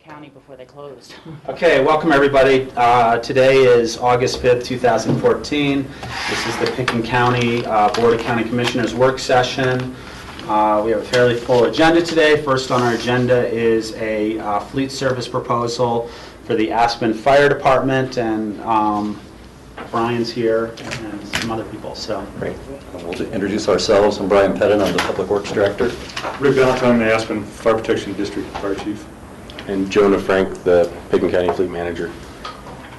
county before they closed. Okay, welcome everybody. Today is August 5th, 2014. This is the Pickens County Board of County Commissioners work session. We have a fairly full agenda today. First on our agenda is a fleet service proposal for the Aspen Fire Department, and Brian's here and some other people. So great. We'll introduce ourselves. I'm Brian Pettit. I'm the Public Works Director. Rick Valentine, the Aspen Fire Protection District Fire Chief. And Jonah Frank, the Pickens County Fleet Manager.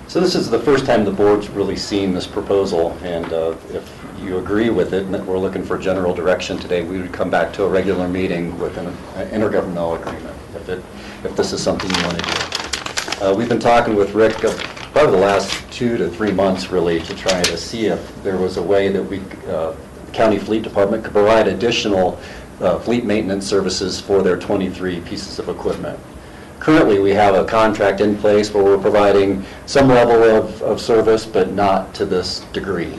So this is the first time the board's really seen this proposal, and if you agree with it and that we're looking for general direction today, we would come back to a regular meeting with an intergovernmental agreement if this is something you want to do. We've been talking with Rick probably the last 2 to 3 months really to try to see if there was a way that we, the County Fleet Department, could provide additional fleet maintenance services for their 23 pieces of equipment. Currently, we have a contract in place where we're providing some level of service, but not to this degree.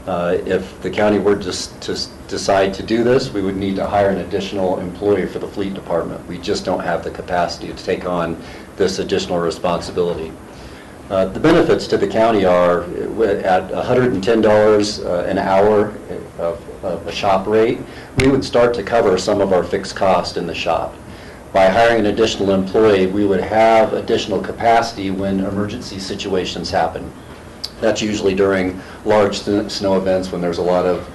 If the county were to decide to do this, we would need to hire an additional employee for the fleet department. We just don't have the capacity to take on this additional responsibility. The benefits to the county are at $110 an hour of a shop rate, we would start to cover some of our fixed cost in the shop. By hiring an additional employee, we would have additional capacity when emergency situations happen. That's usually during large snow events when there's a lot of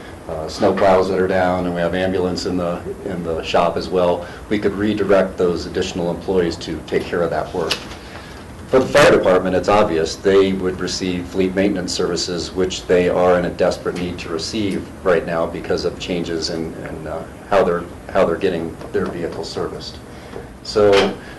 snow plows that are down and we have ambulance in the shop as well. We could redirect those additional employees to take care of that work. For the fire department, it's obvious they would receive fleet maintenance services, which they are in a desperate need to receive right now because of changes in how they're getting their vehicles serviced. So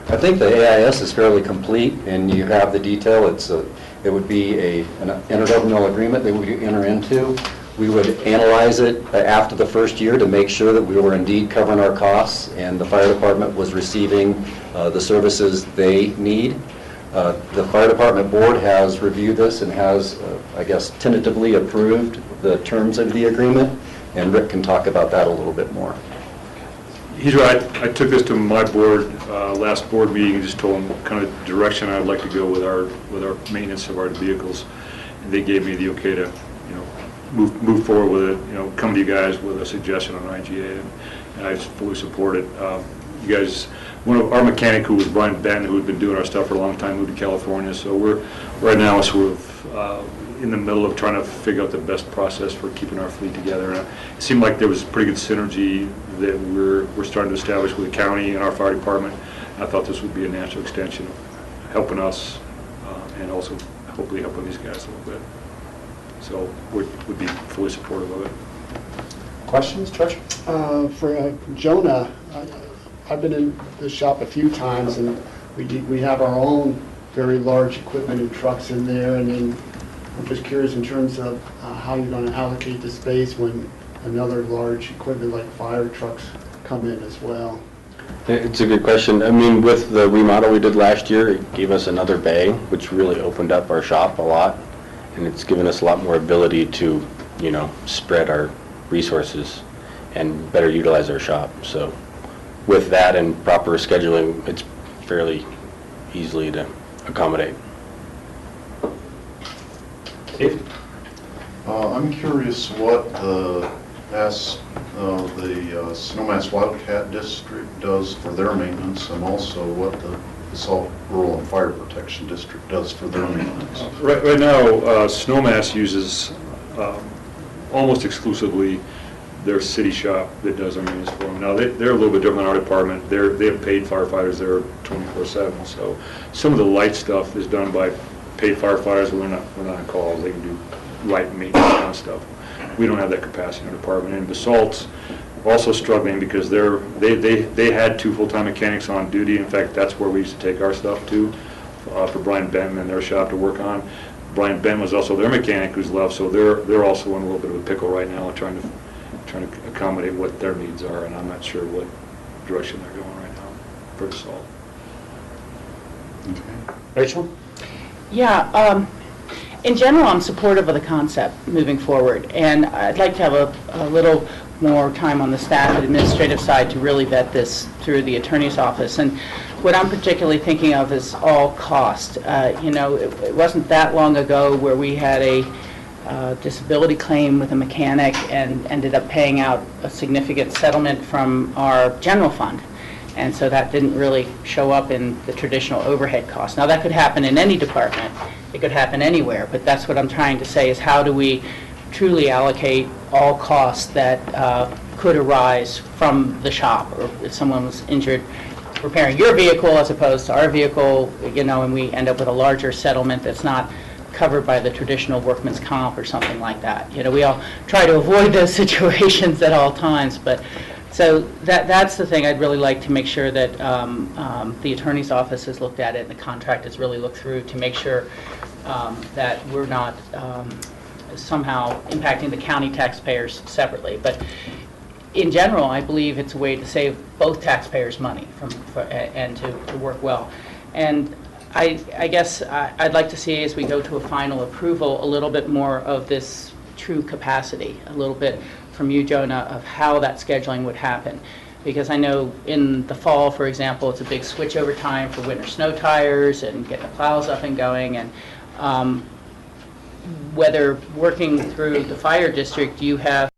I think the AIS is fairly complete, and you have the detail. It would be an intergovernmental agreement that we enter into. We would analyze it after the first year to make sure that we were indeed covering our costs and the fire department was receiving the services they need. The fire department board has reviewed this and has, I guess, tentatively approved the terms of the agreement, and Rick can talk about that a little bit more. He's right. I took this to my board last board meeting and just told them kind of direction I'd like to go with our maintenance of our vehicles, and they gave me the okay to move forward with it. Come to you guys with a suggestion on IGA, and I fully support it. You guys, our mechanic, who was Brian Benton, who had been doing our stuff for a long time, moved to California. So we're right now sort of in the middle of trying to figure out the best process for keeping our fleet together. And it seemed like there was pretty good synergy that we're starting to establish with the county and our fire department. I thought this would be a natural extension of helping us and also hopefully helping these guys a little bit. So would be fully supportive of it. questions, George? For Jonah, I've been in the shop a few times, and we have our own very large equipment and trucks in there, and then I'm just curious in terms of how you're going to allocate the space when another large equipment like fire trucks come in as well. It's a good question. I mean, with the remodel we did last year, it gave us another bay, which really opened up our shop a lot, and it's given us a lot more ability to, spread our resources and better utilize our shop. So with that and proper scheduling, it's fairly easily to accommodate. Steve? I'm curious what the Snowmass Wildcat District does for their maintenance, and also what the Salt Rural and Fire Protection District does for their maintenance. Right now, Snowmass uses almost exclusively their city shop that does our maintenance for them. Now, they're a little bit different than our department. They have paid firefighters there 24/7. So some of the light stuff is done by paid firefighters. We're not on calls. They can do light maintenance kind of stuff. We don't have that capacity in our department. And Basalt's also struggling because they had 2 full-time mechanics on duty. In fact, that's where we used to take our stuff to for Brian Benton and their shop to work on. Brian Benton was also their mechanic who's left, so they're also in a little bit of a pickle right now, trying to accommodate what their needs are, and I'm not sure what direction they're going right now for Basalt. Okay. Rachel? Yeah, in general, I'm supportive of the concept moving forward, and I'd like to have a little more time on the staff and administrative side to really vet this through the attorney's office. And what I'm particularly thinking of is all cost. You know, it wasn't that long ago where we had a disability claim with a mechanic and ended up paying out a significant settlement from our general fund. And so that didn't really show up in the traditional overhead costs. Now, that could happen in any department. It could happen anywhere, but that's what I'm trying to say, is how do we truly allocate all costs that could arise from the shop, or if someone was injured repairing your vehicle as opposed to our vehicle, you know, and we end up with a larger settlement that's not covered by the traditional workman's comp or something like that. You know, we all try to avoid those situations at all times, but so that's the thing I'd really like to make sure that the attorney's office has looked at it and the contract has really looked through to make sure that we're not somehow impacting the county taxpayers separately. But in general, I believe it's a way to save both taxpayers money and to work well. And I guess I'd like to see, as we go to a final approval, a little bit more of this true capacity, a little bit from you, Jonah, of how that scheduling would happen. Because I know in the fall, for example, it's a big switchover time for winter snow tires and getting the plows up and going. And whether working through the fire district, you have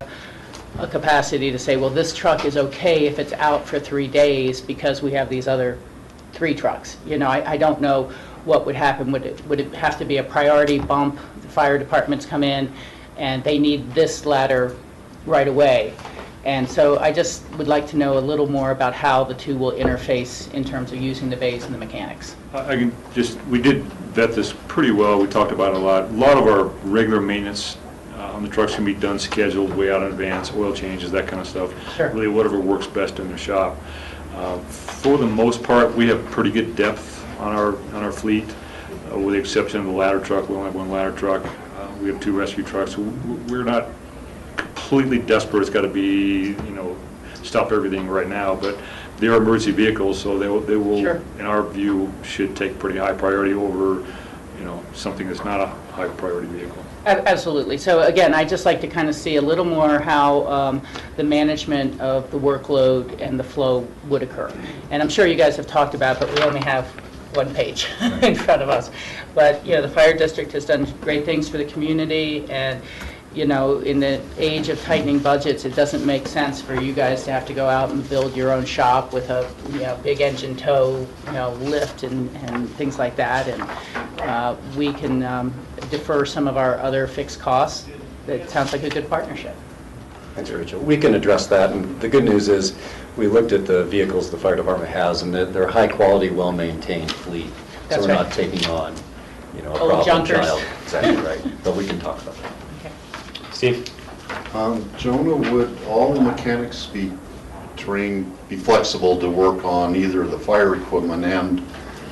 a capacity to say, well, this truck is okay if it's out for 3 days because we have these other 3 trucks. You know, I don't know what would happen. Would it have to be a priority bump? The fire departments come in and they need this ladder right away. And so I just would like to know a little more about how the two will interface in terms of using the bays and the mechanics. We did vet this pretty well. We talked about it a lot. A lot of our regular maintenance on the trucks can be done scheduled way out in advance, oil changes, that kind of stuff. Sure. Really whatever works best in the shop. For the most part, we have pretty good depth on our fleet, with the exception of the ladder truck. We only have 1 ladder truck. We have 2 rescue trucks. We're not completely desperate. It's got to be, you know, stop everything right now. But they are emergency vehicles, so they will, Sure, in our view, should take pretty high priority over, you know, something that's not a high priority vehicle. Absolutely. So again, I'd just like to kind of see a little more how the management of the workload and the flow would occur. And I'm sure you guys have talked about, but we only have 1 page in front of us. But, you know, the fire district has done great things for the community, and, you know, in the age of tightening budgets, it doesn't make sense for you guys to have to go out and build your own shop with a, you know, big engine tow, you know, lift and things like that. And we can defer some of our other fixed costs. It sounds like a good partnership. Thanks, Rachel. We can address that, and the good news is we looked at the vehicles the fire department has, and they're high-quality, well-maintained fleet. That's so we're right. not taking on, you know, a Old problem junkers. child. Exactly right. But we can talk about that. Okay. Steve? Jonah, would all the mechanics be flexible to work on either the fire equipment and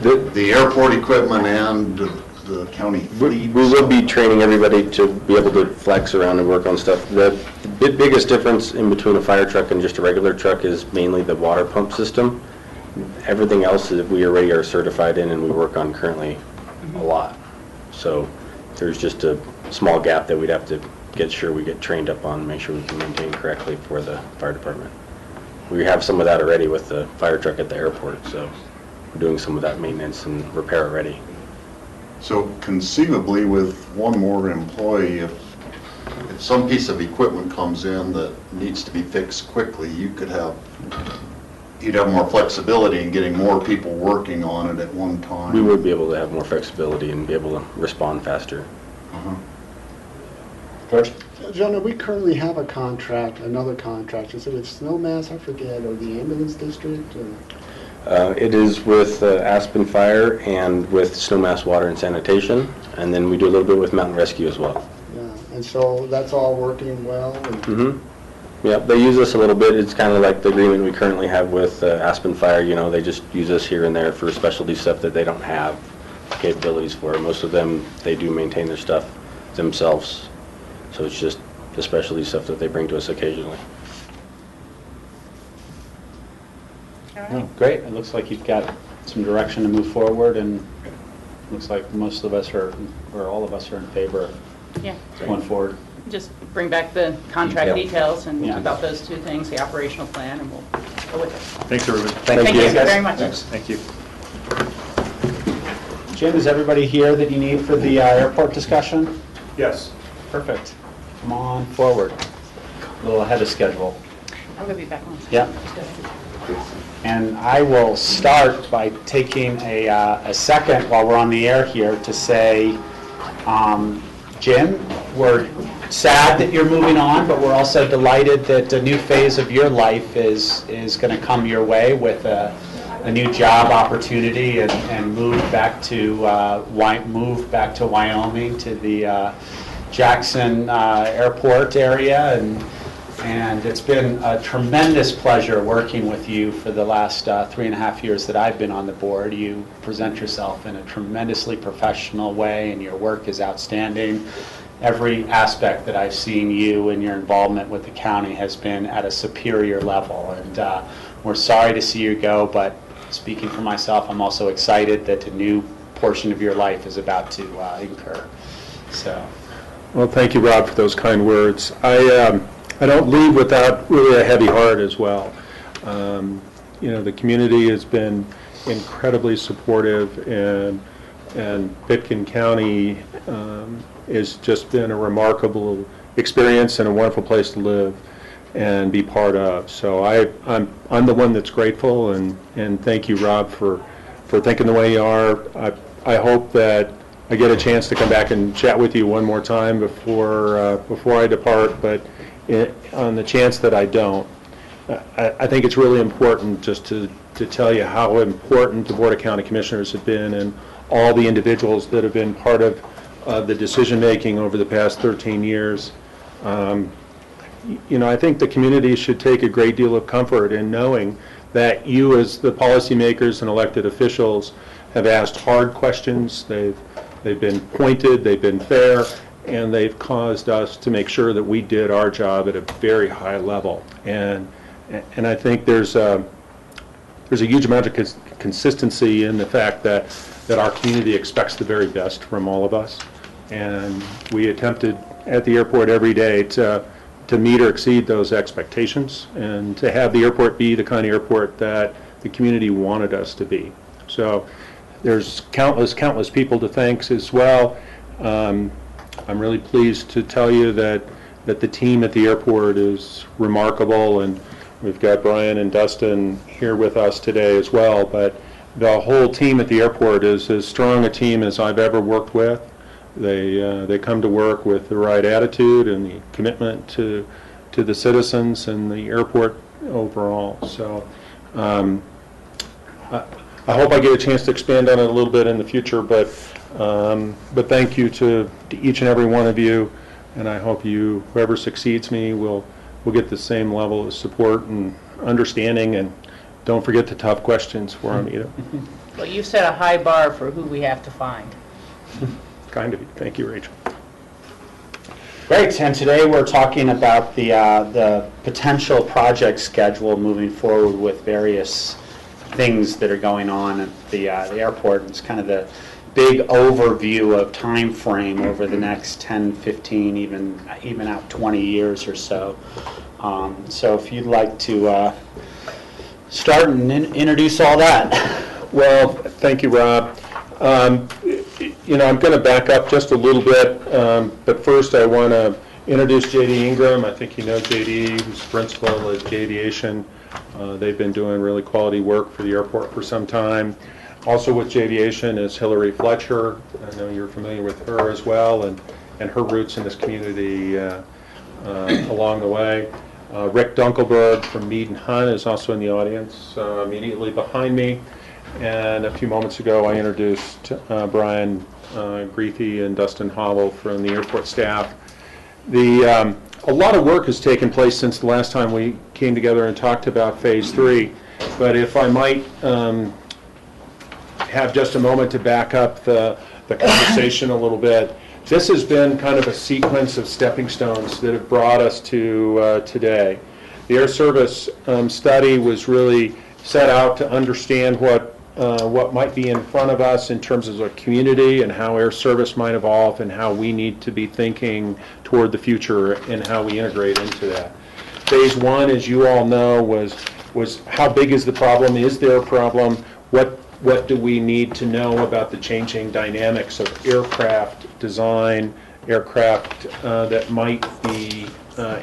the airport equipment and the county We fleet? will be training everybody to be able to flex around and work on stuff. The biggest difference in between a fire truck and just a regular truck is mainly the water pump system. Everything else is we already are certified in and we work on currently a lot. So there's just a small gap that we'd have to get sure we get trained up on, make sure we can maintain correctly for the fire department. We have some of that already with the fire truck at the airport, so we're doing some of that maintenance and repair already. So conceivably, with 1 more employee, if some piece of equipment comes in that needs to be fixed quickly, you'd have more flexibility in getting more people working on it at one time. We would be able to have more flexibility and be able to respond faster. George? Jonah, we currently have a contract, another contract. Is it with Snowmass, I forget, or the ambulance district? Or? It is with Aspen Fire and with Snowmass Water and Sanitation, and then we do a little bit with Mountain Rescue as well. Yeah, and so that's all working well? And Yeah, they use us a little bit. It's kind of like the agreement we currently have with Aspen Fire. You know, they just use us here and there for specialty stuff that they don't have capabilities for. Most of them, they do maintain their stuff themselves. So it's just the specialty stuff that they bring to us occasionally. Oh, great. It looks like you've got some direction to move forward, and it looks like most of us are, or all of us are in favor of Yeah. going forward. Just bring back the contract Detail. details and Yeah. about those two things, the operational plan, and we'll go with it. Thanks, everybody. Thank you very much. Thanks. Thank you. Jim, is everybody here that you need for the airport discussion? Yes. Perfect. Come on forward. A little ahead of schedule. I'm going to be back on. Yeah. And I will start by taking a second while we're on the air here to say, Jim, we're sad that you're moving on, but we're also delighted that a new phase of your life is going to come your way with a new job opportunity and move back to Wyoming to the Jackson Airport area, and it's been a tremendous pleasure working with you for the last 3.5 years that I've been on the board. You present yourself in a tremendously professional way, and your work is outstanding. Every aspect that I've seen you and your involvement with the county has been at a superior level, and we're sorry to see you go, but speaking for myself, I'm also excited that a new portion of your life is about to incur. So. Well, thank you, Rob, for those kind words. I don't leave without really a heavy heart as well. You know, the community has been incredibly supportive, and Pitkin County has just been a remarkable experience and a wonderful place to live and be part of. So I'm the one that's grateful, and thank you, Rob, for thinking the way you are. I hope that I get a chance to come back and chat with you one more time before I depart, but on the chance that I don't, I think it's really important just to tell you how important the Board of County Commissioners have been, and all the individuals that have been part of the decision-making over the past 13 years. You know, I think the community should take a great deal of comfort in knowing that you, as the policymakers and elected officials, have asked hard questions. They've been pointed, they've been fair, and they've caused us to make sure that we did our job at a very high level. And I think there's a huge amount of consistency in the fact that our community expects the very best from all of us. And we attempted at the airport every day to meet or exceed those expectations, and to have the airport be the kind of airport that the community wanted us to be. So there's countless people to thank as well. I'm really pleased to tell you that the team at the airport is remarkable, and we've got Brian and Dustin here with us today as well, but the whole team at the airport is as strong a team as I've ever worked with. They come to work with the right attitude and the commitment to the citizens and the airport overall. So I hope I get a chance to expand on it a little bit in the future, but thank you to each and every one of you, and I hope whoever succeeds me will get the same level of support and understanding, and don't forget the tough questions for Anita. Well, you've set a high bar for who we have to find. Kind of you. Thank you, Rachel. Great, and today we're talking about the potential project schedule moving forward with various things that are going on at the airport. It's kind of the big overview of time frame over the next 10, 15, even out 20 years or so. So if you'd like to start and introduce all that. Well, thank you, Rob. You know, I'm going to back up just a little bit, but first I want to introduce J.D. Ingram. I think you know J.D., who's principal at J-Aviation. They've been doing really quality work for the airport for some time. Also with J-Aviation is Hillary Fletcher. I know you're familiar with her as well, and her roots in this community along the way. Rick Dunkelberg from Mead and Hunt is also in the audience immediately behind me. And a few moments ago I introduced Brian Griefey and Dustin Howell from the airport staff. A lot of work has taken place since the last time we came together and talked about Phase 3, but if I might have just a moment to back up the conversation a little bit. This has been kind of a sequence of stepping stones that have brought us to today. The Air Service study was really set out to understand what what might be in front of us in terms of a community and how air service might evolve and how we need to be thinking toward the future and how we integrate into that. Phase one, as you all know, was how big is the problem? Is there a problem? What do we need to know about the changing dynamics of aircraft design, aircraft that might be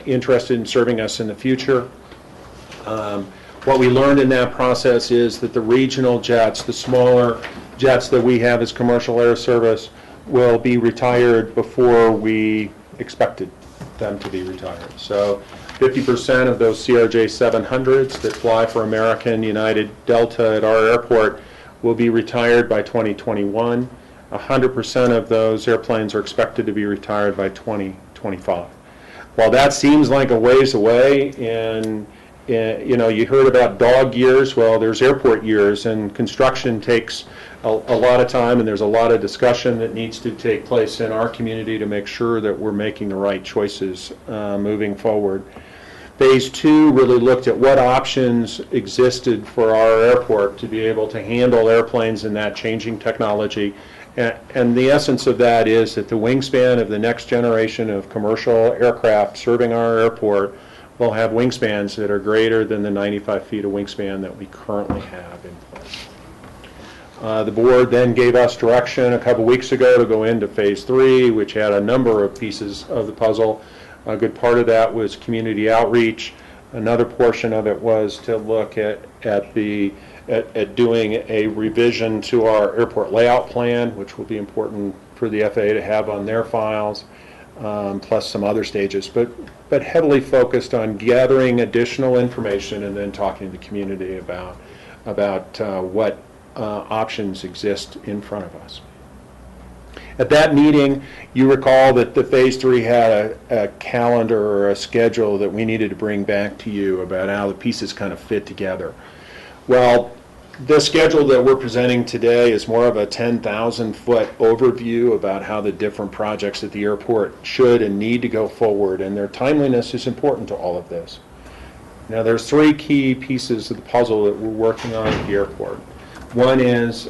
interested in serving us in the future? What we learned in that process is that the regional jets, the smaller jets that we have as commercial air service, will be retired before we expected them to be retired. So 50% of those CRJ-700s that fly for American, United, Delta at our airport will be retired by 2021. 100% of those airplanes are expected to be retired by 2025. While that seems like a ways away, and you heard about dog years, well, there's airport years, and construction takes a lot of time, and there's a lot of discussion that needs to take place in our community to make sure that we're making the right choices moving forward. Phase two really looked at what options existed for our airport to be able to handle airplanes in that changing technology. And the essence of that is that the wingspan of the next generation of commercial aircraft serving our airport will have wingspans that are greater than the 95 feet of wingspan that we currently have in place. The board then gave us direction a couple weeks ago to go into phase three, which had a number of pieces of the puzzle. A good part of that was community outreach. Another portion of it was to look at doing a revision to our airport layout plan, which will be important for the FAA to have on their files, plus some other stages, but heavily focused on gathering additional information and then talking to the community about what options exist in front of us. At that meeting, you recall that the phase three had a calendar or a schedule that we needed to bring back to you about how the pieces kind of fit together. Well, the schedule that we're presenting today is more of a 10,000-foot overview about how the different projects at the airport should and need to go forward, and their timeliness is important to all of this. Now, there's three key pieces of the puzzle that we're working on at the airport. One is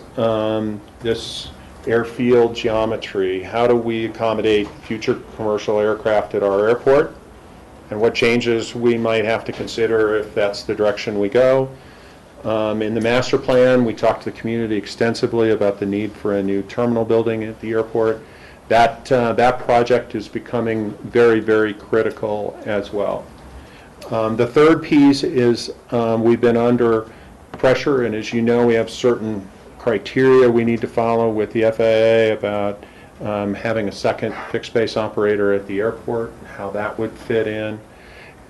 this airfield geometry. How do we accommodate future commercial aircraft at our airport, and what changes we might have to consider if that's the direction we go. In the master plan, we talked to the community extensively about the need for a new terminal building at the airport. That project is becoming very, very critical as well. The third piece is we've been under pressure, and as you know, we have certain criteria we need to follow with the FAA about having a second fixed base operator at the airport, how that would fit in.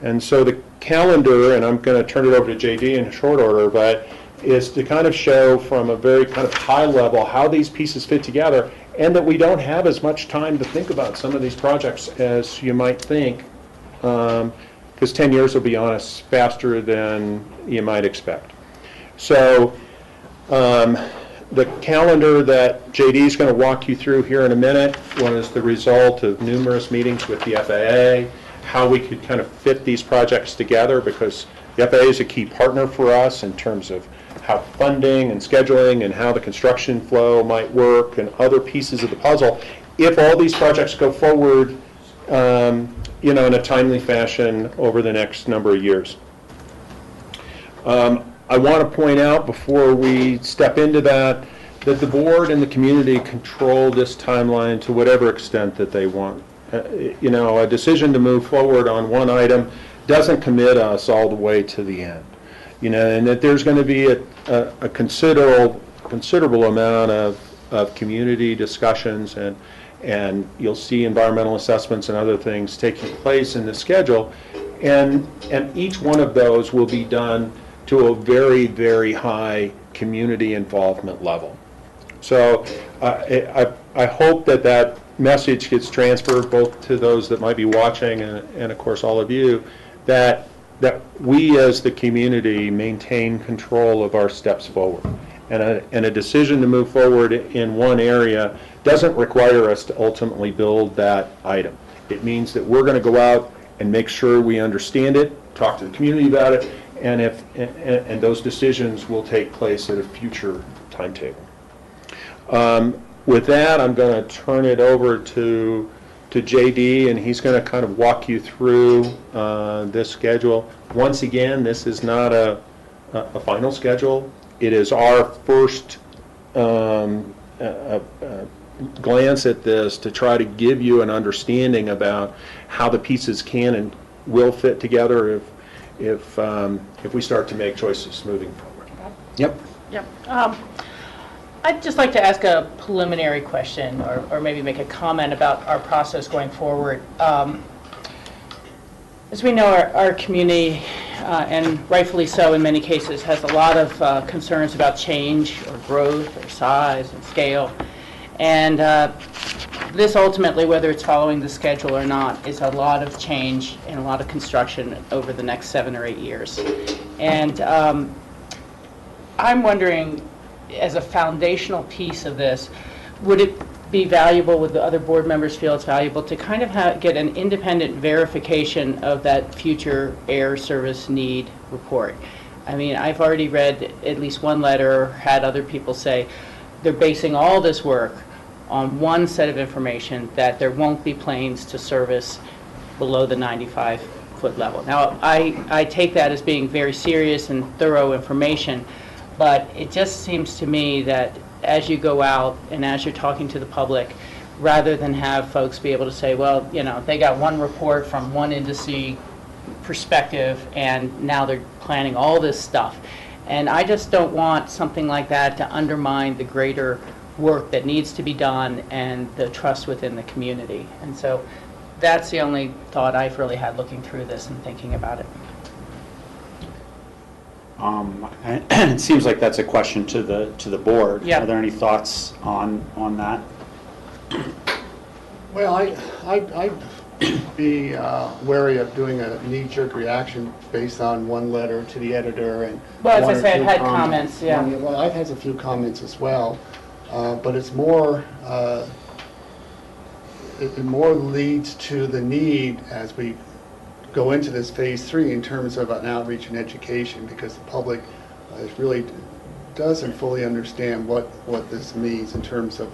And so the calendar, and I'm going to turn it over to JD in short order, but is to kind of show from a very kind of high level how these pieces fit together, and that we don't have as much time to think about some of these projects as you might think, because 10 years will be on us faster than you might expect. So the calendar that JD is going to walk you through here in a minute was the result of numerous meetings with the FAA, how we could kind of fit these projects together, because the FAA is a key partner for us in terms of how funding and scheduling and how the construction flow might work and other pieces of the puzzle. If all these projects go forward, in a timely fashion over the next number of years. I want to point out before we step into that the board and the community control this timeline to whatever extent that they want. A decision to move forward on one item doesn't commit us all the way to the end. And that there's going to be a considerable amount of community discussions, and you'll see environmental assessments and other things taking place in the schedule, and each one of those will be done to a very, very high community involvement level. So I hope that message gets transferred both to those that might be watching and of course all of you, that we as the community maintain control of our steps forward. And a decision to move forward in one area doesn't require us to ultimately build that item. It means that we're going to go out and make sure we understand it, talk to the community about it, and those decisions will take place at a future timetable. With that, I'm going to turn it over to JD, and he's going to kind of walk you through this schedule. Once again, this is not a final schedule. It is our first glance at this to try to give you an understanding about how the pieces can and will fit together if we start to make choices moving forward. Yep. Yep. I'd just like to ask a preliminary question or maybe make a comment about our process going forward. As we know, our community, and rightfully so in many cases, has a lot of concerns about change or growth or size and scale. And this ultimately, whether it's following the schedule or not, is a lot of change and a lot of construction over the next 7 or 8 years. And I'm wondering, as a foundational piece of this, would it be valuable, would the other board members feel it's valuable to kind of get an independent verification of that future air service need report? I mean, I've already read at least one letter, had other people say they're basing all this work on one set of information, that there won't be planes to service below the 95-foot level. Now, I take that as being very serious and thorough information, but it just seems to me that as you go out and as you're talking to the public, rather than have folks be able to say, well, you know, they got one report from one industry perspective and now they're planning all this stuff. And I just don't want something like that to undermine the greater work that needs to be done and the trust within the community. And so that's the only thought I've really had looking through this and thinking about it. It seems like that's a question to the board. Yeah. Are there any thoughts on that? Well, I'd be wary of doing a knee-jerk reaction based on one letter to the editor and Well, as one I or say, I've two had comments, yeah. Well, I've had a few comments as well, but it's more, it more leads to the need as we go into this phase 3 in terms of an outreach and education, because the public really doesn't fully understand what this means in terms of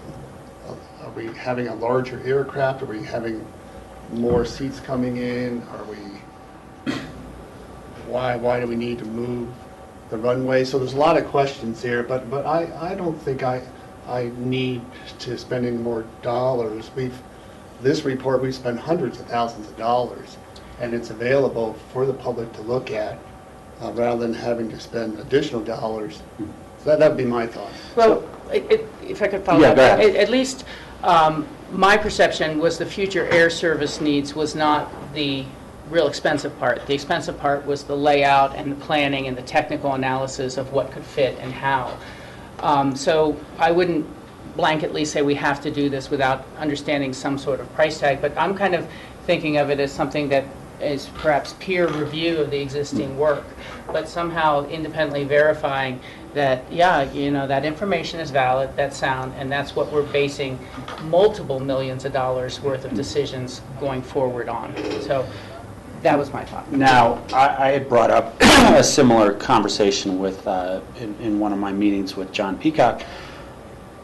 are we having a larger aircraft? Are we having more seats coming in? Are we, why do we need to move the runway? So there's a lot of questions here, but I don't think I need to spend any more dollars. This report, we've spent hundreds of thousands of dollars, and it's available for the public to look at rather than having to spend additional dollars. So that would be my thought. Well, if I could follow Yeah, up, go ahead. at least my perception was the future air service needs was not the real expensive part. The expensive part was the layout and the planning and the technical analysis of what could fit and how. So I wouldn't blanketly say we have to do this without understanding some sort of price tag, but I'm kind of thinking of it as something that is perhaps peer review of the existing work, but somehow independently verifying that, yeah, you know, that information is valid, that's sound, and that's what we're basing multiple millions of dollars worth of decisions going forward on. So that was my thought. Now, I had brought up a similar conversation with in one of my meetings with John Peacock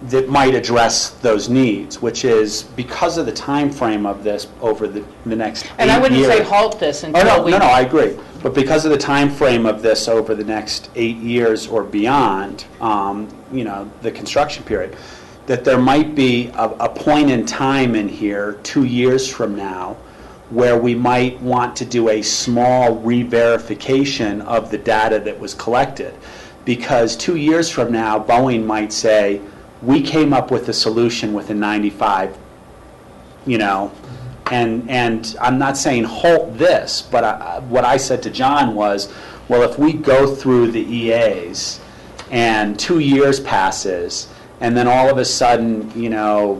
that might address those needs, which is because of the time frame of this over the next 8 years. And I wouldn't say halt this until no, I agree. But because of the time frame of this over the next 8 years or beyond, you know, the construction period, that there might be a point in time in here 2 years from now where we might want to do a small re-verification of the data that was collected. Because 2 years from now, Boeing might say, we came up with a solution within 95, you know, and I'm not saying halt this, but what I said to John was, well, if we go through the EAs and 2 years passes, and then all of a sudden, you know,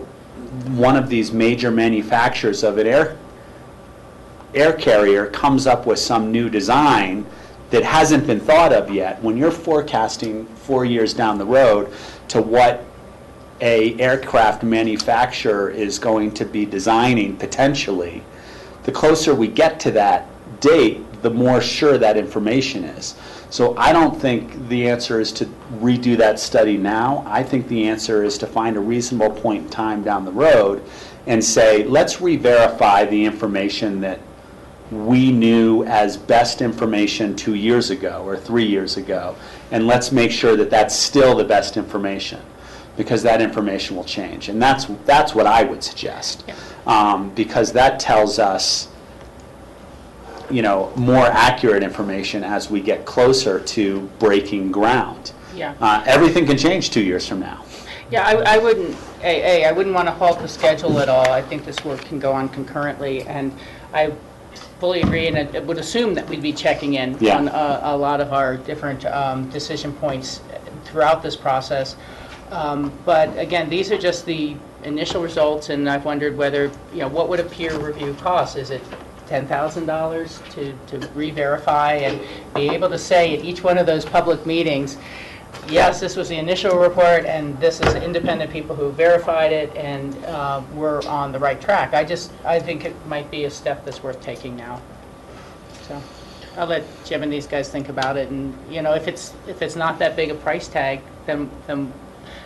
one of these major manufacturers of an air carrier comes up with some new design that hasn't been thought of yet, when you're forecasting 4 years down the road to what a aircraft manufacturer is going to be designing potentially, the closer we get to that date, the more sure that information is. So I don't think the answer is to redo that study now. I think the answer is to find a reasonable point in time down the road and say, let's re-verify the information that we knew as best information 2 years ago or 3 years ago, and let's make sure that that's still the best information, because that information will change. And that's what I would suggest, because that tells us, you know, more accurate information as we get closer to breaking ground. Yeah. Everything can change 2 years from now. Yeah, I wouldn't, I wouldn't want to halt the schedule at all. I think this work can go on concurrently, and I fully agree, and I would assume that we'd be checking in on a lot of our different decision points throughout this process. But again, these are just the initial results, and I've wondered whether, you know, what would a peer review cost? Is it $10,000 to re-verify and be able to say at each one of those public meetings, yes, this was the initial report, and this is independent people who verified it, and we're on the right track. I think it might be a step that's worth taking now. So I'll let Jim and these guys think about it, and you know, if it's not that big a price tag, then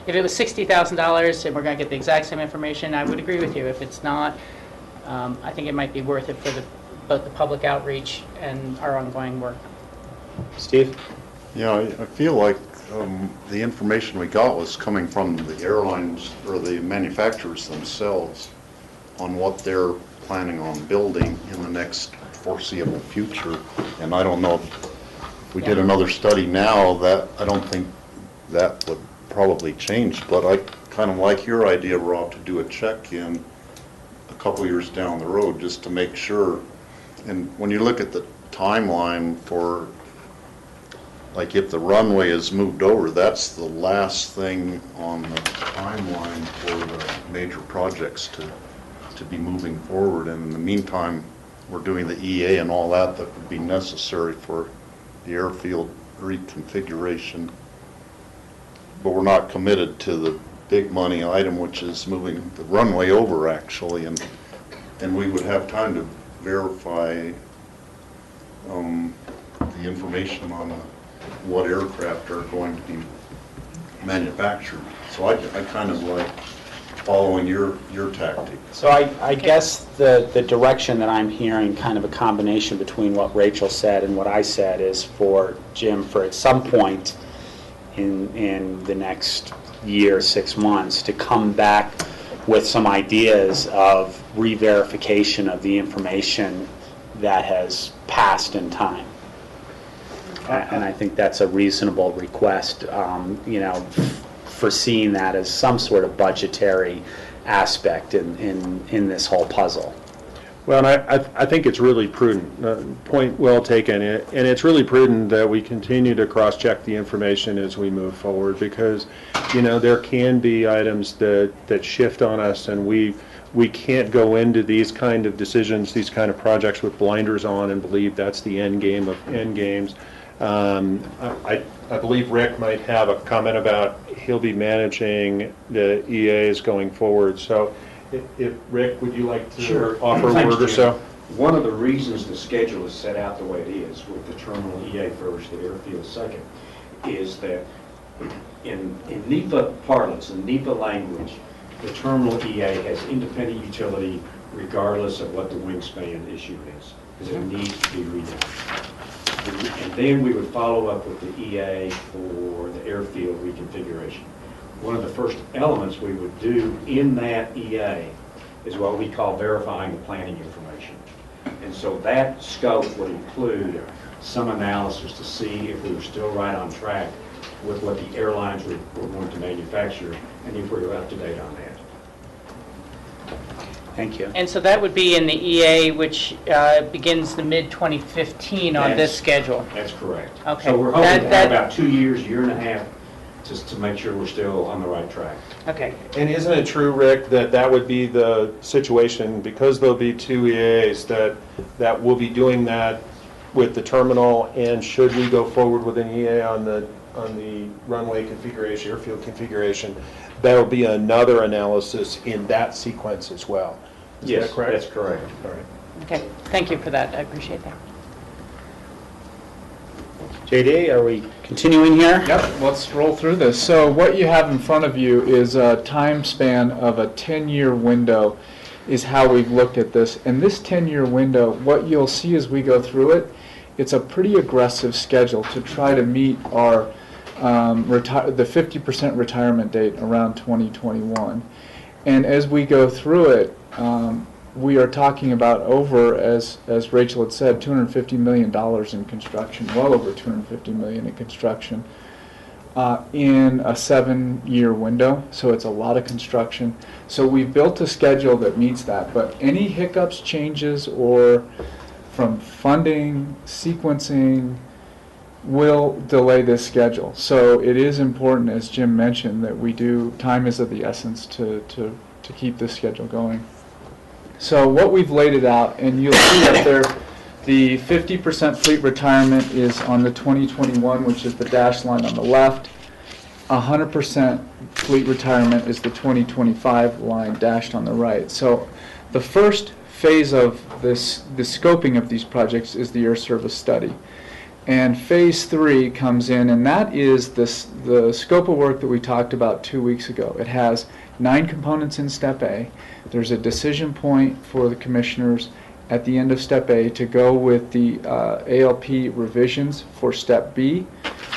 if it was $60,000 and we're going to get the exact same information, I would agree with you. If it's not, I think it might be worth it for both the public outreach and our ongoing work. Steve? Yeah, I feel like the information we got was coming from the airlines or the manufacturers themselves on what they're planning on building in the next foreseeable future. And I don't know if we did another study now, that I don't think that would probably change, but I kind of like your idea, Rob, to do a check-in a couple years down the road just to make sure. And when you look at the timeline for, like, if the runway is moved over, that's the last thing on the timeline for the major projects to be moving forward. And in the meantime, we're doing the EA and all that would be necessary for the airfield reconfiguration. But we're not committed to the big money item, which is moving the runway over, actually. And we would have time to verify the information on what aircraft are going to be manufactured. So I kind of like following your tactic. So I guess the direction that I'm hearing, kind of a combination between what Rachel said and what I said, is for Jim, for at some point in the next year, 6 months, to come back with some ideas of re-verification of the information that has passed in time. And I think that's a reasonable request, you know, foreseeing that as some sort of budgetary aspect in this whole puzzle. Well, and I think it's really prudent, point well taken, and it's really prudent that we continue to cross-check the information as we move forward, because, you know, there can be items that shift on us, and we can't go into these kind of decisions, these kind of projects with blinders on and believe that's the end game of end games. I believe Rick might have a comment about he'll be managing the EAs going forward. So if Rick, would you like to offer a word or so? One of the reasons the schedule is set out the way it is, with the terminal EA first, the airfield second, is that in NEPA parlance, in NEPA language, the terminal EA has independent utility regardless of what the wingspan issue is, because it needs to be redone. And then we would follow up with the EA for the airfield reconfiguration. One of the first elements we would do in that EA is what we call verifying the planning information. And so that scope would include some analysis to see if we were still right on track with what the airlines were going to manufacture, and if we were up to date on that. Thank you. And so that would be in the EA, which begins the mid-2015 on this schedule. That's correct. Okay. So we're hoping to have about 2 years, year and a half, just to make sure we're still on the right track. Okay. And isn't it true, Rick, that would be the situation, because there'll be 2 EAs, that we'll be doing that with the terminal, and should we go forward with an EA on the runway configuration, airfield configuration, that'll be another analysis in that sequence as well. Is that correct? That's correct. All right. Okay. Thank you for that. I appreciate that. JD, are we continuing here? Yep, let's roll through this. So what you have in front of you is a time span of a 10-year window is how we've looked at this. And this 10-year window, what you'll see as we go through it, it's a pretty aggressive schedule to try to meet our the 50% retirement date around 2021. And as we go through it, we are talking about over, as Rachel had said, $250 million in construction, well over $250 million in construction in a 7-year window. So it's a lot of construction. So we've built a schedule that meets that. But any hiccups, changes, or from funding, sequencing, will delay this schedule. So it is important, as Jim mentioned, that we do, time is of the essence to keep this schedule going. So what we've laid it out, and you'll see up there, the 50% fleet retirement is on the 2021, which is the dashed line on the left. 100% fleet retirement is the 2025 line dashed on the right. So the first phase of this, the scoping of these projects, is the air service study. And phase 3 comes in, and that is the scope of work that we talked about 2 weeks ago. It has 9 components in step A. There's a decision point for the commissioners at the end of step A to go with the ALP revisions for step B.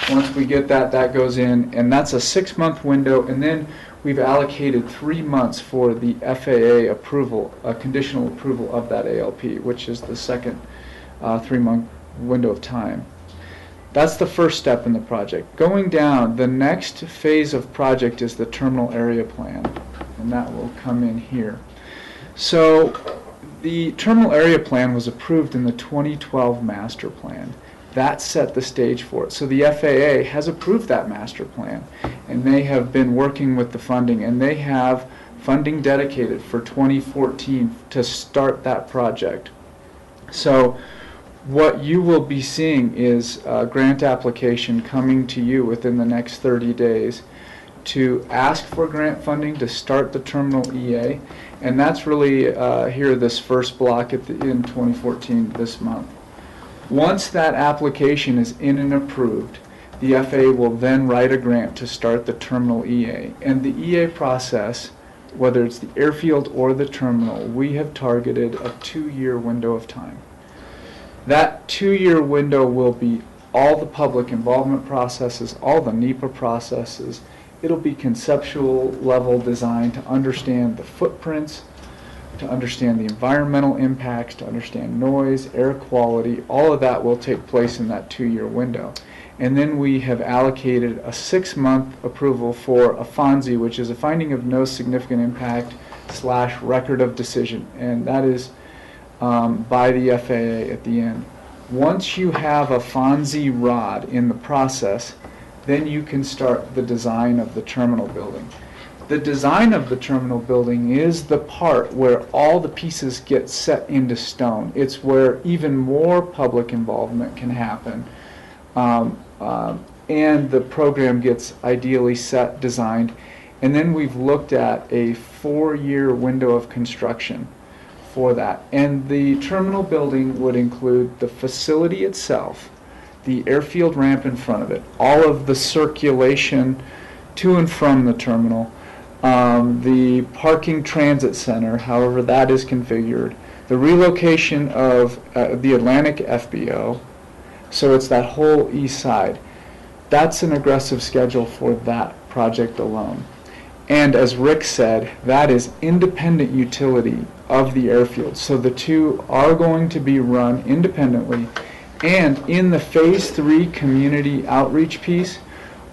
Once we get that, that goes in, and that's a 6-month window, and then we've allocated 3 months for the FAA approval, a conditional approval of that ALP, which is the second 3-month window of time. That's the first step in the project. Going down, the next phase of project is the terminal area plan, and that will come in here. So the terminal area plan was approved in the 2012 master plan. That set the stage for it. So the FAA has approved that master plan, and they have been working with the funding, and they have funding dedicated for 2014 to start that project. So what you will be seeing is a grant application coming to you within the next 30 days to ask for grant funding to start the terminal EA, and that's really here, this first block in 2014, this month. Once that application is in and approved, the FAA will then write a grant to start the terminal EA. And the EA process, whether it's the airfield or the terminal, we have targeted a 2-year window of time. That 2-year window will be all the public involvement processes, all the NEPA processes. It'll be conceptual level design to understand the footprints, to understand the environmental impacts, to understand noise, air quality. All of that will take place in that 2-year window. And then we have allocated a 6-month approval for a FONSI, which is a finding of no significant impact / record of decision. And that is by the FAA at the end. Once you have a FONSI ROD in the process, then you can start the design of the terminal building. The design of the terminal building is the part where all the pieces get set into stone. It's where even more public involvement can happen, and the program gets ideally set, designed, and then we've looked at a 4-year window of construction for that. And the terminal building would include the facility itself, the airfield ramp in front of it, all of the circulation to and from the terminal, the parking transit center, however that is configured, the relocation of the Atlantic FBO, so it's that whole east side. That's an aggressive schedule for that project alone. And as Rick said, that is independent utility of the airfield. So the two are going to be run independently. And in the phase 3 community outreach piece,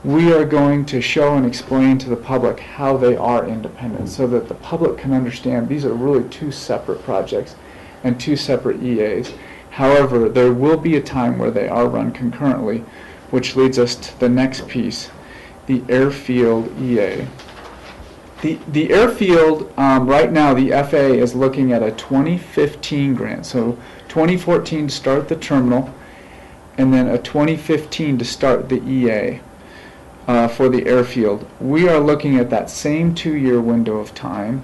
we are going to show and explain to the public how they are independent so that the public can understand these are really 2 separate projects and 2 separate EAs. However, there will be a time where they are run concurrently, which leads us to the next piece, the airfield EA. The airfield, right now the FAA is looking at a 2015 grant, so 2014 to start the terminal, and then a 2015 to start the EA for the airfield. We are looking at that same 2-year window of time,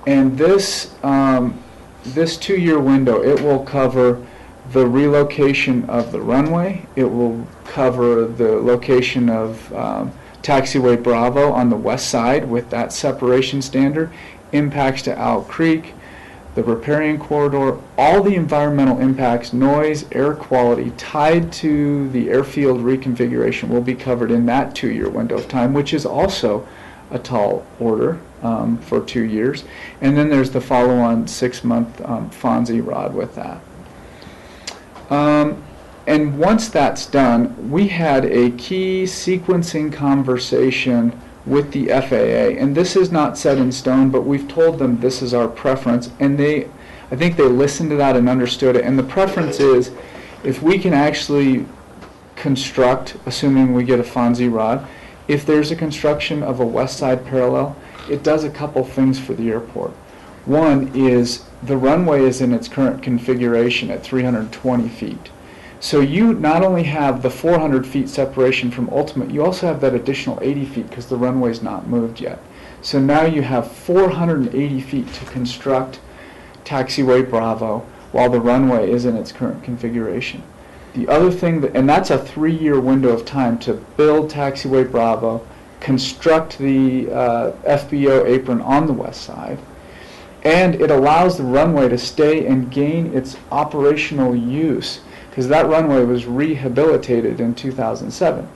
and this 2-year window, it will cover the relocation of the runway. It will cover the location of taxiway Bravo on the west side with that separation standard, impacts to Owl Creek, the riparian corridor, all the environmental impacts, noise, air quality tied to the airfield reconfiguration will be covered in that 2-year window of time, which is also a tall order for 2 years. And then there's the follow-on 6-month FONSI rod with that. And once that's done, we had a key sequencing conversation with the FAA, and this is not set in stone, but we've told them this is our preference, and I think they listened to that and understood it. And the preference is, if we can actually construct, assuming we get a FONSI rod, if there's a construction of a west side parallel, it does a couple things for the airport. One is the runway is in its current configuration at 320 feet. So you not only have the 400 feet separation from ultimate, you also have that additional 80 feet because the runway's not moved yet. So now you have 480 feet to construct taxiway Bravo while the runway is in its current configuration. The other thing, and that's a 3-year window of time to build taxiway Bravo, construct the FBO apron on the west side, and it allows the runway to stay and gain its operational use, because that runway was rehabilitated in 2007.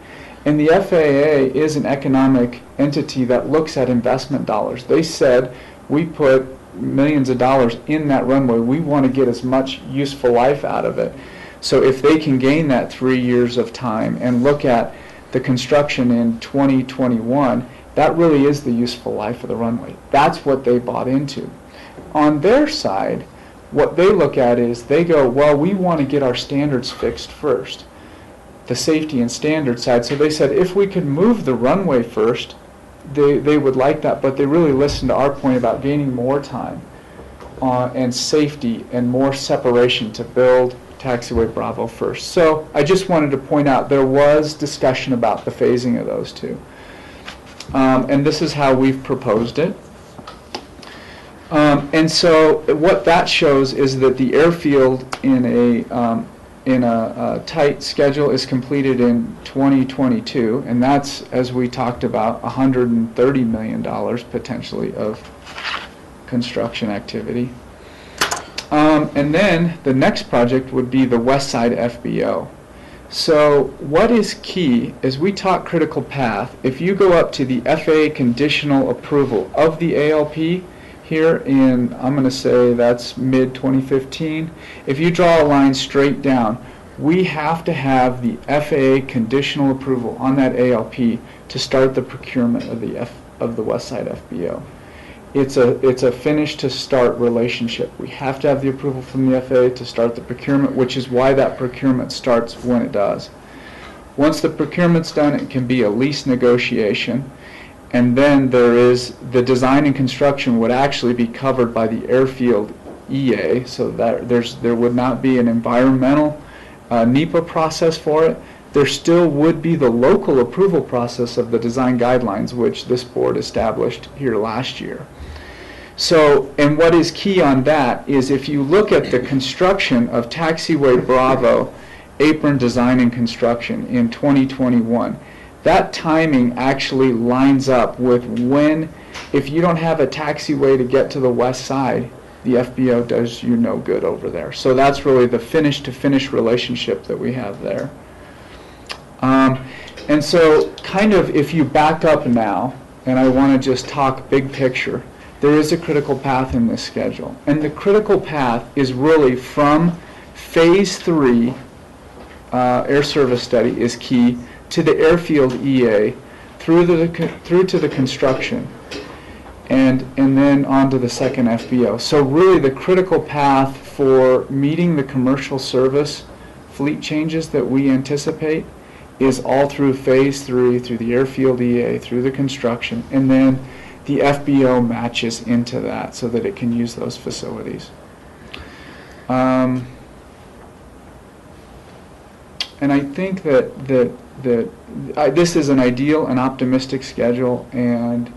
And the FAA is an economic entity that looks at investment dollars. They said, we put millions of dollars in that runway. We want to get as much useful life out of it. So if they can gain that 3 years of time and look at the construction in 2021, that really is the useful life of the runway. That's what they bought into. On their side, what they look at is they go, well, we want to get our standards fixed first, the safety and standard side. So they said if we could move the runway first, they would like that, but they really listened to our point about gaining more time and safety and more separation to build taxiway Bravo first. So I just wanted to point out there was discussion about the phasing of those two. And this is how we've proposed it. And so what that shows is that the airfield in a tight schedule is completed in 2022, and that's, as we talked about, $130 million potentially of construction activity. And then the next project would be the West Side FBO. So what is key is we talk critical path. If you go up to the FAA conditional approval of the ALP, here in, I'm going to say that's mid-2015, if you draw a line straight down, we have to have the FAA conditional approval on that ALP to start the procurement of the West Side FBO. It's a finish to start relationship. We have to have the approval from the FAA to start the procurement, which is why that procurement starts when it does. Once the procurement's done, it can be a lease negotiation. And then there is the design and construction would actually be covered by the airfield EA, so that there would not be an environmental NEPA process for it. There still would be the local approval process of the design guidelines, which this board established here last year. So, and what is key on that is if you look at the construction of taxiway Bravo apron design and construction in 2021, that timing actually lines up with when, if you don't have a taxiway to get to the west side, the FBO does you no good over there. So that's really the finish-to-finish relationship that we have there. And so kind of if you back up now, and I want to just talk big picture, there is a critical path in this schedule. And the critical path is really from phase 3, air service study is key, to the airfield EA, through to the construction, and then on to the second FBO. So really the critical path for meeting the commercial service fleet changes that we anticipate is all through phase 3, through the airfield EA, through the construction, and then the FBO matches into that so that it can use those facilities. And I think that this is an ideal and optimistic schedule, and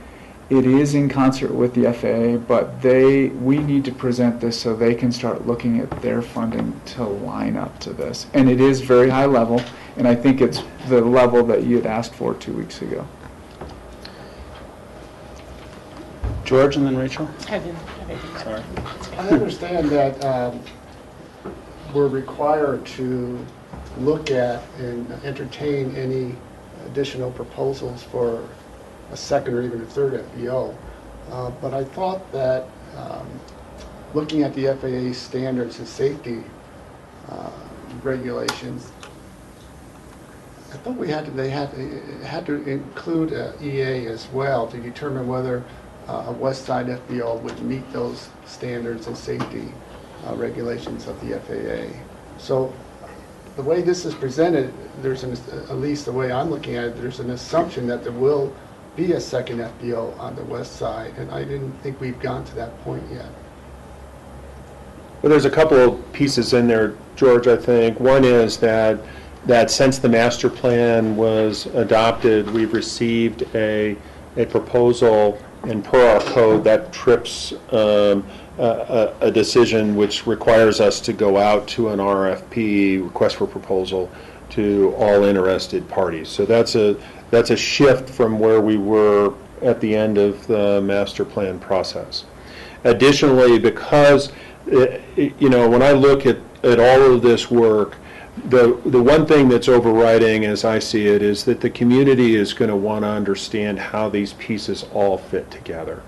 It is in concert with the FAA, but we need to present this so they can start looking at their funding to line up to this. And it is very high level, and I think it's the level that you had asked for 2 weeks ago. George and then Rachel? I didn't have anything. Sorry. I understand that we're required to look at and entertain any additional proposals for a second or even a third FBO. But I thought that looking at the FAA standards and safety regulations, I thought they had to include EA as well to determine whether a West Side FBO would meet those standards and safety regulations of the FAA. So the way this is presented, at least the way I'm looking at it, there's an assumption that there will be a second FBO on the west side, and I didn't think we've gone to that point yet. Well, there's a couple of pieces in there, George, I think. One is that since the master plan was adopted, we've received a proposal, and per our code, that trips a decision which requires us to go out to an RFP, request for proposal, to all interested parties. So that's a shift from where we were at the end of the master plan process. Additionally, because when I look at all of this work, the one thing that's overriding, as I see it, is that the community is going to want to understand how these pieces all fit together.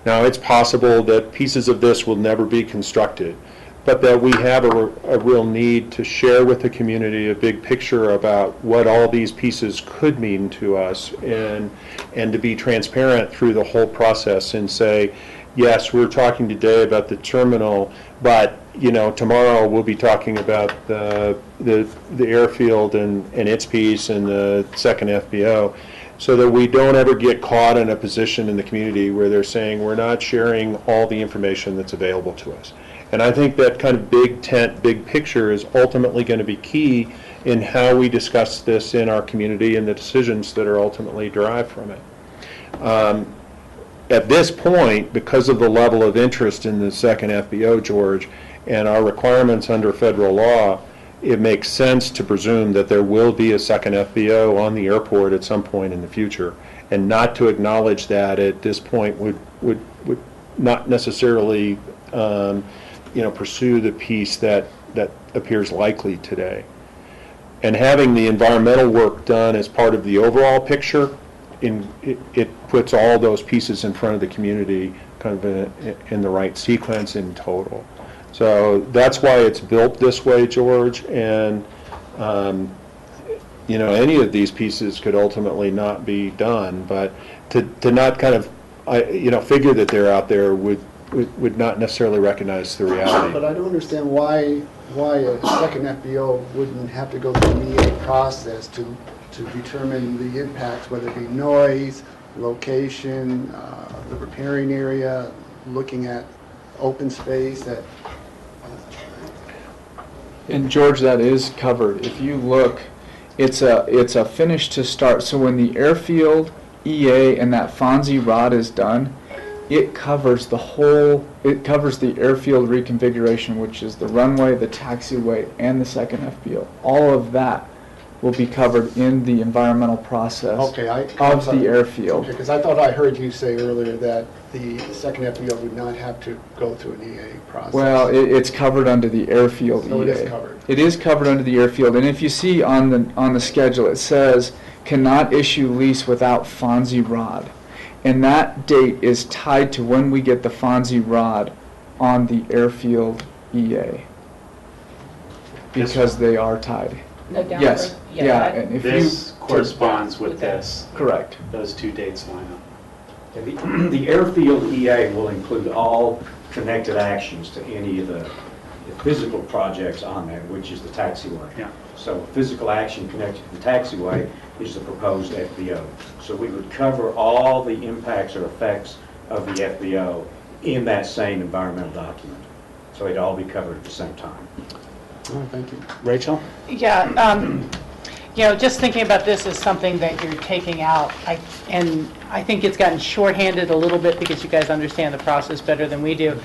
Now, it's possible that pieces of this will never be constructed, but that we have a real need to share with the community a big picture about what all these pieces could mean to us, and to be transparent through the whole process and say, yes, we're talking today about the terminal, but tomorrow we'll be talking about the airfield and its piece and the second FBO, so that we don't ever get caught in a position in the community where they're saying we're not sharing all the information that's available to us. And I think that kind of big tent, big picture is ultimately going to be key in how we discuss this in our community and the decisions that are ultimately derived from it. At this point, because of the level of interest in the second FBO, George, and our requirements under federal law, it makes sense to presume that there will be a second FBO on the airport at some point in the future, and not to acknowledge that at this point would not necessarily pursue the piece that appears likely today. And having the environmental work done as part of the overall picture, it puts all those pieces in front of the community kind of in the right sequence in total. So that's why it's built this way, George, and any of these pieces could ultimately not be done, but to not kind of figure that they're out there would not necessarily recognize the reality. But I don't understand why a second FBO wouldn't have to go through an EA process to determine the impacts, whether it be noise, location, the repairing area, looking at open space. And George, that is covered. If you look, it's a finish to start. So when the airfield, EA, and that FONSI rod is done, it covers the airfield reconfiguration, which is the runway, the taxiway, and the second FBO. All of that will be covered in the environmental process of the airfield. Okay, because I thought I heard you say earlier that the second FBO would not have to go through an EA process. Well, it's covered under the airfield EA. So it is covered. It is covered under the airfield, and if you see on the schedule, it says cannot issue lease without FONSI rod. And that date is tied to when we get the FONSI rod on the airfield EA. Because they are tied. No doubt. Yes, yeah. And if This corresponds with this. Correct. Those two dates line up. The airfield EA will include all connected actions to any of the physical projects on that, which is the taxiway. Yeah. So physical action connected to the taxiway is the proposed FBO. So we would cover all the impacts or effects of the FBO in that same environmental document. So it'd all be covered at the same time. Oh, thank you. Rachel? Yeah, just thinking about this as something that you're taking out, and I think it's gotten shorthanded a little bit because you guys understand the process better than we do.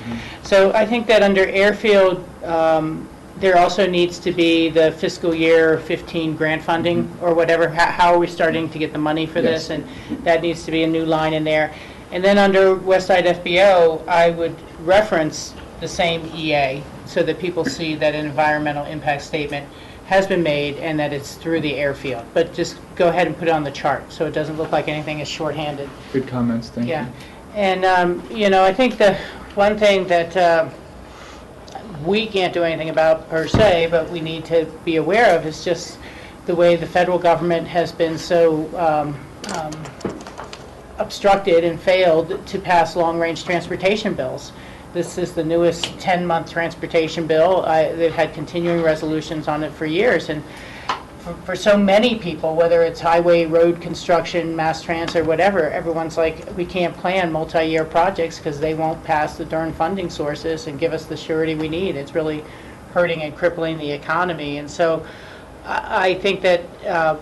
So I think that under airfield, there also needs to be the fiscal year 15 grant funding or whatever. How are we starting to get the money for this? And that needs to be a new line in there. And then under Westside FBO, I would reference the same EA so that people see that an environmental impact statement has been made and that it's through the airfield. But just go ahead and put it on the chart so it doesn't look like anything is shorthanded. Good comments, thank you. Yeah. And, I think the one thing that we can't do anything about per se, but we need to be aware of is just the way the federal government has been so obstructed and failed to pass long-range transportation bills. This is the newest 10-month transportation bill. They've had continuing resolutions on it for years, and for so many people, whether it's highway, road construction, mass transit, or whatever, everyone's like, we can't plan multi-year projects because they won't pass the darn funding sources and give us the surety we need. It's really hurting and crippling the economy. And so I think that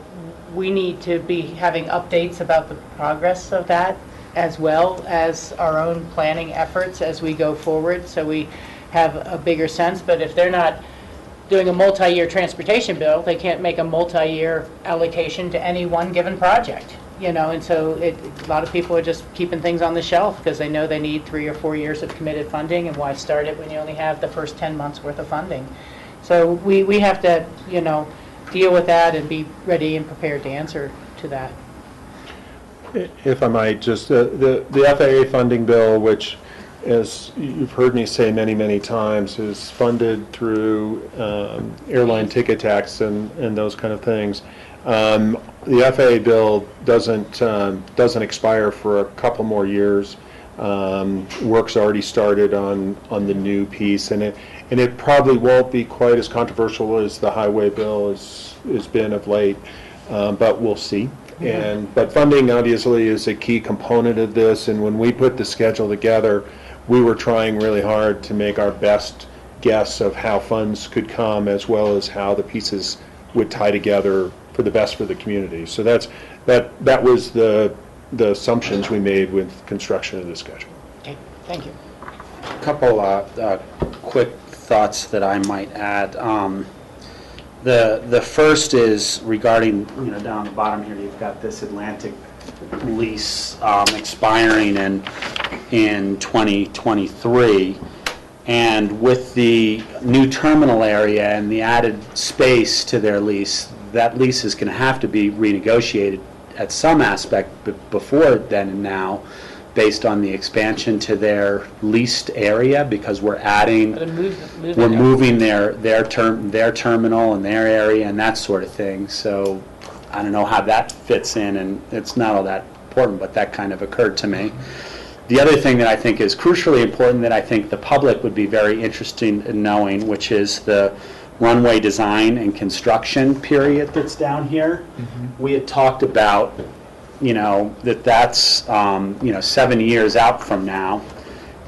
we need to be having updates about the progress of that, as well as our own planning efforts as we go forward, so we have a bigger sense. But if they're not doing a multi-year transportation bill, they can't make a multi-year allocation to any one given project, and so a lot of people are just keeping things on the shelf because they know they need 3 or 4 years of committed funding, and why start it when you only have the first 10 months worth of funding? So we have to, deal with that and be ready and prepared to answer to that. If I might, just the FAA funding bill, which, as you've heard me say many, many times, is funded through airline ticket tax and those kind of things. The FAA bill doesn't expire for a couple more years. Work's already started on the new piece, and it probably won't be quite as controversial as the highway bill has been of late, but we'll see. But funding obviously is a key component of this, and when we put the schedule together, we were trying really hard to make our best guess of how funds could come, as well as how the pieces would tie together for the best for the community. So that was the assumptions we made with construction of the schedule. Okay, thank you. A couple quick thoughts that I might add. The first is regarding, down the bottom here, you've got this Atlantic lease expiring in 2023. And with the new terminal area and the added space to their lease, that lease is going to have to be renegotiated at some aspect before then and now, based on the expansion to their leased area, because we're moving their terminal and their area and that sort of thing. So I don't know how that fits in, and it's not all that important, but that kind of occurred to me. The other thing that I think is crucially important that I think the public would be very interested in knowing, which is the runway design and construction period that's down here. We had talked about that's 7 years out from now,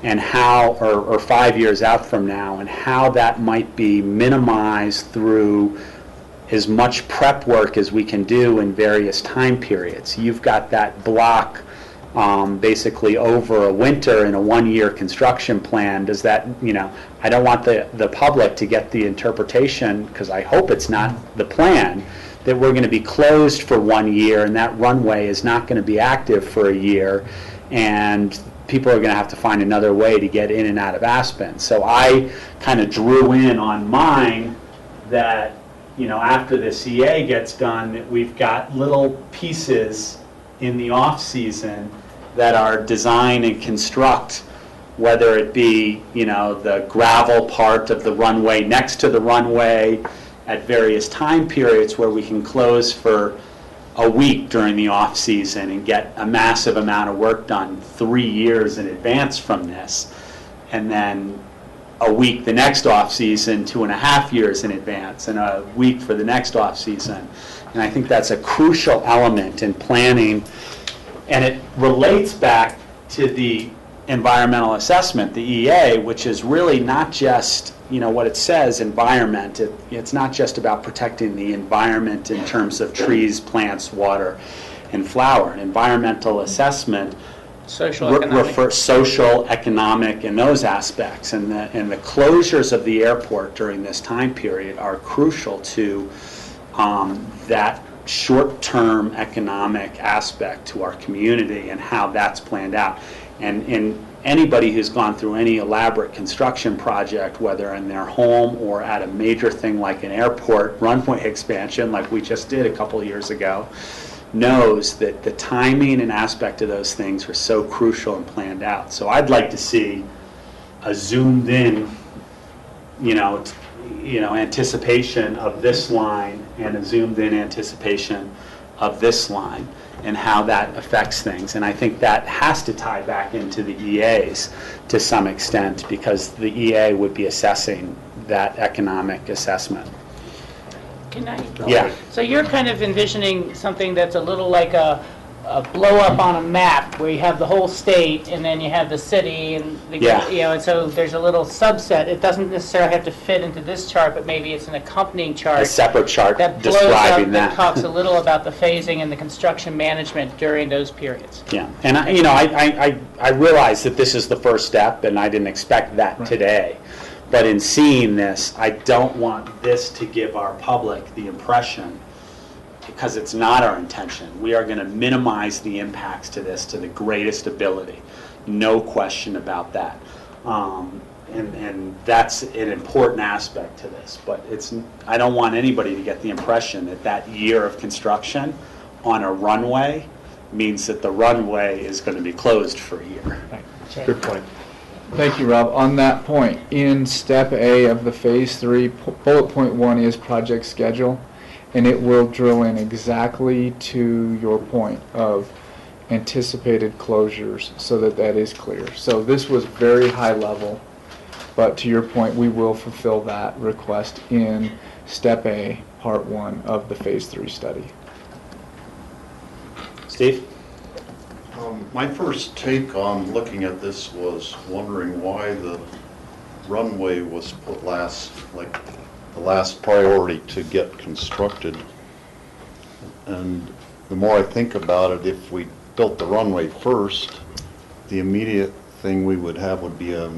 and how, or 5 years out from now, and how that might be minimized through as much prep work as we can do in various time periods. You've got that block basically over a winter in a 1-year construction plan. Does that, I don't want the public to get the interpretation, because I hope it's not the plan, that we're going to be closed for 1 year and that runway is not going to be active for a year, and people are going to have to find another way to get in and out of Aspen. So I kind of drew in on mine that, after the CA gets done, that we've got little pieces in the off-season that are design and construct, whether it be, the gravel part of the runway next to the runway, at various time periods where we can close for a week during the off season and get a massive amount of work done 3 years in advance from this, and then a week the next off season 2.5 years in advance, and a week for the next off season. And I think that's a crucial element in planning, and it relates back to the environmental assessment, the EA, which is really not just what it says, environment, it's not just about protecting the environment in terms of trees, plants, water, and flower. An environmental assessment Social, economic. social, economic, and those aspects. And the closures of the airport during this time period are crucial to that short-term economic aspect to our community and how that's planned out. And anybody who's gone through any elaborate construction project, whether in their home or at a major thing like an airport runway expansion like we just did a couple of years ago, knows that the timing and aspect of those things are so crucial and planned out. So I'd like to see a zoomed in, anticipation of this line and a zoomed in anticipation of this line and how that affects things. And I think that has to tie back into the EAs to some extent, because the EA would be assessing that economic assessment. Can I? Yeah. So you're kind of envisioning something that's a little like a blow up on a map where you have the whole state and then you have the city and and so there's a little subset. It doesn't necessarily have to fit into this chart, but maybe it's an accompanying chart. A separate chart that blows describing up, that. talks a little about the phasing and the construction management during those periods. Yeah, and I realize that this is the first step, and I didn't expect that today. But in seeing this, I don't want this to give our public the impression, because it's not our intention. We are going to minimize the impacts to this to the greatest ability. No question about that. And that's an important aspect to this. But I don't want anybody to get the impression that that year of construction on a runway means that the runway is going to be closed for a year. Right. Good point. Thank you, Rob. On that point, in step A of the phase 3, bullet point 1 is project schedule, and it will drill in exactly to your point of anticipated closures so that that is clear. So this was very high level, but to your point, we will fulfill that request in step A, part 1 of the phase 3 study. Steve? My first take on looking at this was wondering why the runway was put last, like the last priority to get constructed. And the more I think about it, if we built the runway first, the immediate thing we would have would be a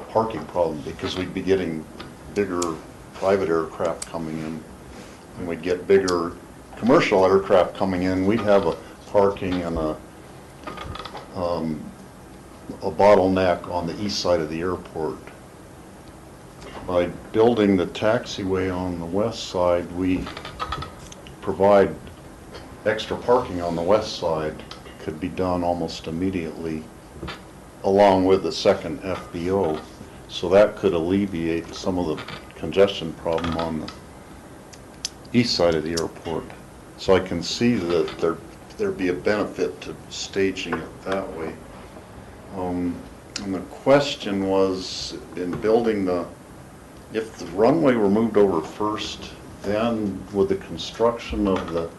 parking problem, because we'd be getting bigger private aircraft coming in, and we'd get bigger commercial aircraft coming in. We'd have a parking and a bottleneck on the east side of the airport. By building the taxiway on the west side, we provide extra parking on the west side. Could be done almost immediately, along with the second FBO. So that could alleviate some of the congestion problem on the east side of the airport. So I can see that there'd be a benefit to staging it that way. And the question was, in building if the runway were moved over first, then would the construction of the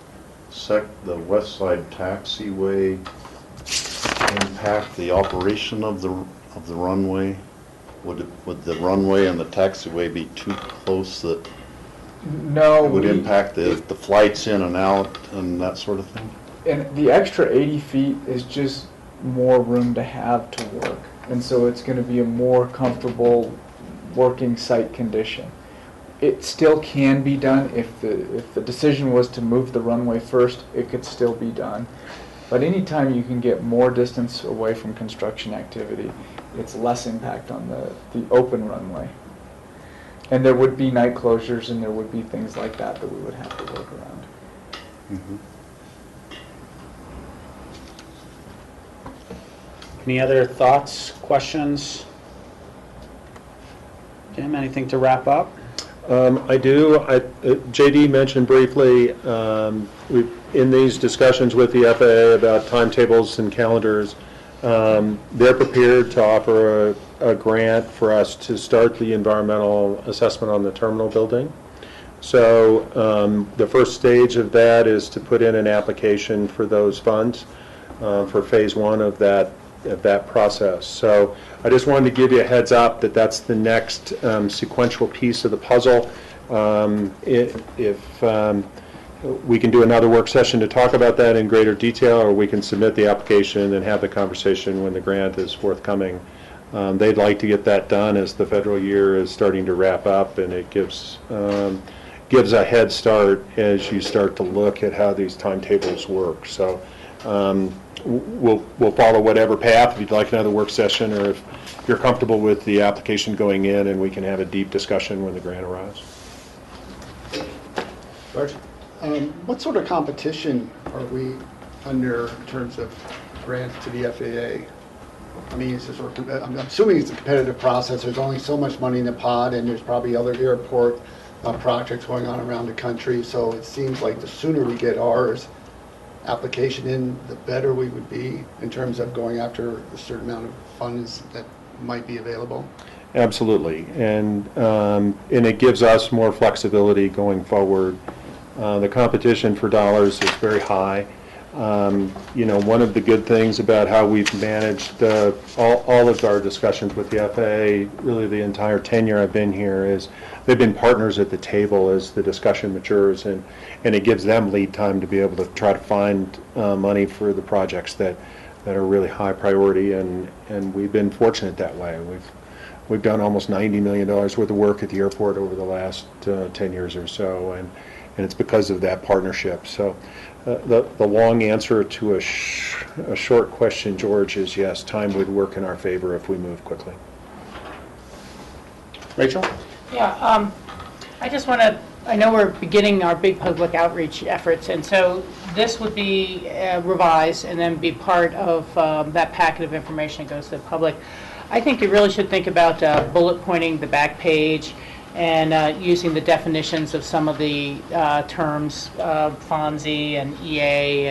west side taxiway impact the operation of the runway? Would the runway and the taxiway be too close that No, it would impact the flights in and out and that sort of thing? and the extra 80 feet is just more room to have to work. And so it's going to be a more comfortable working site condition. It still can be done. If the decision was to move the runway first, it could still be done. But anytime you can get more distance away from construction activity, it's less impact on the open runway. And there would be night closures and there would be things like that that we would have to work around. Mm-hmm. Any other thoughts, questions? Jim, anything to wrap up? I do. JD mentioned briefly, in these discussions with the FAA about timetables and calendars, they're prepared to offer a grant for us to start the environmental assessment on the terminal building. So the first stage of that is to put in an application for those funds for phase 1 of that that process. So I just wanted to give you a heads up that that's the next sequential piece of the puzzle. If we can do another work session to talk about that in greater detail, or we can submit the application and have the conversation when the grant is forthcoming. They'd like to get that done as the federal year is starting to wrap up, and it gives a head start as you start to look at how these timetables work. So we'll follow whatever path. If you'd like another work session, or if you're comfortable with the application going in, and we can have a deep discussion when the grant arrives. George? What sort of competition are we under in terms of grants to the FAA? I mean, it's a sort of, I'm assuming it's a competitive process. There's only so much money in the pot, and there's probably other airport projects going on around the country. So it seems like the sooner we get ours application in, the better we would be in terms of going after a certain amount of funds that might be available. Absolutely, and it gives us more flexibility going forward. The competition for dollars is very high. You know, one of the good things about how we've managed all of our discussions with the FAA, really the entire tenure I've been here, is they've been partners at the table as the discussion matures, and it gives them lead time to be able to try to find money for the projects that are really high priority, and we've been fortunate that way. We've done almost $90 million worth of work at the airport over the last 10 years or so, and it's because of that partnership. So the long answer to a short question, George, is yes, time would work in our favor if we move quickly. Rachel? Yeah, I just want to, I know we're beginning our big public outreach efforts, and so this would be revised and then be part of that packet of information that goes to the public. I think you really should think about bullet pointing the back page and using the definitions of some of the terms, FONSI and EA,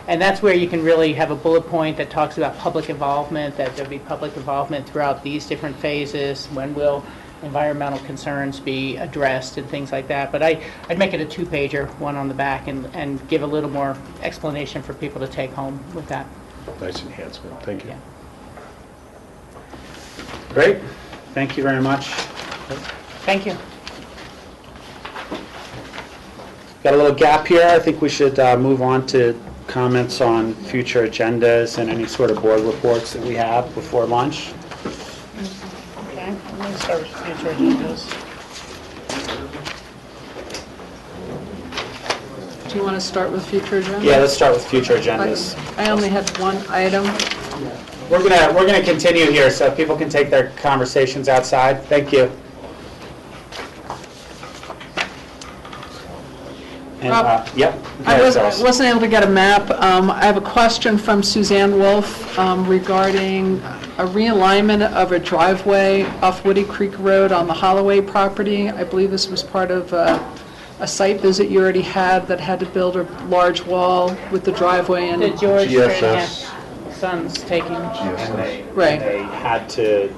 and that's where you can really have a bullet point that talks about public involvement, that there'll be public involvement throughout these different phases, when will environmental concerns be addressed and things like that. But I'd make it a two-pager, one on the back, and give a little more explanation for people to take home with that. Nice enhancement. Thank you. Yeah. Great. Thank you very much. Thank you. Got a little gap here. I think we should move on to comments on future agendas and any sort of board reports that we have before lunch. Okay, I'm going to start with future agendas. Do you want to start with future agendas? Yeah, let's start with future agendas. I only have one item. We're gonna continue here, so people can take their conversations outside. Thank you. And, yep. I wasn't able to get a map. I have a question from Suzanne Wolf regarding a realignment of a driveway off Woody Creek Road on the Holloway property. I believe this was part of a site visit you already had that had to build a large wall with the driveway and The George GSS. Son's taking. And Right. they had to,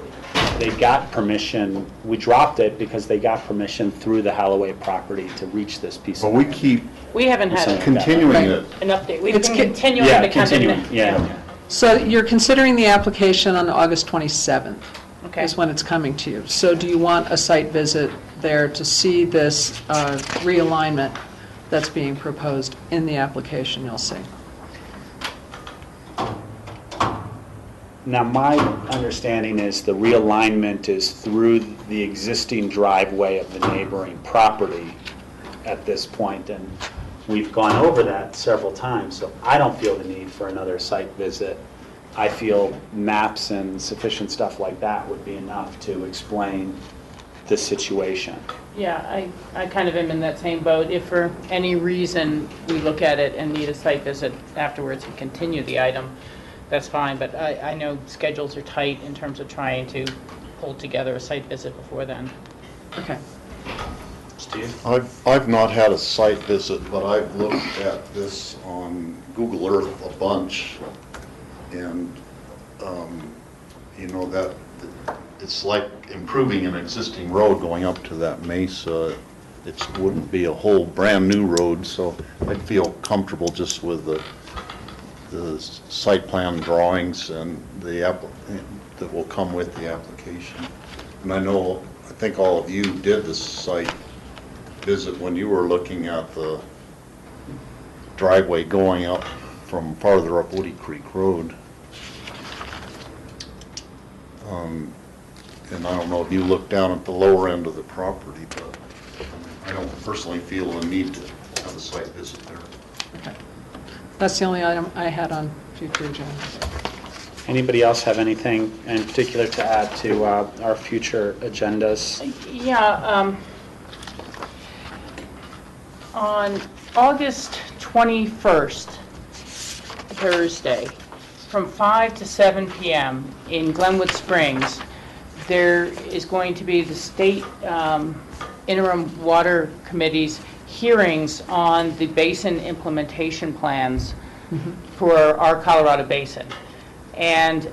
they got permission, we dropped it because they got permission through the Holloway property to reach this piece But of we land. keep We haven't had continuing it. an update. We've It's been con- continuing Yeah, to kind continuing, of. yeah. So you're considering the application on August 27th Okay. is when it's coming to you. So do you want a site visit there to see this realignment that's being proposed in the application, you'll see? Now, my understanding is the realignment is through the existing driveway of the neighboring property at this point, and we've gone over that several times, so I don't feel the need for another site visit. I feel maps and sufficient stuff like that would be enough to explain the situation. Yeah, I kind of am in that same boat. If for any reason we look at it and need a site visit afterwards and continue the item, that's fine, but I know schedules are tight in terms of trying to pull together a site visit before then. Okay. Steve? I've not had a site visit, but I've looked at this on Google Earth a bunch, and, you know, that it's like improving an existing road going up to that mesa. It wouldn't be a whole brand-new road, so I'd feel comfortable just with the the site plan drawings and that will come with the application. And I think all of you did the site visit when you were looking at the driveway going up from farther up Woody Creek Road. And I don't know if you looked down at the lower end of the property, but I don't personally feel the need to have a site visit there. Okay. That's the only item I had on future agendas. Anybody else have anything in particular to add to our future agendas? Yeah, on August 21st, Thursday, from 5 to 7 p.m. in Glenwood Springs, there is going to be the state interim water committee's hearings on the basin implementation plans for our Colorado Basin. And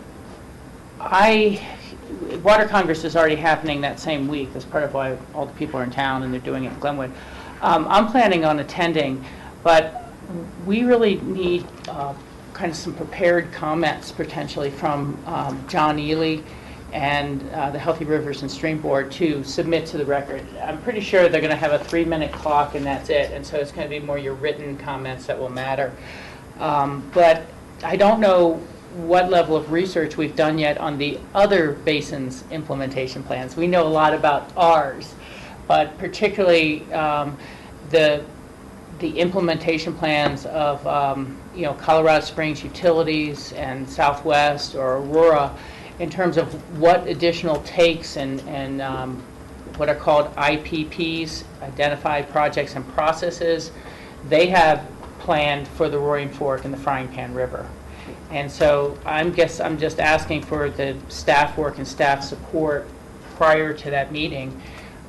Water Congress is already happening that same week. That's part of why all the people are in town and they're doing it in Glenwood. I'm planning on attending, but we really need kind of some prepared comments potentially from John Ely and the Healthy Rivers and Stream Board to submit to the record. I'm pretty sure they're going to have a 3-minute clock and that's it, and so it's going to be more your written comments that will matter. But I don't know what level of research we've done yet on the other basins' implementation plans. We know a lot about ours, but particularly the implementation plans of Colorado Springs Utilities and Southwest or Aurora, in terms of what additional takes and what are called IPPs, Identified Projects and Processes, they have planned for the Roaring Fork and the Frying Pan River. And so I'm just asking for the staff work and staff support prior to that meeting.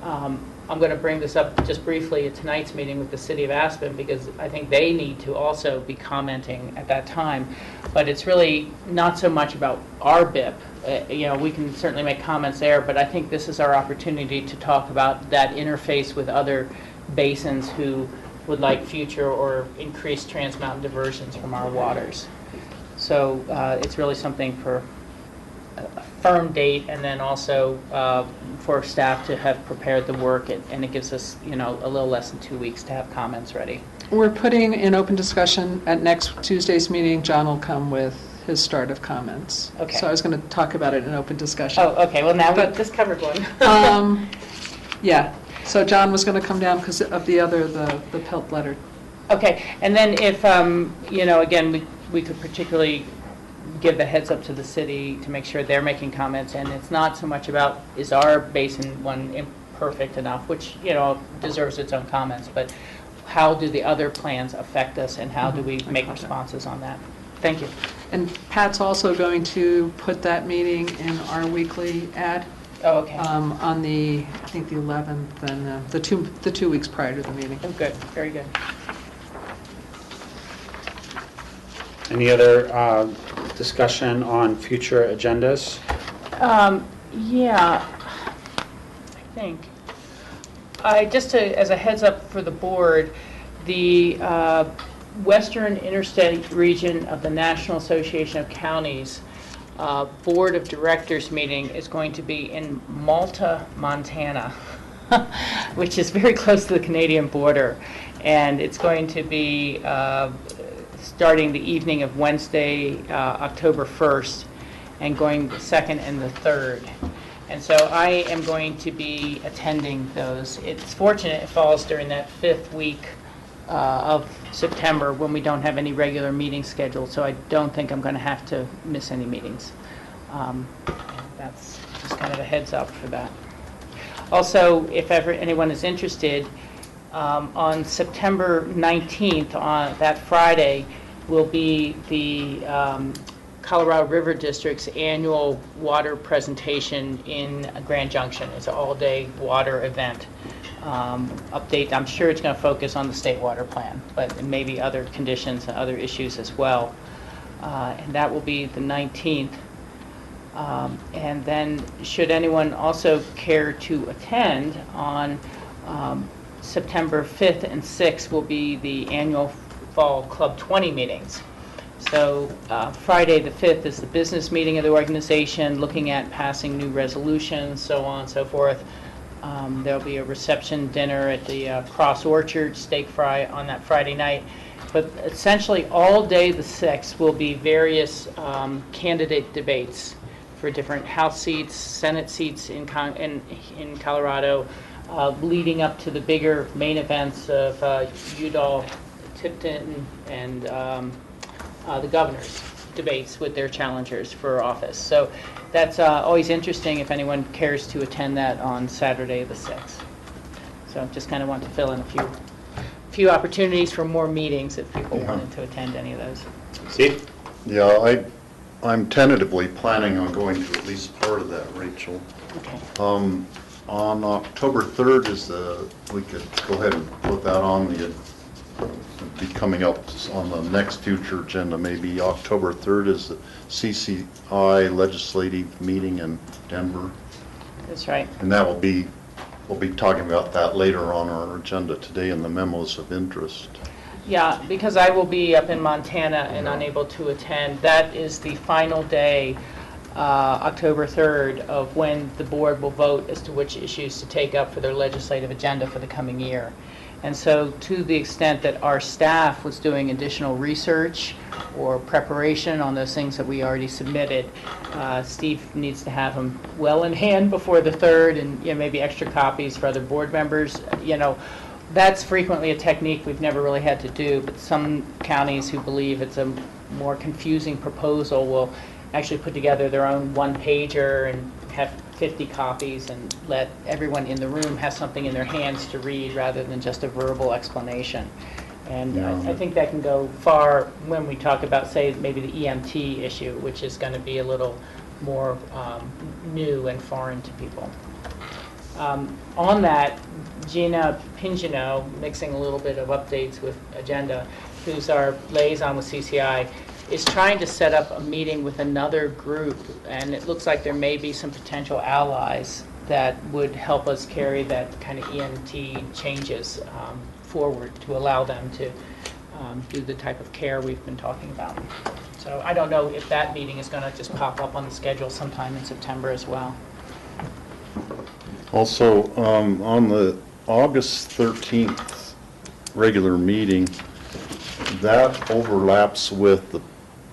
I'm going to bring this up just briefly at tonight's meeting with the City of Aspen because I think they need to also be commenting at that time. But it's really not so much about our BIP. We can certainly make comments there, but I think this is our opportunity to talk about that interface with other basins who would like future or increased trans-mountain diversions from our waters. So it's really something for a firm date, and then also for staff to have prepared the work, and it gives us, a little less than 2 weeks to have comments ready. We're putting in open discussion at next Tuesday's meeting. John will come with his start of comments. Okay. So I was going to talk about it in open discussion. Oh, okay. Well, now we've just covered one. Yeah. So John was going to come down because of the PELT letter. Okay. And then if, again, we could particularly give the heads up to the city to make sure they're making comments, and it's not so much about is our basin one imperfect enough, which deserves its own comments, but how do the other plans affect us, and how do we make responses on that? Thank you. And Pat's also going to put that meeting in our weekly ad. Oh, okay. On the, I think the 11th and the 2 weeks prior to the meeting. Oh, good. Very good. Any other discussion on future agendas? Yeah, I think. As a heads up for the board, the Western Interstate Region of the National Association of Counties Board of Directors meeting is going to be in Malta, Montana, which is very close to the Canadian border. And it's going to be starting the evening of Wednesday, October 1st, and going the 2nd and the 3rd. And so I am going to be attending those. It's fortunate it falls during that 5th week of September when we don't have any regular meetings scheduled, so I don't think I'm going to have to miss any meetings. That's just kind of a heads up for that. Also, if ever anyone is interested, on September 19th, on that Friday, will be the Colorado River District's annual water presentation in Grand Junction. It's an all-day water event. Update, I'm sure it's going to focus on the state water plan, but maybe other conditions and other issues as well. And that will be the 19th. And then should anyone also care to attend, on September 5th and 6th will be the annual Fall Club 20 meetings. So Friday the 5th is the business meeting of the organization, looking at passing new resolutions, so on and so forth. There'll be a reception dinner at the Cross Orchard Steak Fry on that Friday night. But essentially, all day the 6th will be various candidate debates for different House seats, Senate seats in Colorado, leading up to the bigger main events of Udall, Tipton, and the governor's debates with their challengers for office. So that's always interesting if anyone cares to attend that on Saturday the 6th. So just kind of want to fill in a few opportunities for more meetings if people wanted to attend any of those. Steve? Yeah, I'm tentatively planning on going to at least part of that, Rachel. Okay. On October 3rd we could go ahead and put that on be coming up on the next future agenda. Maybe October 3rd is the CCI legislative meeting in Denver. That's right. And we'll be talking about that later on our agenda today in the memos of interest. Yeah, because I will be up in Montana and unable to attend. That is the final day, October 3rd, of when the board will vote as to which issues to take up for their legislative agenda for the coming year. And so to the extent that our staff was doing additional research or preparation on those things that we already submitted, Steve needs to have them well in hand before the 3rd, and maybe extra copies for other board members. That's frequently a technique we've never really had to do, but some counties who believe it's a more confusing proposal will actually put together their own one-pager and have 50 copies and let everyone in the room have something in their hands to read rather than just a verbal explanation. And I think that can go far when we talk about, say, maybe the EMT issue, which is going to be a little more new and foreign to people. On that, Gina Pingino, mixing a little bit of updates with agenda, who's our liaison with CCI, is trying to set up a meeting with another group, and it looks like there may be some potential allies that would help us carry that kind of EMT changes forward to allow them to do the type of care we've been talking about. So I don't know if that meeting is going to just pop up on the schedule sometime in September as well. Also, on the August 13th regular meeting, that overlaps with the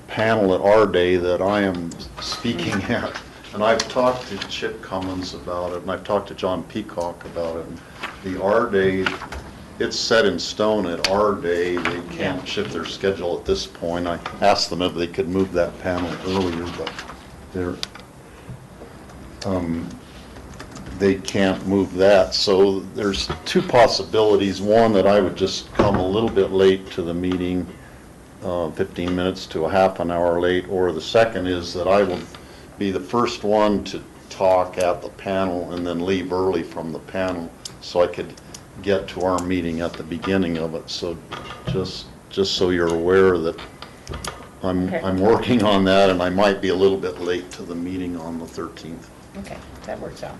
panel at our day that I am speaking at. And I've talked to Chip Cummins about it, and I've talked to John Peacock about it. And the our day, it's set in stone at our day. They can't shift their schedule at this point. I asked them if they could move that panel earlier, but they can't move that. So there's two possibilities. One, that I would just come a little bit late to the meeting, 15 minutes to a half an hour late, or the second is that I will be the first one to talk at the panel and then leave early from the panel so I could get to our meeting at the beginning of it. So just so you're aware that I'm working on that, and I might be a little bit late to the meeting on the 13th. Okay, that works out.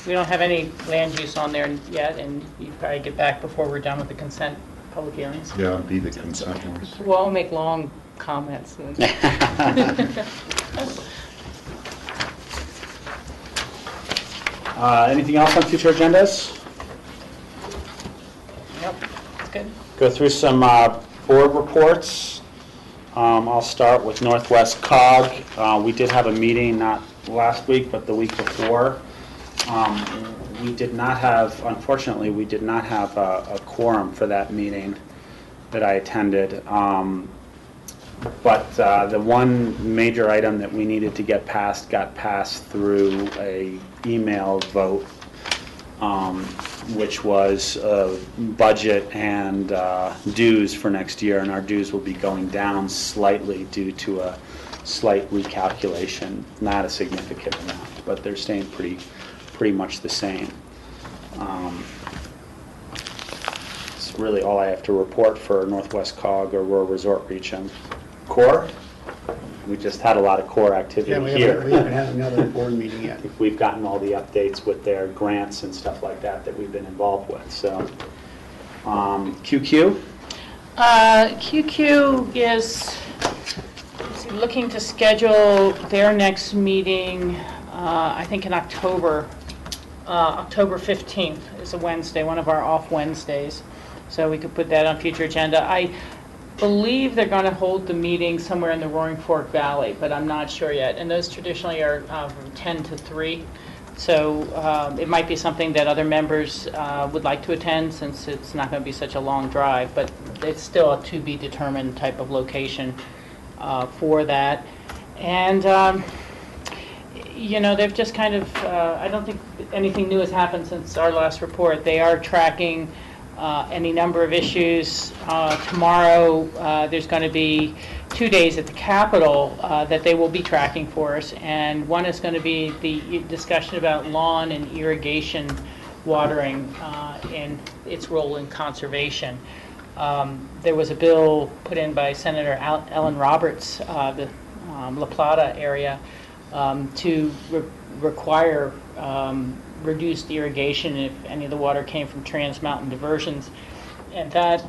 We don't have any land use on there yet, and you probably get back before we're done with the consent public hearings. Yeah, it'd be the consent ones. We'll all make long comments. Anything else on future agendas? Yep, that's good. Go through some board reports. I'll start with Northwest COG. We did have a meeting, not last week, but the week before. We did not have, unfortunately, we did not have a quorum for that meeting that I attended. But the one major item that we needed to get passed got passed through a email vote, which was budget and dues for next year, and our dues will be going down slightly due to a slight recalculation, not a significant amount, but they're staying pretty much the same. It's really all I have to report for Northwest COG or Rural Resort Region. CORE, we just had a lot of CORE activity here. We haven't had another board meeting yet. We've gotten all the updates with their grants and stuff like that we've been involved with. So, QQ? QQ is looking to schedule their next meeting, I think in October. October 15th is a Wednesday, one of our off Wednesdays. So we could put that on future agenda. I believe they're going to hold the meeting somewhere in the Roaring Fork Valley, but I'm not sure yet. And those traditionally are from 10 to 3. So it might be something that other members would like to attend, since it's not going to be such a long drive, but it's still a to be determined type of location for that. And you know, they've just kind of, I don't think anything new has happened since our last report. They are tracking any number of issues. Tomorrow, there's going to be 2 days at the Capitol that they will be tracking for us. And one is going to be the discussion about lawn and irrigation watering and its role in conservation. There was a bill put in by Senator Ellen Roberts, the La Plata area, to require reduced irrigation if any of the water came from trans-mountain diversions. And that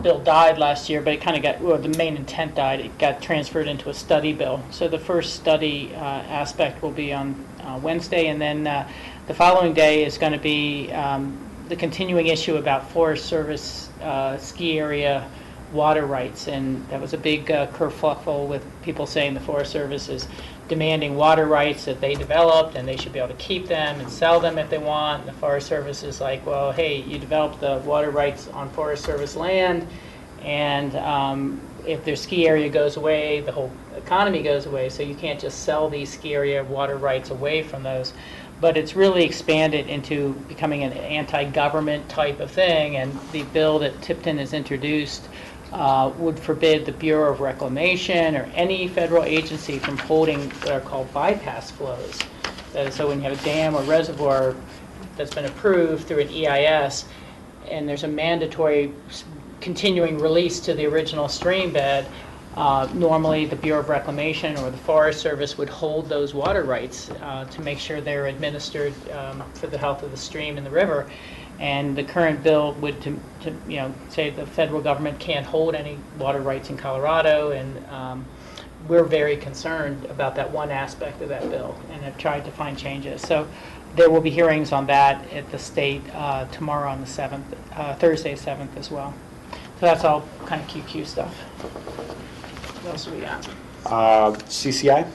bill died last year, but it kind of got, well, the main intent died. It got transferred into a study bill. So the first study aspect will be on Wednesday, and then the following day is going to be the continuing issue about Forest Service ski area water rights. And that was a big kerfuffle with people saying the Forest Service is demanding water rights that they developed, and they should be able to keep them and sell them if they want. And the Forest Service is like, well, hey, you developed the water rights on Forest Service land, and if their ski area goes away, the whole economy goes away, so you can't just sell these ski area water rights away from those. But it's really expanded into becoming an anti-government type of thing, and the bill that Tipton has introduced would forbid the Bureau of Reclamation or any federal agency from holding what are called bypass flows. That is, so when you have a dam or reservoir that's been approved through an EIS, and there's a mandatory continuing release to the original stream bed, normally the Bureau of Reclamation or the Forest Service would hold those water rights to make sure they're administered for the health of the stream and the river. And the current bill would, you know, say the federal government can't hold any water rights in Colorado, and we're very concerned about that one aspect of that bill, and have tried to find changes. So there will be hearings on that at the state tomorrow on the 7th, Thursday 7th as well. So that's all kind of QQ stuff. What else do we got? CCI?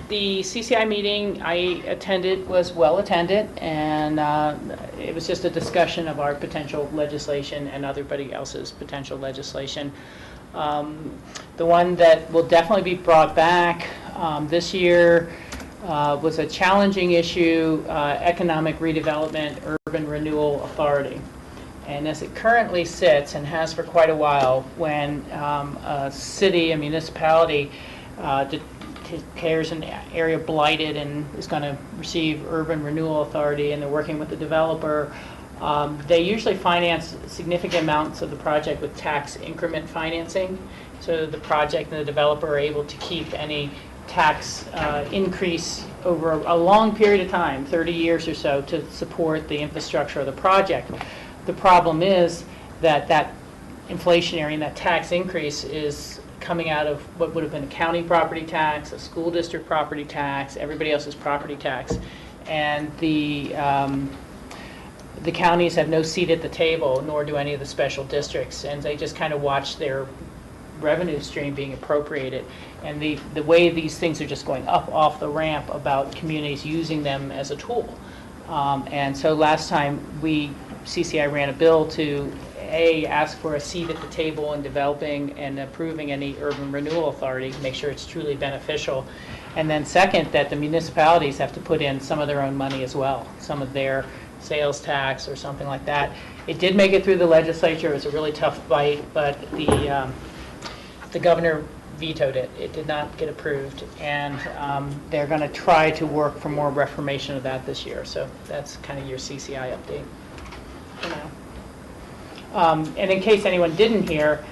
The CCI meeting I attended was well attended, and it was just a discussion of our potential legislation and everybody else's potential legislation. The one that will definitely be brought back this year was a challenging issue, economic redevelopment, urban renewal authority. And as it currently sits, and has for quite a while, when a city, a municipality declares an area blighted and is going to receive urban renewal authority, and they're working with the developer, they usually finance significant amounts of the project with tax increment financing. So the project and the developer are able to keep any tax increase over a long period of time, 30 years or so, to support the infrastructure of the project. The problem is that that inflationary and that tax increase is coming out of what would have been a county property tax, a school district property tax, everybody else's property tax. And the counties have no seat at the table, nor do any of the special districts, and they just kind of watch their revenue stream being appropriated. And the way these things are just going up off the ramp about communities using them as a tool. And so last time CCI ran a bill to ask for a seat at the table in developing and approving any urban renewal authority, make sure it's truly beneficial. And then second, that the municipalities have to put in some of their own money as well, some of their sales tax or something like that. It did make it through the legislature. It was a really tough fight, but the governor vetoed it. It did not get approved, and they're going to try to work for more reformation of that this year. So that's kind of your CCI update for now. And in case anyone didn't hear,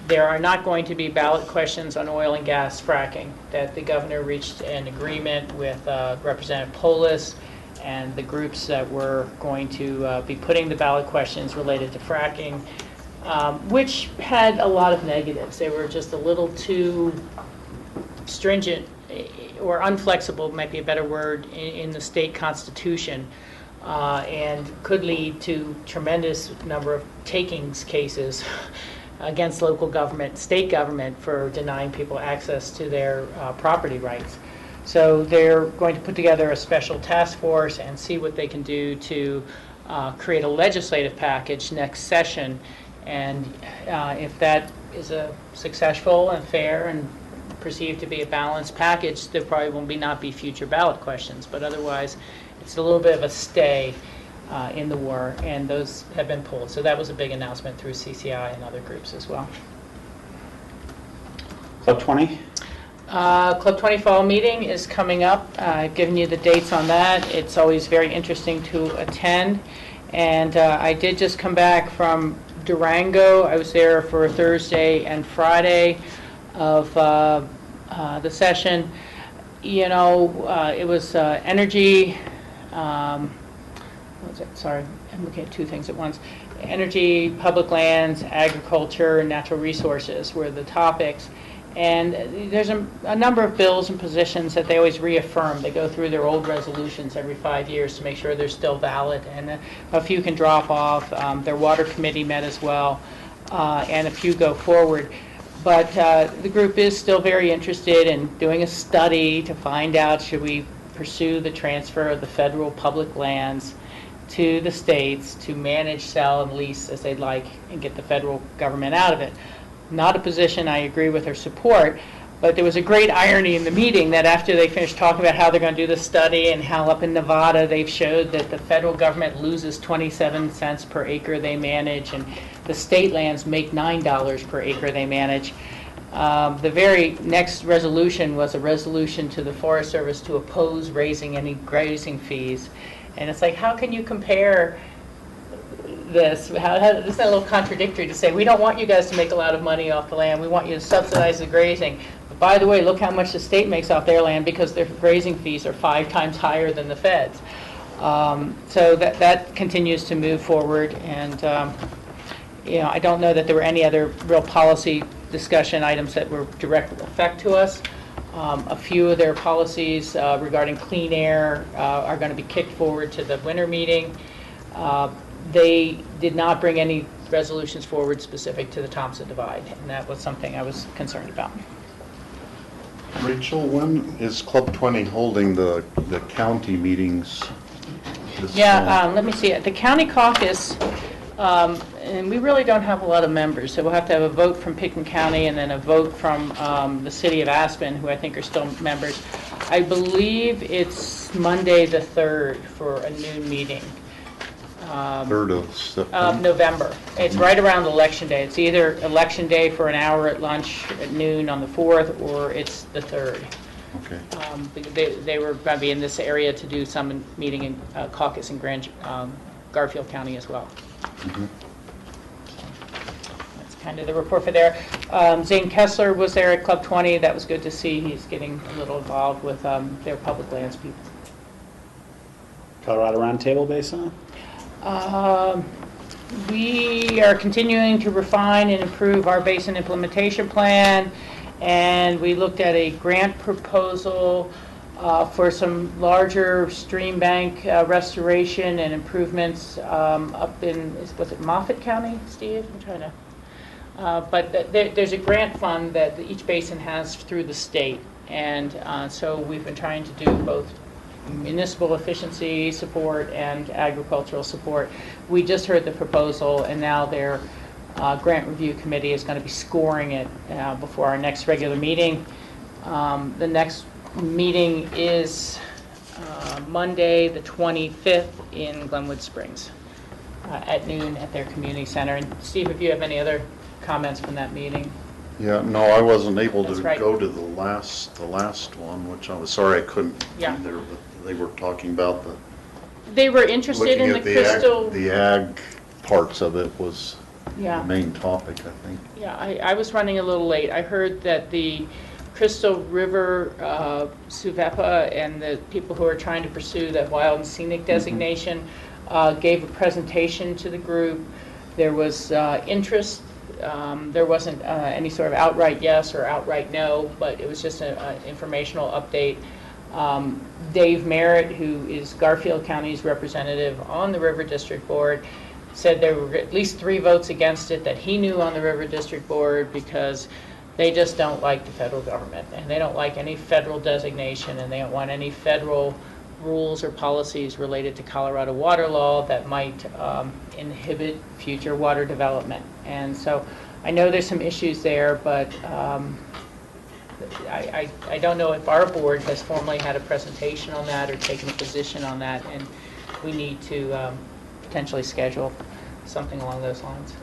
there are not going to be ballot questions on oil and gas fracking. That the governor reached an agreement with Representative Polis and the groups that were going to be putting the ballot questions related to fracking. which had a lot of negatives. They were just a little too stringent, or unflexible might be a better word, in the state constitution, and could lead to tremendous number of takings cases against local government, state government, for denying people access to their property rights. So they're going to put together a special task force and see what they can do to create a legislative package next session. And if that is a successful and fair and perceived to be a balanced package, there probably will not be future ballot questions. But otherwise, it's a little bit of a stay in the war, and those have been pulled. So that was a big announcement through CCI and other groups as well. Club 20? Club 20 fall meeting is coming up. I've given you the dates on that. It's always very interesting to attend. And I did just come back from Durango. I was there for Thursday and Friday of the session. You know, it was energy, what was it? Sorry, I'm looking at two things at once. Energy, public lands, agriculture, and natural resources were the topics. And there's a number of bills and positions that they always reaffirm. They go through their old resolutions every 5 years to make sure they're still valid, and a few can drop off. Their water committee met as well, and a few go forward. But the group is still very interested in doing a study to find out, should we pursue the transfer of the federal public lands to the states to manage, sell, and lease as they'd like, and get the federal government out of it. Not a position I agree with or support, but there was a great irony in the meeting that after they finished talking about how they're going to do the study and how up in Nevada they've showed that the federal government loses 27 cents per acre they manage, and the state lands make $9 per acre they manage. The very next resolution was a resolution to the Forest Service to oppose raising any grazing fees. And it's like, how can you compare this? Isn't that a little contradictory to say, we don't want you guys to make a lot of money off the land, we want you to subsidize the grazing. But by the way, look how much the state makes off their land, because their grazing fees are 5 times higher than the feds. So that continues to move forward, and you know, I don't know that there were any other real policy discussion items that were direct effect to us. A few of their policies regarding clean air are going to be kicked forward to the winter meeting. They did not bring any resolutions forward specific to the Thompson Divide, and that was something I was concerned about. Rachel, when is Club 20 holding the county meetings? Let me see. The county caucus, and we really don't have a lot of members, so we'll have to have a vote from Pickens County and then a vote from the city of Aspen, who I think are still members. I believe it's Monday the 3rd for a noon meeting. 3rd of September? Of November. It's right around Election Day. It's either Election Day for an hour at lunch at noon on the 4th, or it's the 3rd. Okay. They were going to be in this area to do some meeting in caucus in Garfield County as well. Mm-hmm. That's kind of the report for there. Zane Kessler was there at Club 20. That was good to see. He's getting a little involved with their public lands people. Colorado Roundtable Basin? We are continuing to refine and improve our basin implementation plan, and we looked at a grant proposal for some larger stream bank restoration and improvements up in, was it Moffett County, Steve? I'm trying to, but there's a grant fund that each basin has through the state, and so we've been trying to do both municipal efficiency support and agricultural support. We just heard the proposal, and now their grant review committee is going to be scoring it before our next regular meeting. The next meeting is Monday the 25th in Glenwood Springs at noon at their community center. And Steve, if you have any other comments from that meeting? Yeah, no, I wasn't able to right. go to the last one, which I was sorry I couldn't be there, but they were talking about They were interested in the crystal. The ag parts of it was the main topic, I think. Yeah, I was running a little late. I heard that the Crystal River, SUVEPA, and the people who are trying to pursue that wild and scenic designation gave a presentation to the group There was interest. There wasn't any sort of outright yes or outright no, but it was just an informational update. Dave Merritt, who is Garfield County's representative on the River District Board, said there were at least 3 votes against it that he knew on the River District Board because they just don't like the federal government, and they don't like any federal designation, and they don't want any federal rules or policies related to Colorado water law that might inhibit future water development. And so I know there's some issues there, but I don't know if our board has formally had a presentation on that or taken a position on that, and we need to potentially schedule something along those lines.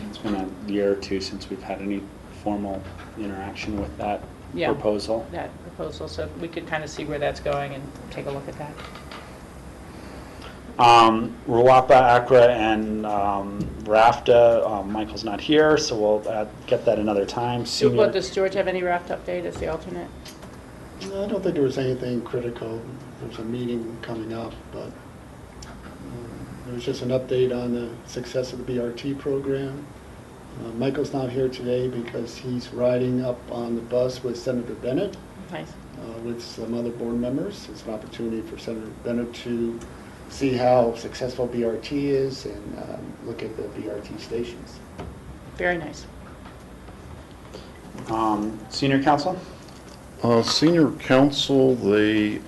It's been a year or 2 since we've had any formal interaction with that proposal. That proposal, so we could kind of see where that's going and take a look at that. Ruapa, Accra, and RAFTA, Michael's not here, so we'll get that another time. What, does George have any RAFT update as the alternate? No, I don't think there was anything critical. There's a meeting coming up, but there was just an update on the success of the BRT program. Michael's not here today because he's riding up on the bus with Senator Bennett. Nice. With some other board members. It's an opportunity for Senator Bennett to see how successful BRT is and look at the BRT stations. Very nice. Senior Council? Senior Council, the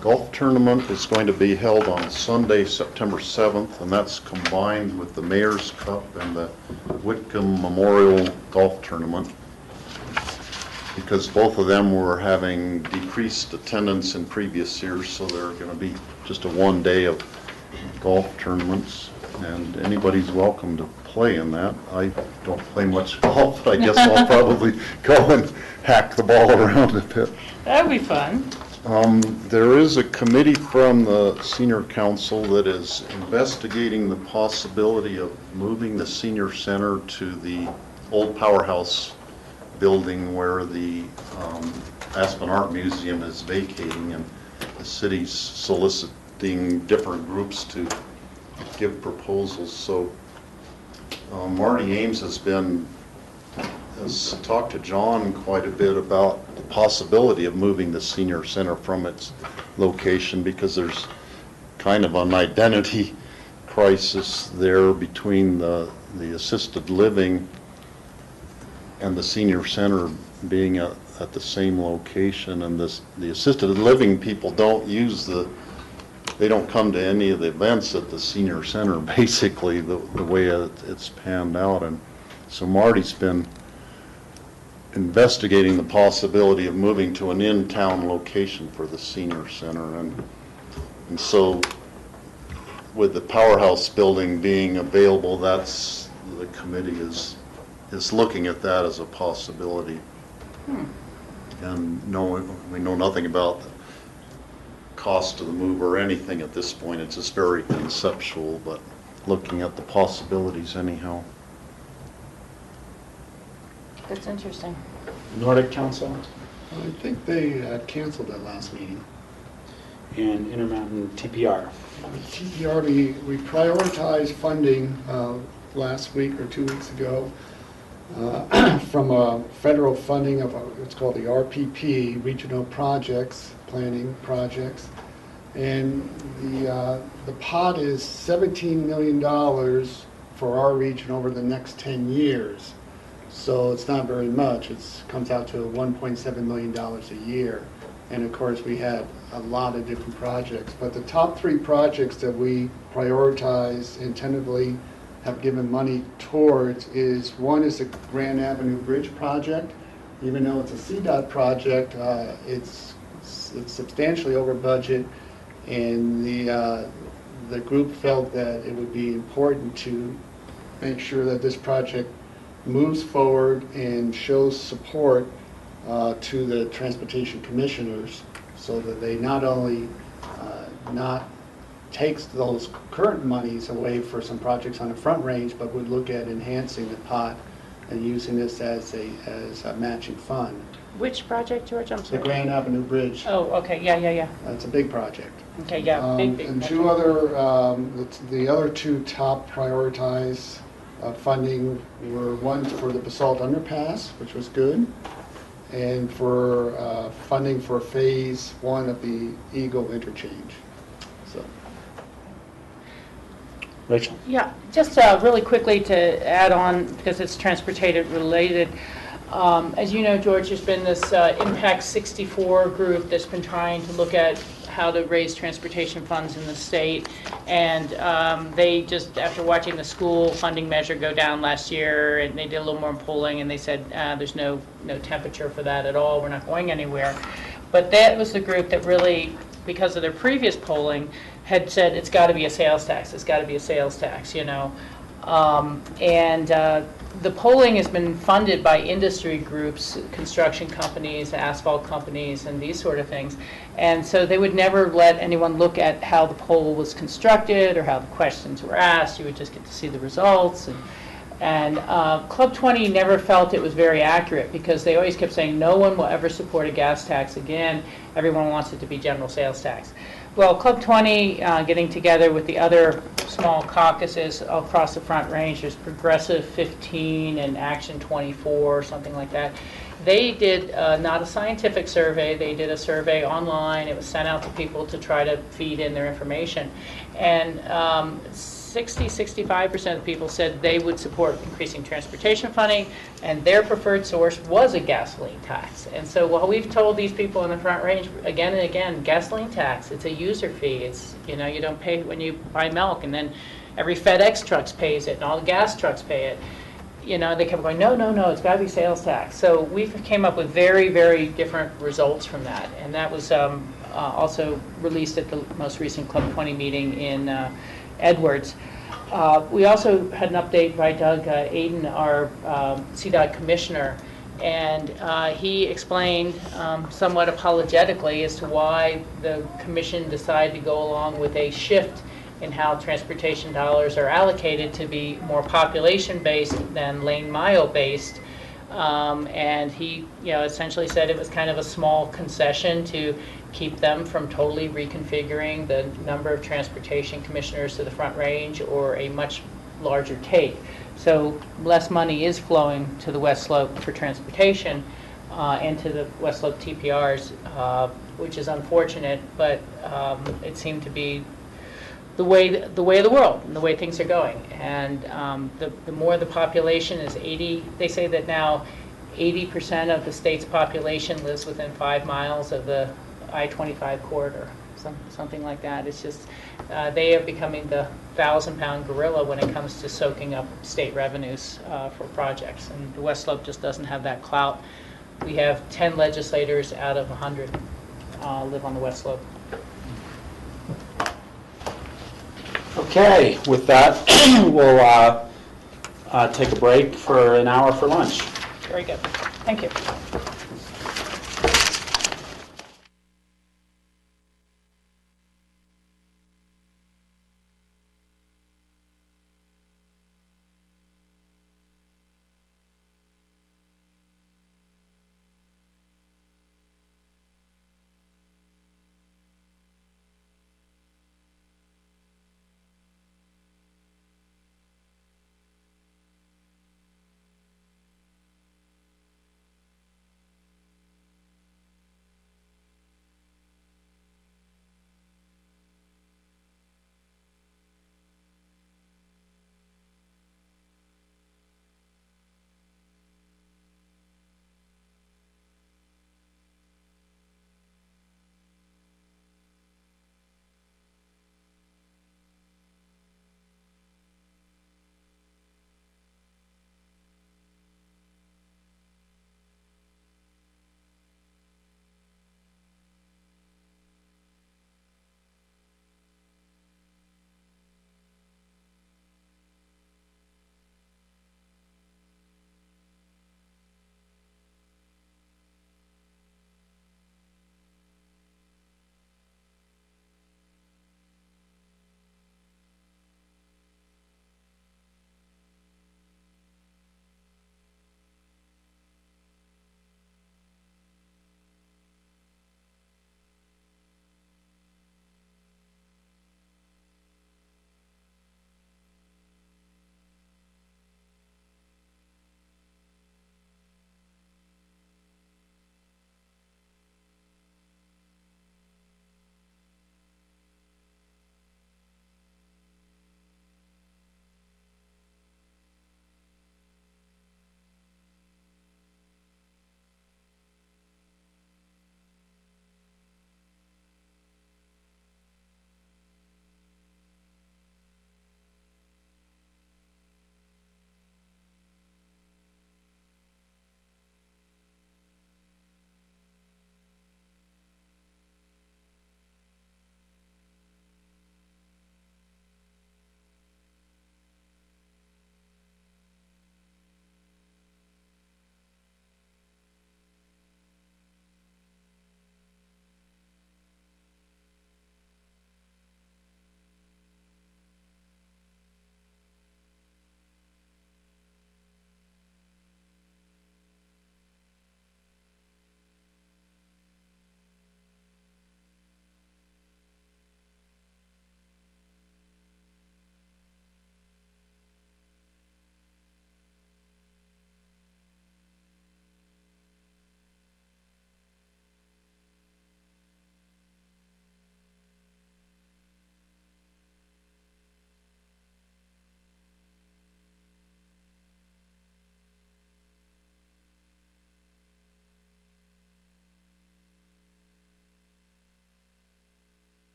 golf tournament is going to be held on Sunday, September 7th, and that's combined with the Mayor's Cup and the Whitcomb Memorial Golf Tournament, because both of them were having decreased attendance in previous years, so they're going to be just a one day of golf tournaments, and anybody's welcome to play in that. I don't play much golf, but I guess I'll probably go and hack the ball around a bit. That would be fun. There is a committee from the Senior Council that is investigating the possibility of moving the senior center to the old powerhouse building where the Aspen Art Museum is vacating, and the city's soliciting different groups to give proposals. So Marty Ames has talked to John quite a bit about the possibility of moving the senior center from its location, because there's kind of an identity crisis there between the assisted living and the senior center being at the same location. And the assisted living people don't they don't come to any of the events at the senior center, basically, the way it's panned out. And so Marty's been investigating the possibility of moving to an in-town location for the senior center. And so with the powerhouse building being available, the committee is looking at that as a possibility. And we know nothing about the cost of the move or anything at this point. It's just very conceptual, but looking at the possibilities anyhow. That's interesting. Nordic Council? I think they canceled that last meeting. And Intermountain TPR? TPR, we prioritized funding last week or 2 weeks ago from federal funding of it's called the RPP, Regional Projects, Planning Projects. And the pot is $17 million for our region over the next 10 years. So it's not very much. It comes out to $1.7 million a year. And of course, we have a lot of different projects. But the top 3 projects that we prioritize and tentatively have given money towards one is the Grand Avenue Bridge project. Even though it's a CDOT project, it's substantially over budget. And the group felt that it would be important to make sure that this project moves forward and shows support to the transportation commissioners, so that they not only not takes those current monies away for some projects on the Front Range, but would look at enhancing the pot and using this as a matching fund. Which project, George? I'm The sorry. Grand Avenue Bridge. Oh, okay, yeah. That's a big project. Okay, yeah, big. And two other, the other two top prioritized funding were one for the Basalt Underpass, which was good, and for funding for Phase 1 of the Eagle Interchange. So. Rachel? Yeah, just really quickly to add on, because it's transportation related. As you know, George, there's been this Impact 64 group that's been trying to look at how to raise transportation funds in the state. And they just, after watching the school funding measure go down last year, and they did a little more polling, and they said there's no temperature for that at all. We're not going anywhere. But that was the group that really, because of their previous polling, had said it's got to be a sales tax. It's got to be a sales tax, you know. The polling has been funded by industry groups, construction companies, asphalt companies, and these sort of things. And so they would never let anyone look at how the poll was constructed or how the questions were asked. You would just get to see the results. And Club 20 never felt it was very accurate because they always kept saying no one will ever support a gas tax again. Everyone wants it to be general sales tax. Well, Club 20, getting together with the other small caucuses across the Front Range, there's Progressive 15 and Action 24, something like that. They did not a scientific survey, they did a survey online. It was sent out to people to try to feed in their information. And 65% of people said they would support increasing transportation funding, and their preferred source was a gasoline tax. And so while we've told these people in the Front Range again and again, gasoline tax, it's a user fee. It's, you know, you don't pay when you buy milk, and then every FedEx truck pays it, and all the gas trucks pay it. You know, they kept going, no, it's got to be sales tax. So we came up with very, very different results from that, and that was also released at the most recent Club 20 meeting in Edwards. We also had an update by Doug Aden, our CDOT commissioner, and he explained somewhat apologetically as to why the commission decided to go along with a shift in how transportation dollars are allocated to be more population-based than lane-mile-based. And he, essentially said it was kind of a small concession to keep them from totally reconfiguring the number of transportation commissioners to the Front Range or a much larger take. So less money is flowing to the West Slope for transportation and to the West Slope TPRs, which is unfortunate, but it seemed to be the way of the world and the way things are going. And the more the population is 80, they say that now 80% of the state's population lives within 5 miles of the I-25 corridor, something like that. It's just, they are becoming the 1,000-pound gorilla when it comes to soaking up state revenues for projects. And the West Slope just doesn't have that clout. We have 10 legislators out of 100 live on the West Slope. Okay, with that, we'll take a break for an hour for lunch. Very good. Thank you.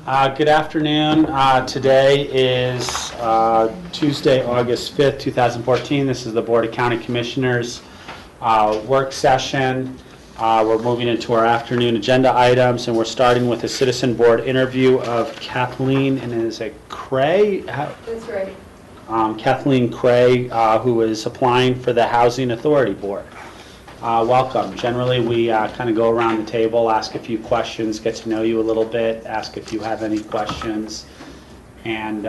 Good afternoon. Today is Tuesday, August 5th, 2014. This is the Board of County Commissioners work session. We're moving into our afternoon agenda items, and we're starting with a citizen board interview of Kathleen, and is it Cray? That's right. Kathleen Cray, who is applying for the Housing Authority Board. Welcome. Generally, we kind of go around the table, ask a few questions, get to know you a little bit, ask if you have any questions, and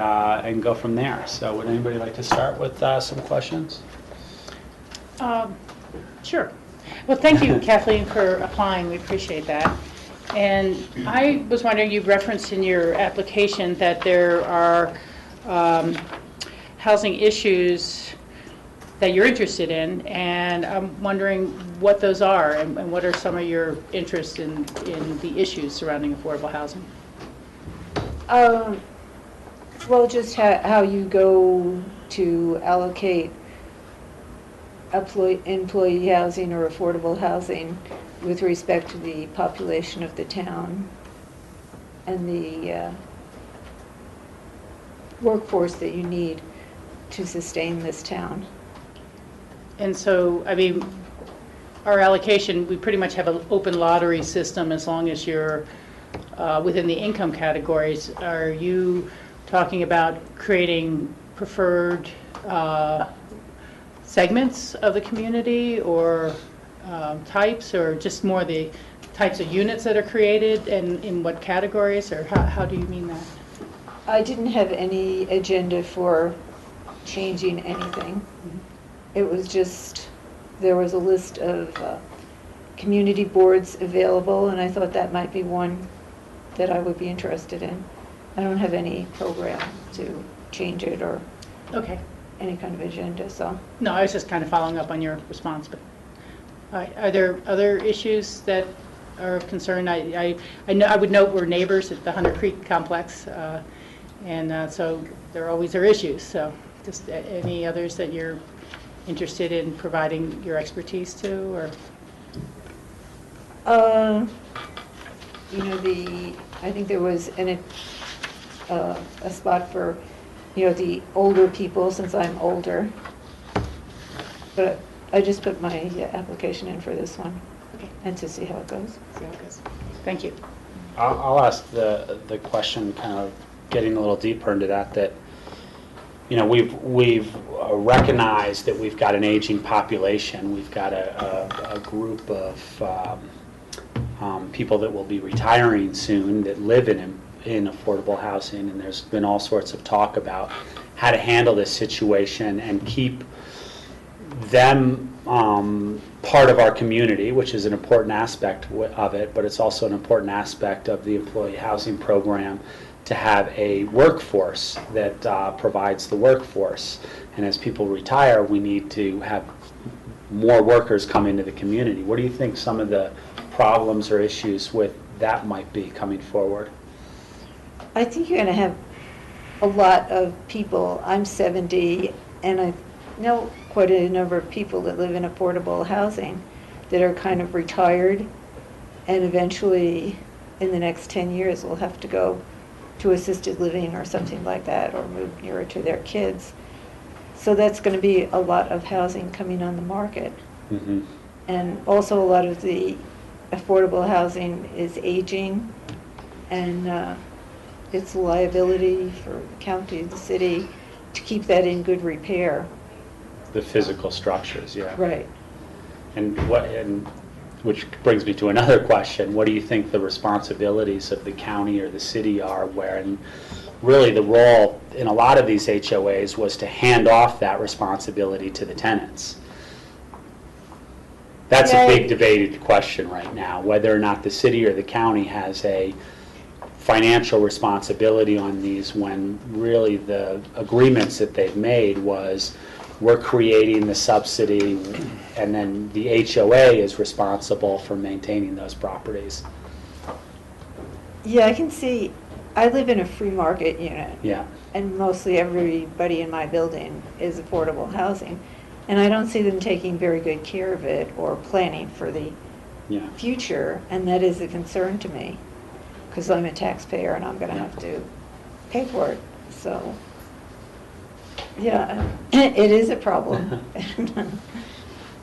go from there. So would anybody like to start with some questions? Sure. Well, thank you, Kathleen, for applying. We appreciate that. And I was wondering, you referenced in your application that there are housing issues that you're interested in, and I'm wondering what those are and what are some of your interests in the issues surrounding affordable housing? Well, just how you go to allocate employee housing or affordable housing with respect to the population of the town and the workforce that you need to sustain this town. And so, I mean, our allocation, we pretty much have an open lottery system as long as you're within the income categories. Are you talking about creating preferred segments of the community, or types, or just more the types of units that are created, and in what categories, or how do you mean that? I didn't have any agenda for changing anything. Mm-hmm. It was just, there was a list of community boards available, and I thought that might be one that I would be interested in. I don't have any program to change it or any kind of agenda, so. No, I was just kind of following up on your response, but are there other issues that are of concern? I know, I would note we're neighbors at the Hunter Creek complex, and so there always are issues, so just any others that you're interested in providing your expertise to, or? You know, I think there was a spot for, you know, the older people, since I'm older. But I just put my application in for this one, and to see how it goes. See how it goes. Thank you. I'll ask the question, kind of getting a little deeper into that, you know, we've recognized that we've got an aging population. We've got a group of people that will be retiring soon that live in affordable housing, and there's been all sorts of talk about how to handle this situation and keep them part of our community, which is an important aspect of it, but it's also an important aspect of the employee housing program, to have a workforce that provides the workforce. And as people retire, we need to have more workers come into the community. What do you think some of the problems or issues with that might be coming forward? I think you're going to have a lot of people. I'm 70, and I know quite a number of people that live in affordable housing that are kind of retired, and eventually in the next 10 years will have to go to assisted living or something like that, or move nearer to their kids. So that's going to be a lot of housing coming on the market. Mm-hmm. And also a lot of the affordable housing is aging, and it's a liability for the county, the city, to keep that in good repair. The physical structures, yeah. Right. And which brings me to another question. What do you think the responsibilities of the county or the city are, wherein really the role in a lot of these HOAs was to hand off that responsibility to the tenants? That's a big debated question right now, whether or not the city or the county has a financial responsibility on these, when really the agreements that they've made was, we're creating the subsidy, and then the HOA is responsible for maintaining those properties. Yeah, I can see. I live in a free market unit. Yeah. And mostly everybody in my building is affordable housing. And I don't see them taking very good care of it or planning for the future, and that is a concern to me. because I'm a taxpayer and I'm going to have to pay for it. So, yeah, it is a problem.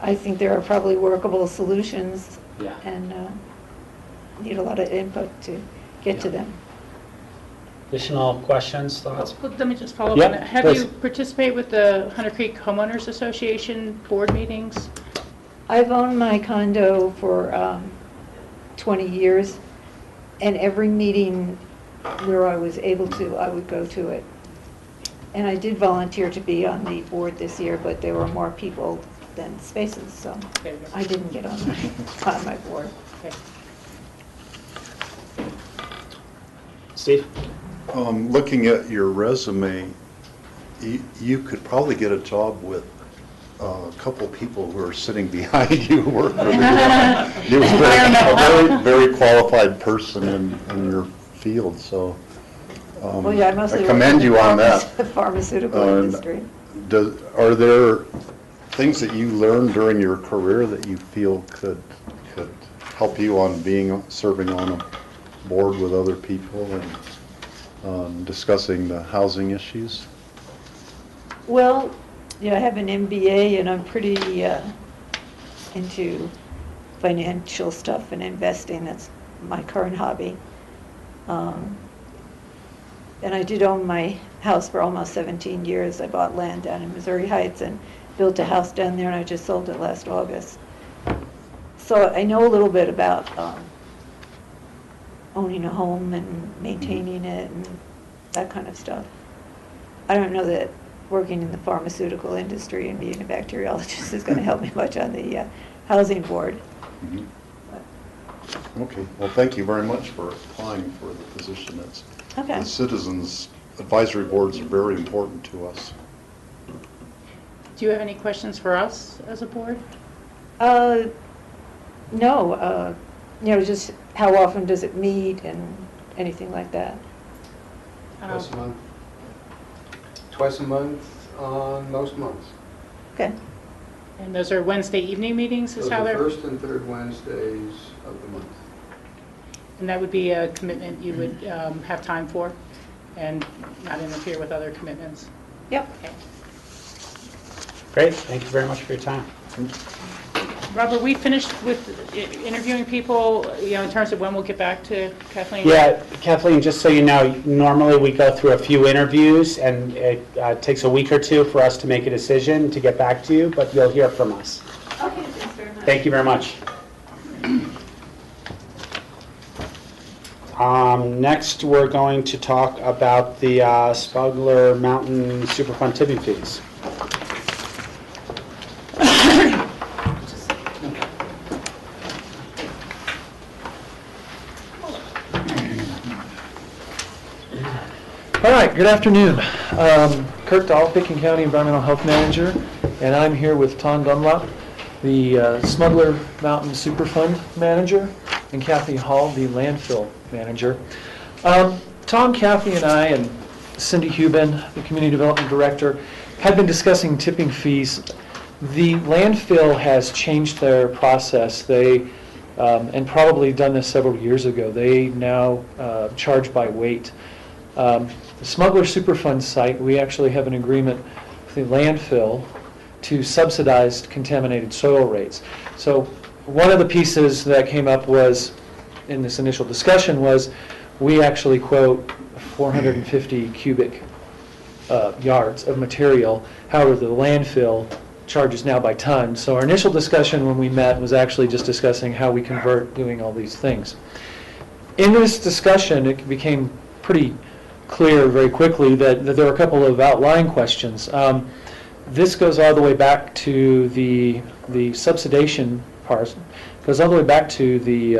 I think there are probably workable solutions Yeah. and need a lot of input to get to them. Additional questions, thoughts? Well, let me just follow up Yeah, on that. Have please. you participated with the Hunter Creek Homeowners Association board meetings? I've owned my condo for 20 years, and every meeting where I was able to, I would go to it. And I did volunteer to be on the board this year, but there were more people than spaces, so There you go. I didn't get on my board. Okay. Steve? Looking at your resume, you could probably get a job with a couple people who are sitting behind you who work really well. You're a very qualified person in your field, so Well, yeah, I mostly I work commend in you on that. the pharmaceutical industry. Are there things that you learned during your career that you feel could help you on serving on a board with other people and discussing the housing issues? Well, yeah, I have an MBA and I'm pretty into financial stuff and investing. That's my current hobby. And I did own my house for almost 17 years. I bought land down in Missouri Heights and built a house down there, and I just sold it last August. So I know a little bit about owning a home and maintaining it and that kind of stuff. I don't know that working in the pharmaceutical industry and being a bacteriologist is going to help me much on the housing board. Mhm. Okay, well, thank you very much for applying for the position. Okay. The citizens advisory boards are very important to us. Do you have any questions for us as a board? No, just how often does it meet and anything like that? Twice a month. Twice a month on most months. Okay. And those are Wednesday evening meetings is Those how are they're? first and third Wednesdays of the month. And that would be a commitment you would have time for and not interfere with other commitments? Yep. Okay. Great, thank you very much for your time. Rob, are we finished with interviewing people, in terms of when we'll get back to Kathleen? Yeah, Kathleen, just so you know, normally we go through a few interviews, and it takes a week or two for us to make a decision to get back to you, but you'll hear from us. Okay, thanks very much. Thank you very much. Next, we're going to talk about the Spugler Mountain Superfund tipping fees. All right, good afternoon. Kurt Dahl, Picken County Environmental Health Manager, and I'm here with Tom Dunlop, the Smuggler Mountain Superfund Manager, and Kathy Hall, the Landfill Manager. Tom, Kathy, and I, and Cindy Hubin, the Community Development Director, have been discussing tipping fees. The landfill has changed their process. They, and probably done this several years ago, they now charge by weight. The Smuggler Superfund site, we actually have an agreement with the landfill to subsidize contaminated soil rates. So one of the pieces that came up was, in this initial discussion, was we actually quote 450 cubic yards of material. However, the landfill charges now by ton. So our initial discussion when we met was actually just discussing how we convert doing all these things. In this discussion, it became pretty clear very quickly that there are a couple of outlying questions. This goes all the way back to the subsidization part, goes all the way back to the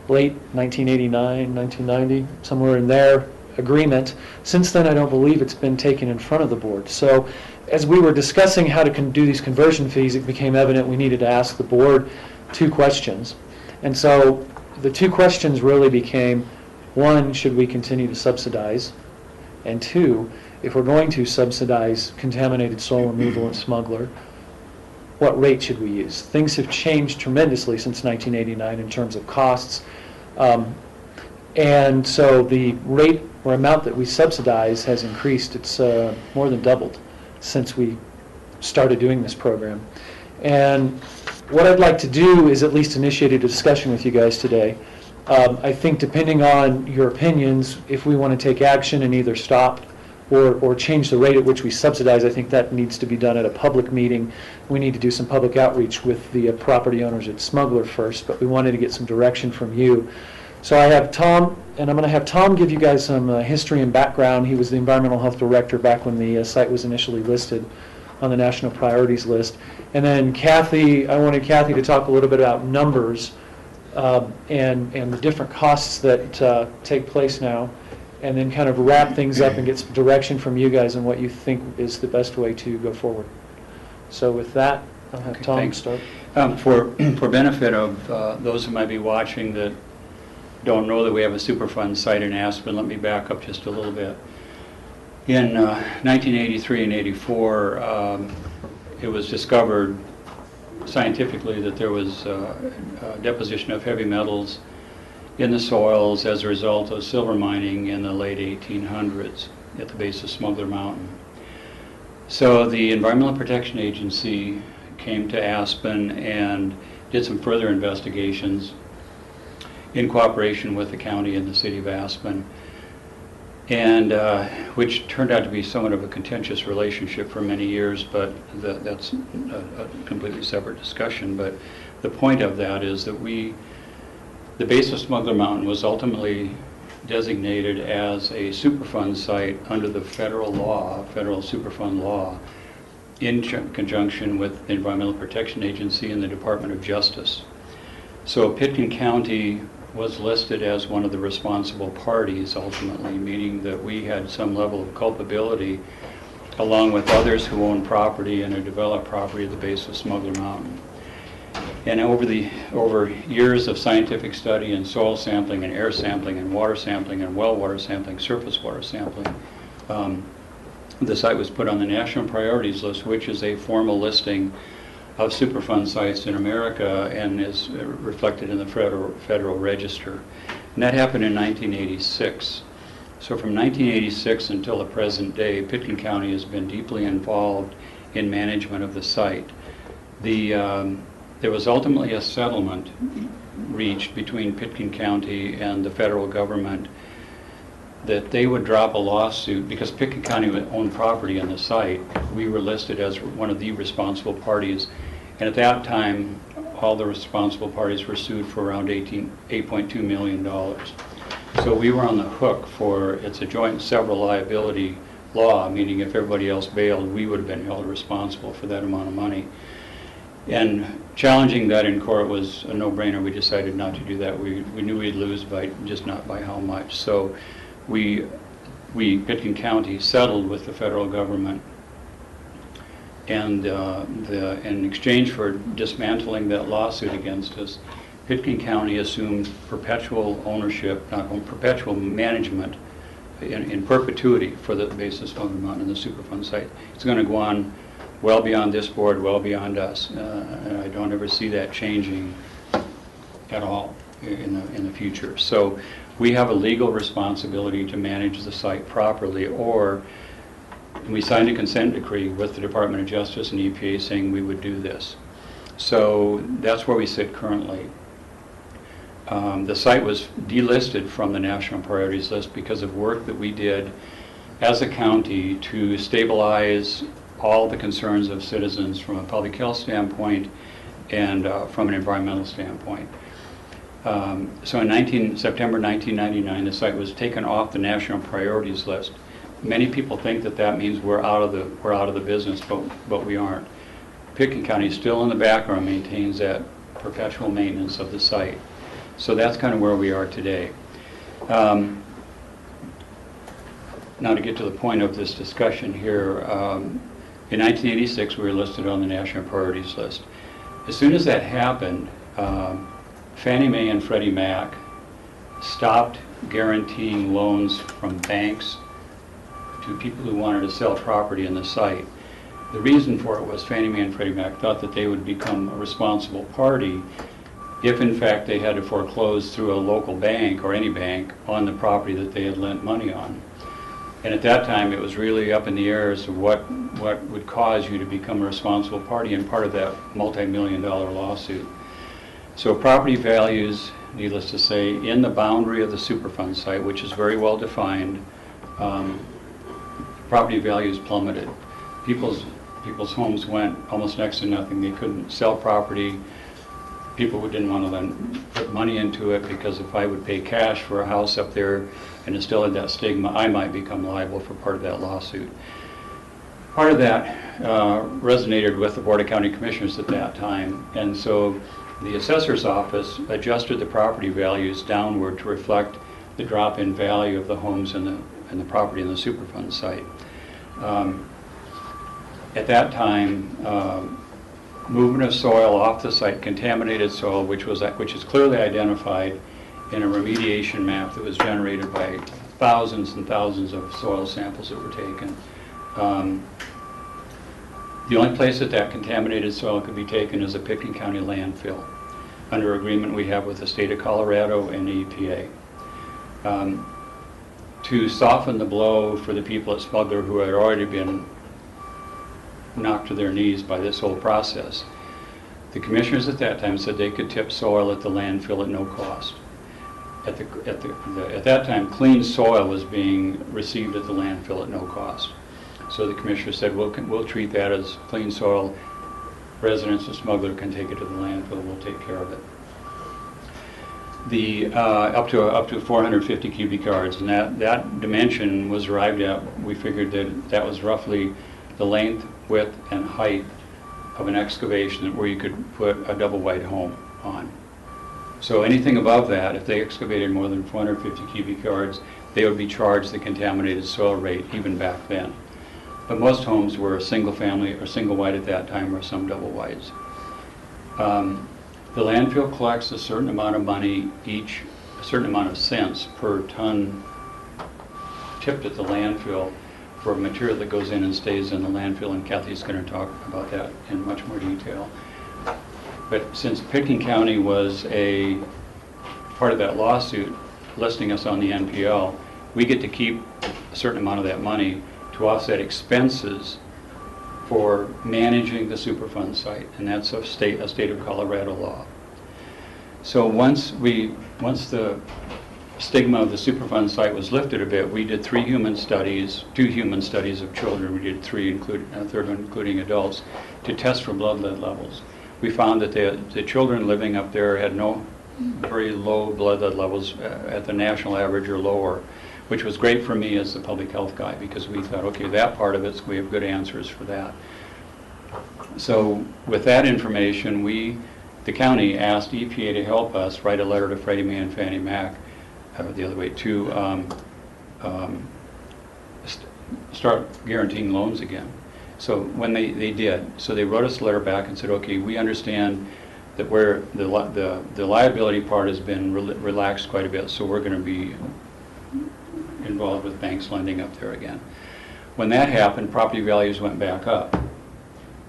late 1989, 1990, somewhere in their agreement. Since then, I don't believe it's been taken in front of the board. So as we were discussing how to do these conversion fees, it became evident we needed to ask the board two questions. And so the two questions really became, one, should we continue to subsidize? And two, if we're going to subsidize contaminated soil removal and Smuggler, what rate should we use? Things have changed tremendously since 1989 in terms of costs. And so the rate or amount that we subsidize has increased. It's more than doubled since we started doing this program. And what I'd like to do is at least initiate a discussion with you guys today. I think depending on your opinions, if we want to take action and either stop or change the rate at which we subsidize, I think that needs to be done at a public meeting. We need to do some public outreach with the property owners at Smuggler first, but we wanted to get some direction from you. So I have Tom, and I'm going to have Tom give you guys some history and background. He was the environmental health director back when the site was initially listed on the national priorities list. And then Kathy, I wanted Kathy to talk a little bit about numbers and the different costs that take place now, and then kind of wrap things up and get some direction from you guys on what you think is the best way to go forward. So with that, I'll have Tom thanks. start. For benefit of those who might be watching that don't know that we have a Superfund site in Aspen, let me back up just a little bit. In 1983 and 84, it was discovered scientifically that there was deposition of heavy metals in the soils as a result of silver mining in the late 1800s at the base of Smuggler Mountain. So the Environmental Protection Agency came to Aspen and did some further investigations in cooperation with the county and the city of Aspen, and which turned out to be somewhat of a contentious relationship for many years, but that's a completely separate discussion. But the point of that is that the base of Smuggler Mountain was ultimately designated as a Superfund site under the federal law, federal Superfund law, in conjunction with the Environmental Protection Agency and the Department of Justice. So Pitkin County was listed as one of the responsible parties ultimately, meaning that we had some level of culpability along with others who own property and have developed property at the base of Smuggler Mountain. And over years of scientific study and soil sampling and air sampling and water sampling and well water sampling, surface water sampling, the site was put on the National Priorities List, which is a formal listing of Superfund sites in America and is reflected in the Federal Register. And that happened in 1986. So from 1986 until the present day, Pitkin County has been deeply involved in management of the site. There was ultimately a settlement reached between Pitkin County and the federal government that they would drop a lawsuit because Pitkin County owned property on the site. We were listed as one of the responsible parties, and at that time all the responsible parties were sued for around $8.2 million. So we were on the hook for, it's a joint and several liability law, meaning if everybody else bailed, we would have been held responsible for that amount of money. And challenging that in court was a no-brainer. We decided not to do that. We knew we'd lose, by just not by how much. So we Pitkin County settled with the federal government, and in exchange for dismantling that lawsuit against us, Pitkin County assumed perpetual ownership, perpetual management in perpetuity for the base of Smuggler Mountain and the Superfund site. It's going to go on well beyond this board, well beyond us, and I don't ever see that changing at all in the future. So we have a legal responsibility to manage the site properly, or we signed a consent decree with the Department of Justice and EPA saying we would do this. So that's where we sit currently. The site was delisted from the National Priorities List because of work that we did as a county to stabilize all the concerns of citizens from a public health standpoint and from an environmental standpoint. So in September 1999, the site was taken off the National Priorities List. Many people think that that means we're out of the business, but we aren't. Pitkin County, still in the background, maintains that perpetual maintenance of the site. So that's kind of where we are today. Now to get to the point of this discussion here, in 1986 we were listed on the National Priorities List. As soon as that happened, Fannie Mae and Freddie Mac stopped guaranteeing loans from banks to people who wanted to sell property in the site. The reason for it was Fannie Mae and Freddie Mac thought that they would become a responsible party if in fact they had to foreclose through a local bank or any bank on the property that they had lent money on. And at that time, it was really up in the air as to what would cause you to become a responsible party and part of that multi-million-dollar lawsuit. So property values, needless to say, in the boundary of the Superfund site, which is very well defined, property values plummeted. People's homes went almost next to nothing. They couldn't sell property. People who didn't want to then put money into it, because if I would pay cash for a house up there and it still had that stigma, I might become liable for part of that lawsuit. Part of that resonated with the Board of County Commissioners at that time, and so the assessor's office adjusted the property values downward to reflect the drop in value of the homes and the property in the Superfund site. At that time, movement of soil off the site, contaminated soil, which is clearly identified in a remediation map that was generated by thousands and thousands of soil samples that were taken. The only place that contaminated soil could be taken is a Pickens County landfill, under agreement we have with the state of Colorado and the EPA. To soften the blow for the people at Smuggler who had already been knocked to their knees by this whole process, the commissioners at that time said they could tip soil at the landfill at no cost. At that time, clean soil was being received at the landfill at no cost. So the commissioner said, we'll treat that as clean soil. Residents of Smuggler can take it to the landfill. We'll take care of it. The up to 450 cubic yards, and that dimension was arrived at. We figured that was roughly the length, width, and height of an excavation where you could put a double wide home on. So anything above that, if they excavated more than 450 cubic yards, they would be charged the contaminated soil rate even back then. But most homes were single family or single wide at that time, or some double wides. The landfill collects a certain amount of money each, a certain amount of cents per ton tipped at the landfill for material that goes in and stays in the landfill, and Kathy's going to talk about that in much more detail. But since Pickens County was a part of that lawsuit listing us on the NPL, we get to keep a certain amount of that money to offset expenses for managing the Superfund site, and that's a state of Colorado law. So once the stigma of the Superfund site was lifted a bit, we did 2 human studies of children. We did 3, including a third one including adults, to test for blood lead levels. We found that the children living up there had no very low blood lead levels at the national average or lower, which was great for me as the public health guy, because we thought, okay, that part of it, we have good answers for that. So with that information, the county asked EPA to help us write a letter to Freddie Mae and Fannie Mac, the other way, to start guaranteeing loans again. So when they did, so they wrote us a letter back and said, okay, we understand that where the liability part has been relaxed quite a bit, so we're going to be involved with banks lending up there again. When that happened, property values went back up.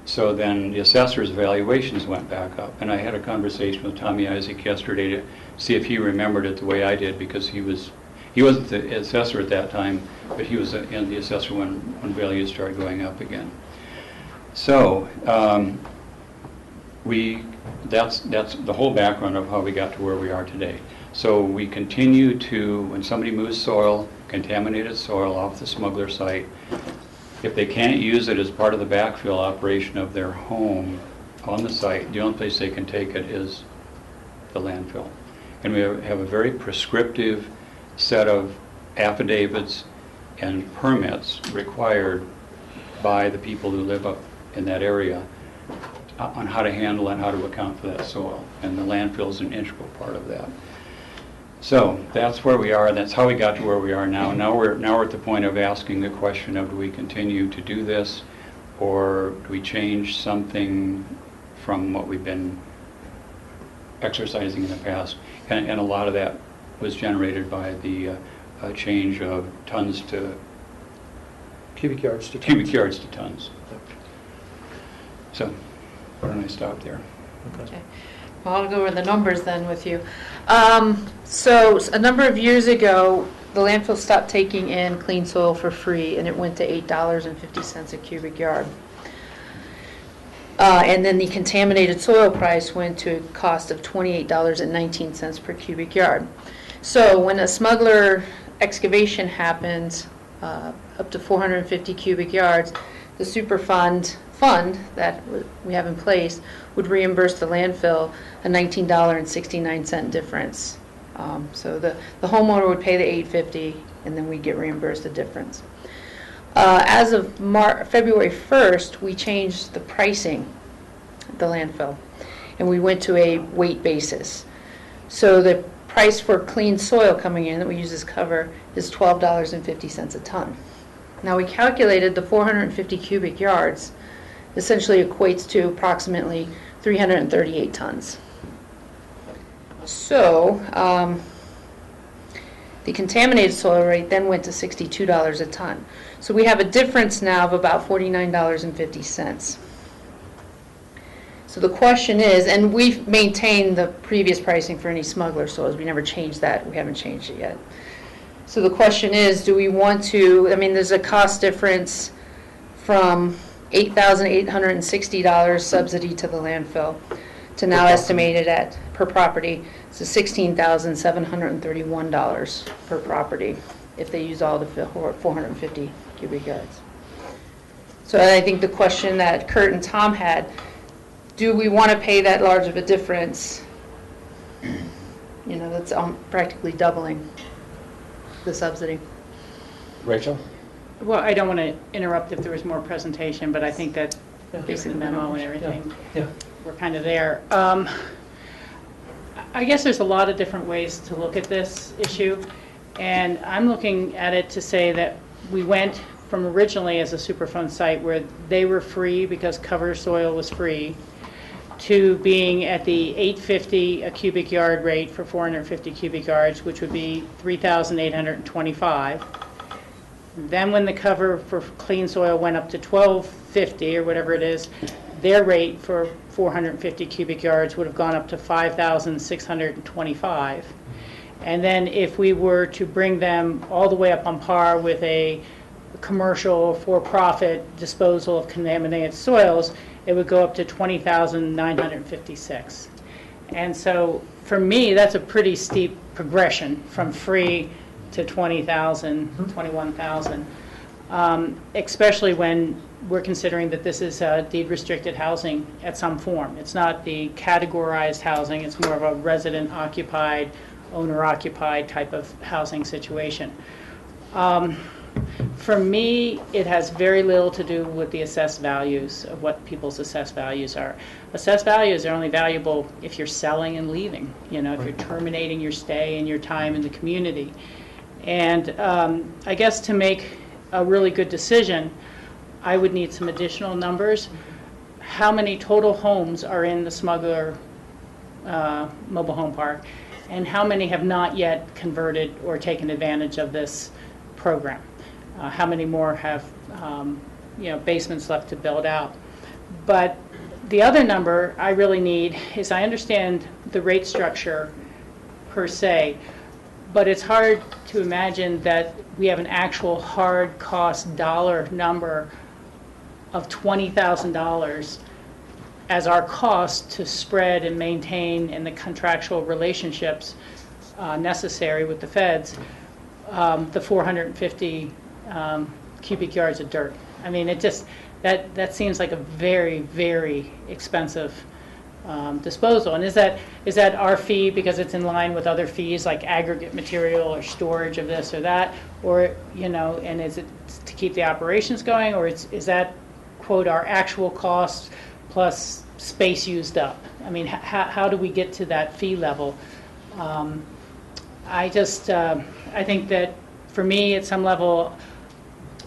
So then the assessor's valuations went back up. And I had a conversation with Tommy Isaac yesterday to see if he remembered it the way I did, because he wasn't the assessor at that time, but he was in the assessor when values started going up again. So that's the whole background of how we got to where we are today. So we continue to, when somebody moves soil, contaminated soil off the Smuggler site, if they can't use it as part of the backfill operation of their home on the site, the only place they can take it is the landfill. And we have a very prescriptive set of affidavits and permits required by the people who live up in that area on how to handle and how to account for that soil. And the landfill is an integral part of that. So that's where we are, and that's how we got to where we are now. Now we're at the point of asking the question of, do we continue to do this, or do we change something from what we've been exercising in the past? And a lot of that was generated by the change of tons to cubic yards to tons. Cubic yards to tons. So why don't I stop there? Okay. Well, I'll go over the numbers then with you. So a number of years ago, the landfill stopped taking in clean soil for free, and it went to $8.50 a cubic yard. And then the contaminated soil price went to a cost of $28.19 per cubic yard. So when a smuggler excavation happens, up to 450 cubic yards, the Superfund fund that we have in place would reimburse the landfill a $19.69 difference. So the homeowner would pay the $8.50, and then we get reimbursed the difference. As of February 1st, we changed the pricing at the landfill, and we went to a weight basis. So the price for clean soil coming in that we use as cover is $12.50 a ton. Now we calculated the 450 cubic yards essentially equates to approximately 338 tons. So the contaminated soil rate then went to $62 a ton. So we have a difference now of about $49.50. So the question is, and we've maintained the previous pricing for any smuggler soils. We never changed that. We haven't changed it yet. So the question is, do we want to, I mean, there's a cost difference from $8,860 subsidy to the landfill to now estimated at, per property, so $16,731 per property if they use all the 450 cubic yards. So I think the question that Kurt and Tom had, do we want to pay that large of a difference? You know, that's practically doubling the subsidy. Rachel? Well, I don't want to interrupt if there was more presentation, but I think that basically the memo and everything, we're kind of there. I guess there's a lot of different ways to look at this issue, and I'm looking at it to say that we went from originally as a Superfund site where they were free because cover soil was free, to being at the $8.50 a cubic yard rate for 450 cubic yards, which would be $3,825. Then when the cover for clean soil went up to $12.50 or whatever it is, their rate for 450 cubic yards would have gone up to $5,625. And then if we were to bring them all the way up on par with a commercial for-profit disposal of contaminated soils, it would go up to $20,956. And so for me, that's a pretty steep progression from free to 20,000, 21,000, especially when we're considering that this is deed restricted housing at some form. It's not the categorized housing, it's more of a resident occupied, owner occupied type of housing situation. For me, it has very little to do with the assessed values of what people's assessed values are. Assessed values are only valuable if you're selling and leaving, you know, if you're terminating your stay and your time in the community. And I guess to make a really good decision, I would need some additional numbers. How many total homes are in the smuggler mobile home park, and how many have not yet converted or taken advantage of this program? How many more have you know, basements left to build out? But the other number I really need is, I understand the rate structure per se, but it's hard to imagine that we have an actual hard cost dollar number of $20,000 as our cost to spread and maintain in the contractual relationships necessary with the feds, the 450 cubic yards of dirt. I mean, it just, that seems like a very, very expensive disposal. And is that our fee because it's in line with other fees like aggregate material or storage of this or that, or, you know, and is it to keep the operations going, or is that, quote, our actual cost plus space used up? I mean, how do we get to that fee level? I think that for me, at some level,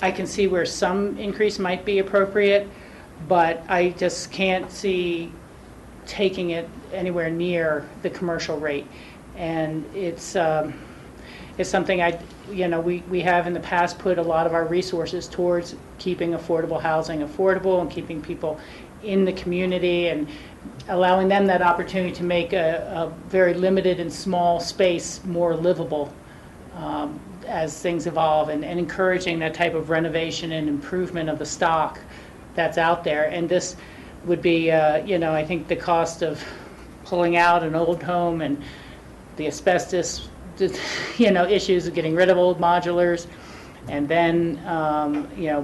I can see where some increase might be appropriate, but I just can't see taking it anywhere near the commercial rate. And it's something we have in the past put a lot of our resources towards keeping affordable housing affordable and keeping people in the community and allowing them that opportunity to make a very limited and small space more livable as things evolve, and encouraging that type of renovation and improvement of the stock that's out there. And this would be, I think the cost of pulling out an old home and the asbestos, issues of getting rid of old modulars, and then,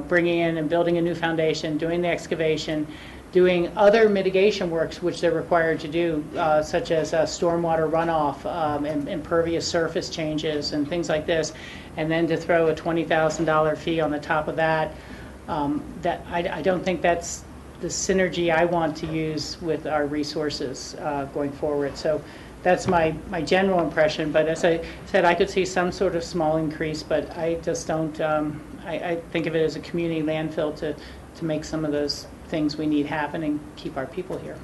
bringing in and building a new foundation, doing the excavation, doing other mitigation works which they're required to do, such as stormwater runoff, and impervious surface changes and things like this, and then to throw a $20,000 fee on the top of that, I don't think that's the synergy I want to use with our resources going forward. So that's my general impression, but as I said, I could see some sort of small increase, but I just don't, I think of it as a community landfill to make some of those things we need happen and keep our people here.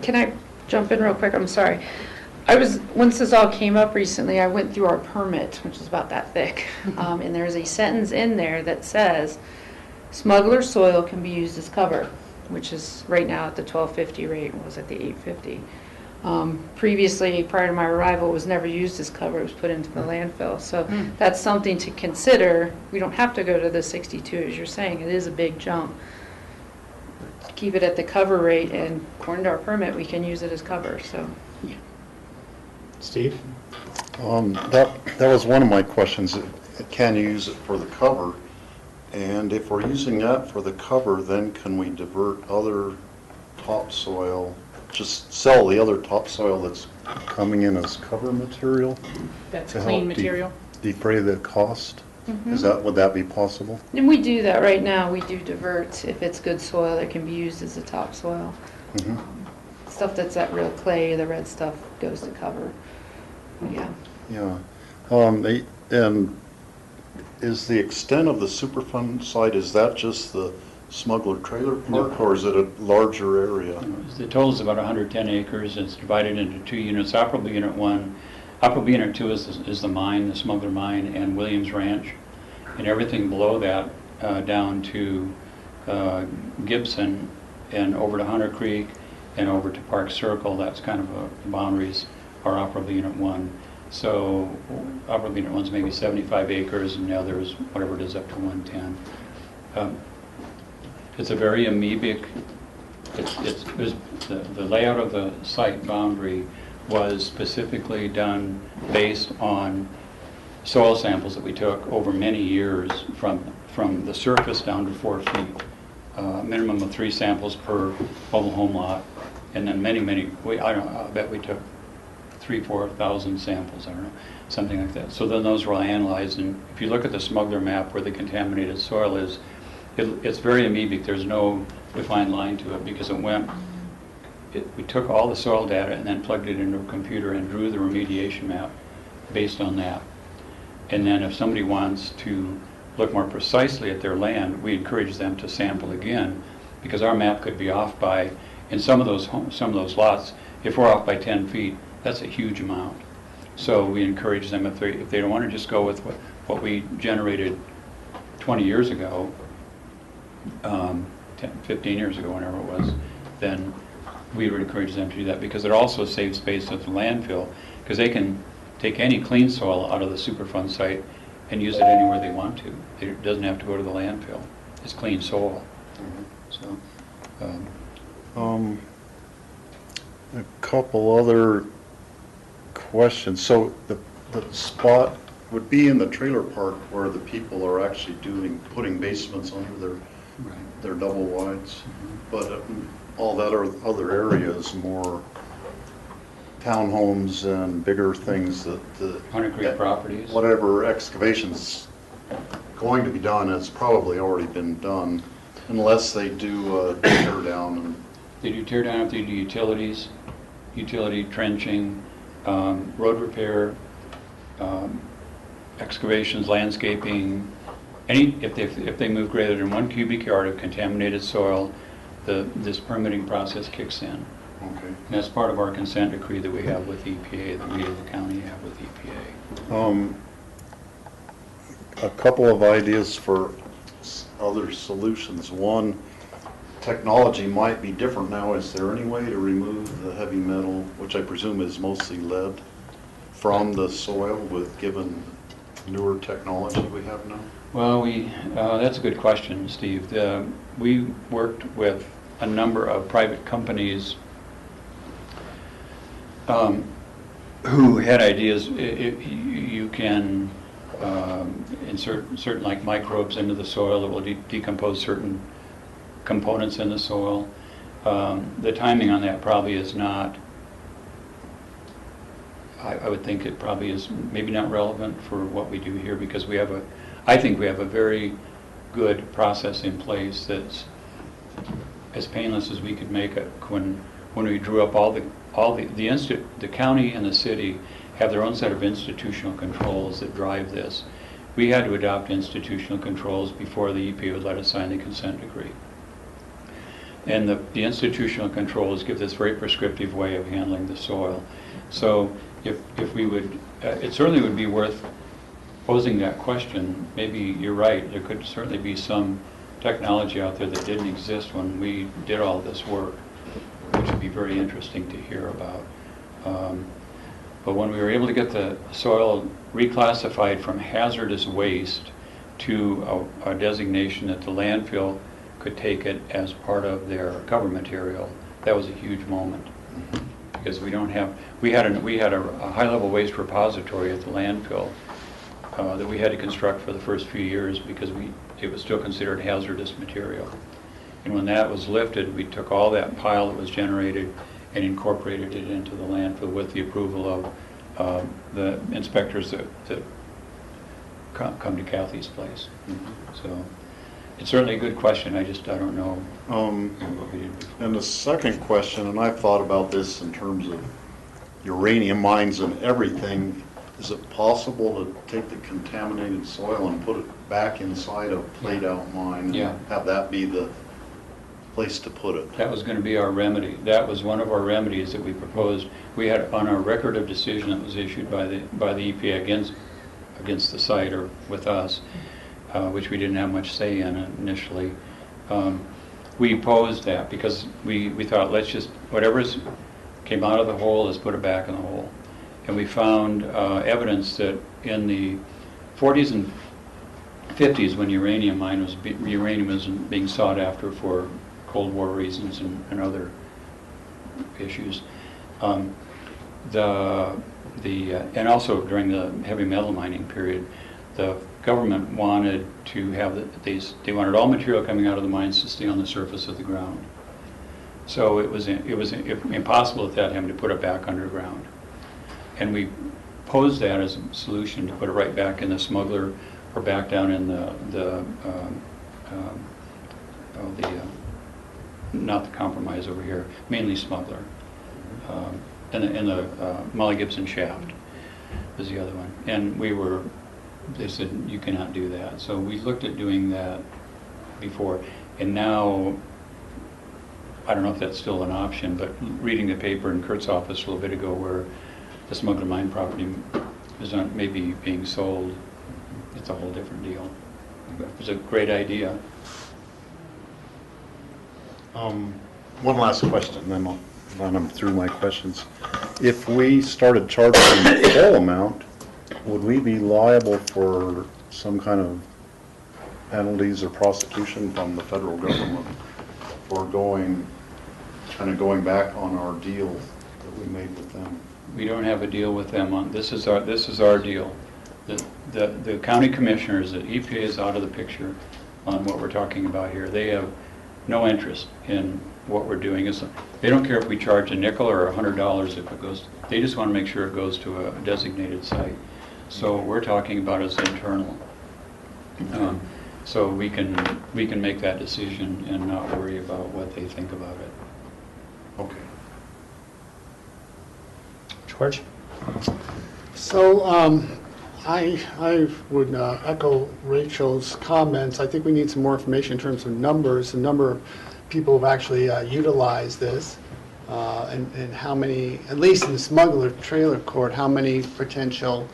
Can I jump in real quick? I'm sorry. Once this all came up recently, I went through our permit, which is about that thick, and there's a sentence in there that says, smuggler soil can be used as cover, which is right now at the $12.50 rate, was at the $8.50. Previously, prior to my arrival, it was never used as cover. It was put into the landfill. So that's something to consider. We don't have to go to the 62, as you're saying. It is a big jump. Keep it at the cover rate, and according to our permit, we can use it as cover. So, Steve? That was one of my questions. Can you use it for the cover? And if we're using that for the cover, then can we divert other topsoil, just sell the other topsoil that's coming in as cover material? That's clean material? Defray the cost? Would that be possible? and we do that right now. We do divert if it's good soil that can be used as a topsoil. Stuff that's that real clay, the red stuff goes to cover. Yeah. Yeah. And is the extent of the Superfund site, is that just the smuggler trailer park, or is it a larger area? The total is about 110 acres. It's divided into 2 units. Operable Unit 1, Operable Unit 2 is the mine, the smuggler mine, and Williams Ranch. And everything below that, down to Gibson and over to Hunter Creek and over to Park Circle, that's kind of the boundaries, are Operable Unit 1. So Operable Unit 1 is maybe 75 acres, and the other is whatever it is, up to 110. It's a very amoebic, the layout of the site boundary was specifically done based on soil samples that we took over many years from the surface down to 4 feet. Minimum of 3 samples per mobile home lot, and then many, I bet we took 3,000-4,000 samples, I don't know, something like that. So then those were all analyzed, and if you look at the smuggler map where the contaminated soil is, it's very amoebic. There's no defined line to it because we took all the soil data and then plugged it into a computer and drew the remediation map based on that. And then if somebody wants to look more precisely at their land, we encourage them to sample again, because our map could be off by, in some of those lots, if we're off by 10 feet, that's a huge amount. So we encourage them, if they don't want to just go with what we generated 20 years ago, 15 years ago, whenever it was, then we would encourage them to do that, because it also saves space at the landfill, because they can take any clean soil out of the Superfund site and use it anywhere they want to. It doesn't have to go to the landfill. It's clean soil. So, a couple other questions. So the spot would be in the trailer park where the people are actually putting basements under their double wides, but all that other areas, more townhomes and bigger things that Hunter Creek properties. Whatever excavation's going to be done has probably already been done, unless they do tear down. They do tear down if they do utilities, utility trenching, road repair, excavations, landscaping. If they move greater than 1 cubic yard of contaminated soil, this permitting process kicks in. Okay. And that's part of our consent decree that we have with EPA, that we as the county have with EPA. A couple of ideas for other solutions. One, technology might be different now. Is there any way to remove the heavy metal, which I presume is mostly lead, from the soil with given newer technology we have now? Well, that's a good question, Steve. We worked with a number of private companies who had ideas. You can insert certain like microbes into the soil that will decompose certain components in the soil. The timing on that probably is not, I would think it probably is maybe not relevant for what we do here, because I think we have a very good process in place that's as painless as we could make it. When we drew up the county and the city have their own set of institutional controls that drive this. We had to adopt institutional controls before the EPA would let us sign the consent decree. And the institutional controls give this very prescriptive way of handling the soil. So if we would, it certainly would be worth posing that question. Maybe you're right, there could certainly be some technology out there that didn't exist when we did all this work, which would be very interesting to hear about. But when we were able to get the soil reclassified from hazardous waste to a designation that the landfill could take it as part of their cover material, that was a huge moment. Because we had a high-level waste repository at the landfill that we had to construct for the first few years because it was still considered hazardous material. And when that was lifted, we took all that pile that was generated and incorporated it into the landfill with the approval of the inspectors that come to Kathy's place. So it's certainly a good question. I don't know what we did before. And the second question, and I've thought about this in terms of uranium mines and everything, is it possible to take the contaminated soil and put it back inside a played-out mine and have that be the place to put it? That was going to be our remedy. That was one of our remedies that we proposed. We had on our record of decision that was issued by the EPA against the site or with us, which we didn't have much say in initially. We opposed that because we thought, let's just, whatever came out of the hole, let's put it back in the hole. And we found evidence that in the 40s and 50s, when uranium was being sought after for Cold War reasons and other issues, and also during the heavy metal mining period, the government wanted to have they wanted all material coming out of the mines to stay on the surface of the ground. So it was impossible at that time to put it back underground. And we posed that as a solution to put it right back in the smuggler or back down in not the compromise over here, mainly smuggler. And the Molly Gibson shaft was the other one. And they said, you cannot do that. So we looked at doing that before. And now, I don't know if that's still an option, but reading the paper in Kurt's office a little bit ago where the smuggler mine property is not maybe being sold, it's a whole different deal. It was a great idea. One last question, then I'm through my questions. If we started charging the full amount, would we be liable for some kind of penalties or prosecution from the federal government for going back on our deal that we made with them? We don't have a deal with them on, this is our deal. The county commissioners, the EPA is out of the picture on what we're talking about here. They have no interest in what we're doing. They don't care if we charge a nickel or $100 if it goes, they just want to make sure it goes to a designated site. So what we're talking about is internal. So we can make that decision and not worry about what they think about it. Okay. George? So I would echo Rachel's comments. I think we need some more information in terms of numbers, the number of people who have actually utilized this, and how many, at least in the smuggler trailer court, how many potential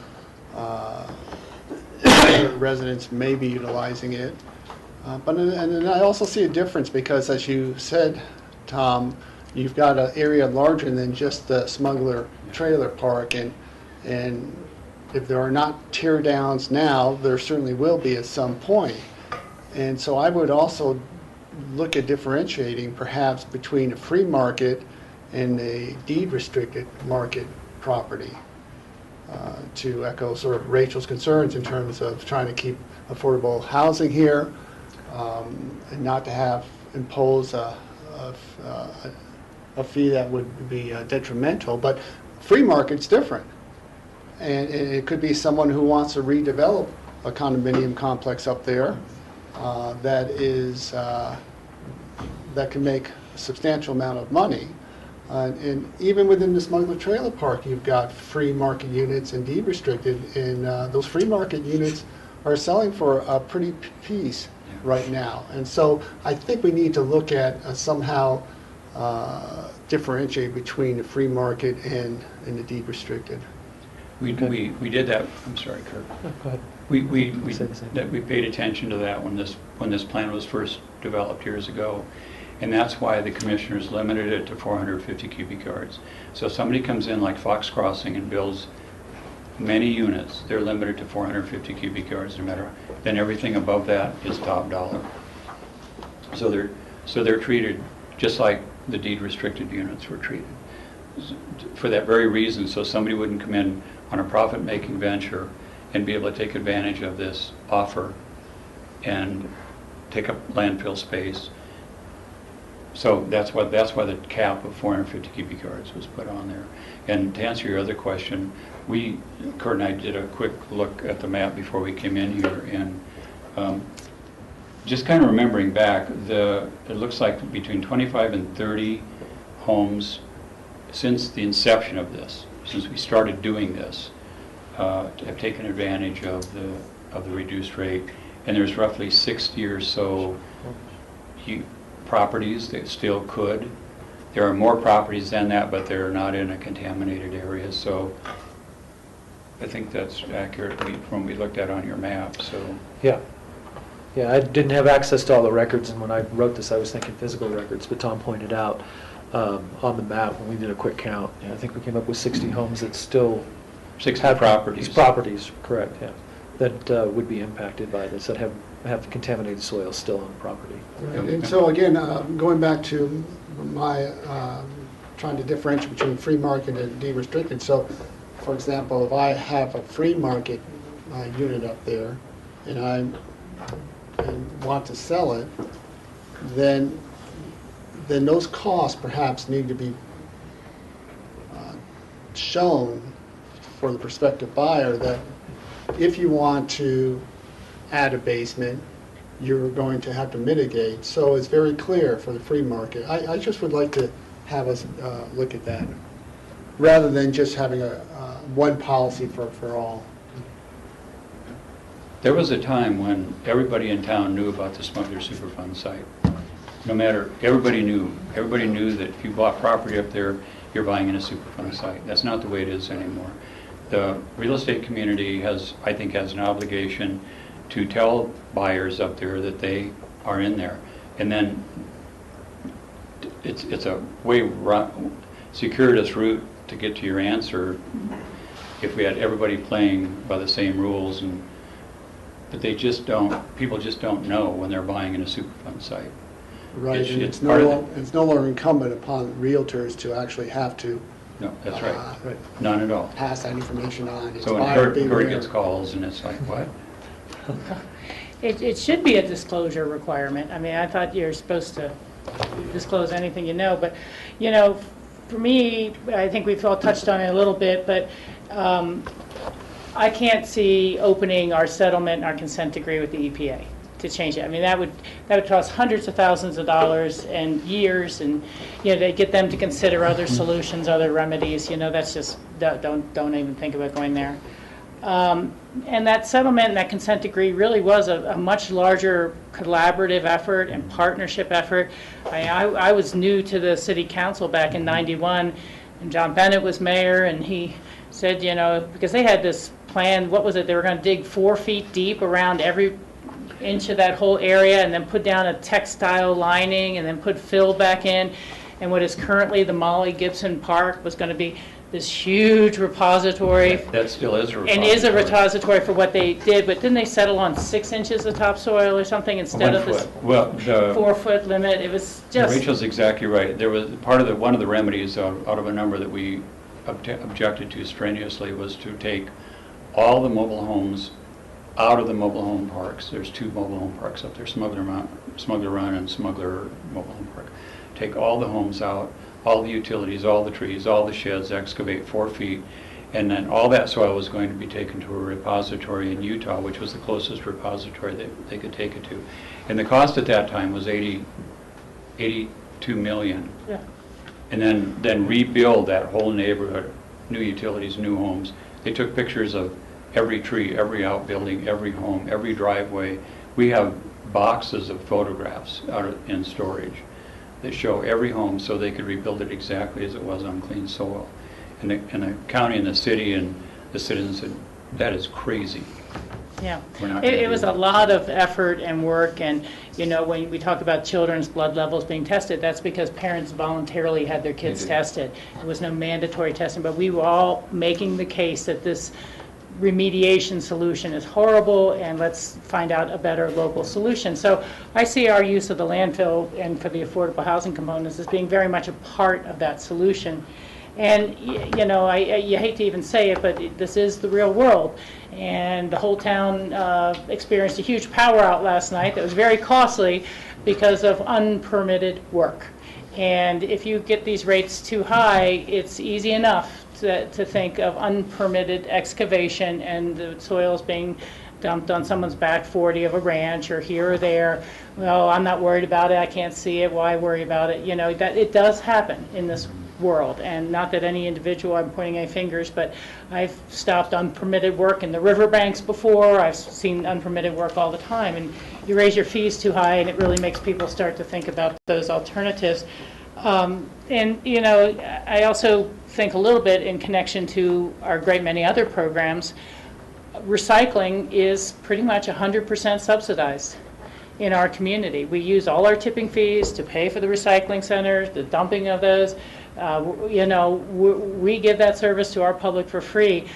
residents may be utilizing it. And then I also see a difference because, as you said, Tom, you've got an area larger than just the Smuggler Trailer Park, and if there are not tear downs now, there certainly will be at some point. And so I would also look at differentiating perhaps between a free market and a deed-restricted market property, to echo sort of Rachel's concerns in terms of trying to keep affordable housing here, and not to have impose a fee that would be detrimental. But free market's different. And it could be someone who wants to redevelop a condominium complex up there that can make a substantial amount of money. And even within the Smuggler Trailer Park, you've got free market units and deed restricted, and those free market units are selling for a pretty piece right now. And so I think we need to look at somehow differentiate between the free market and the deed restricted. We did that. I'm sorry, Kurt. No, go ahead. We paid attention to that when this plan was first developed years ago, and that's why the commissioners limited it to 450 cubic yards. So if somebody comes in like Fox Crossing and builds many units, they're limited to 450 cubic yards, no matter. Then everything above that is top dollar. So they're treated just like the deed restricted units were treated. For that very reason, so somebody wouldn't come in on a profit-making venture and be able to take advantage of this offer and take up landfill space. So that's why the cap of 450 cubic yards was put on there. And to answer your other question, Kurt and I did a quick look at the map before we came in here, and just kind of remembering back, it looks like between 25 and 30 homes since the inception of this, since we started doing this, have taken advantage of the reduced rate, and there's roughly 60 or so properties that still could. There are more properties than that, but they're not in a contaminated area. So I think that's accurate from we looked at on your map. So Yeah, I didn't have access to all the records, and when I wrote this, I was thinking physical records. But Tom pointed out on the map when we did a quick count, I think we came up with 60 homes that still 60 have properties. Properties, correct? Yeah, that would be impacted by this, that have contaminated soil still on the property. And so again, going back to my trying to differentiate between free market and deed restricted. So, for example, if I have a free market unit up there, and I want to sell it, then those costs perhaps need to be shown for the prospective buyer, that if you want to add a basement, you're going to have to mitigate. So it's very clear for the free market. I just would like to have us look at that, rather than just having one policy for all. there was a time when everybody in town knew about the Smuggler Superfund site. No matter, everybody knew that if you bought property up there, you're buying in a Superfund site. That's not the way it is anymore. The real estate community I think has an obligation to tell buyers up there that they are in there. And then it's a way circuitous route to get to your answer if we had everybody playing by the same rules, but people just don't know when they're buying in a Superfund site. Right, and it's no longer incumbent upon realtors to actually have to. No, that's right. None at all. Pass that information on. So when Kurt gets calls and it's like, what? It should be a disclosure requirement. I mean, I thought you're supposed to disclose anything you know, but, for me, I think we've all touched on it a little bit, but I can't see opening our settlement and our consent decree with the EPA to change it. I mean, that would cost hundreds of thousands of dollars and years, and to get them to consider other solutions, other remedies. That's just don't even think about going there. And that settlement and that consent decree really was a much larger collaborative effort and partnership effort. I was new to the city council back in '91, and John Bennett was mayor, and he said, because they had this plan, what was it? They were going to dig 4 feet deep around every inch of that whole area and then put down a textile lining and then put fill back in. And what is currently the Molly Gibson Park was going to be this huge repository. That still is a repository. And is a repository for what they did, but didn't they settle on 6 inches of topsoil or something instead of this 4-foot limit? It was just... Rachel's exactly right. There was one of the remedies out of a number that we objected to strenuously was to take all the mobile homes out of the mobile home parks. There's 2 mobile home parks up there, Smuggler Run and Smuggler Mobile Home Park. Take all the homes out, all the utilities, all the trees, all the sheds, excavate 4 feet, and then all that soil was going to be taken to a repository in Utah, which was the closest repository that they could take it to. And the cost at that time was $82 million. Yeah. And then rebuild that whole neighborhood, new utilities, new homes. They took pictures of every tree, every outbuilding, every home, every driveway. We have boxes of photographs in storage that show every home so they could rebuild it exactly as it was on clean soil. And the county and the city and the citizens said, that is crazy. Yeah, it was a lot of effort and work, and you know, when we talk about children's blood levels being tested, that's because parents voluntarily had their kids tested. There was no mandatory testing, but we were all making the case that this remediation solution is horrible, and let's find out a better local solution. So I see our use of the landfill and for the affordable housing components as being very much a part of that solution. And you know, you hate to even say it, but this is the real world. And the whole town experienced a huge power out last night that was very costly because of unpermitted work. And if you get these rates too high, it's easy enough to think of unpermitted excavation and the soils being dumped on someone's back 40 of a ranch or here or there. Well, I'm not worried about it. I can't see it. Why worry about it? You know, that it does happen in this world. And not that any individual, I'm pointing any fingers, but I've stopped unpermitted work in the riverbanks before. I've seen unpermitted work all the time. And you raise your fees too high, and it really makes people start to think about those alternatives. And, you know, I also think a little bit in connection to our great many other programs, recycling is pretty much 100% subsidized in our community. We use all our tipping fees to pay for the recycling centers, the dumping of those. You know, we give that service to our public for free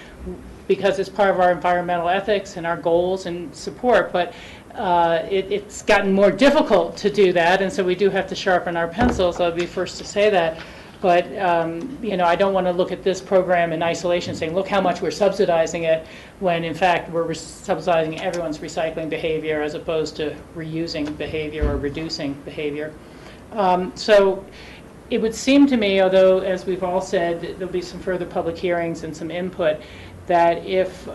because it's part of our environmental ethics and our goals and support. But it's gotten more difficult to do that, and so we do have to sharpen our pencils. I'll be first to say that. But you know, I don't want to look at this program in isolation, saying, "Look how much we're subsidizing it," when in fact we're subsidizing everyone's recycling behavior as opposed to reusing behavior or reducing behavior. So it would seem to me, although as we've all said, there'll be some further public hearings and some input, that if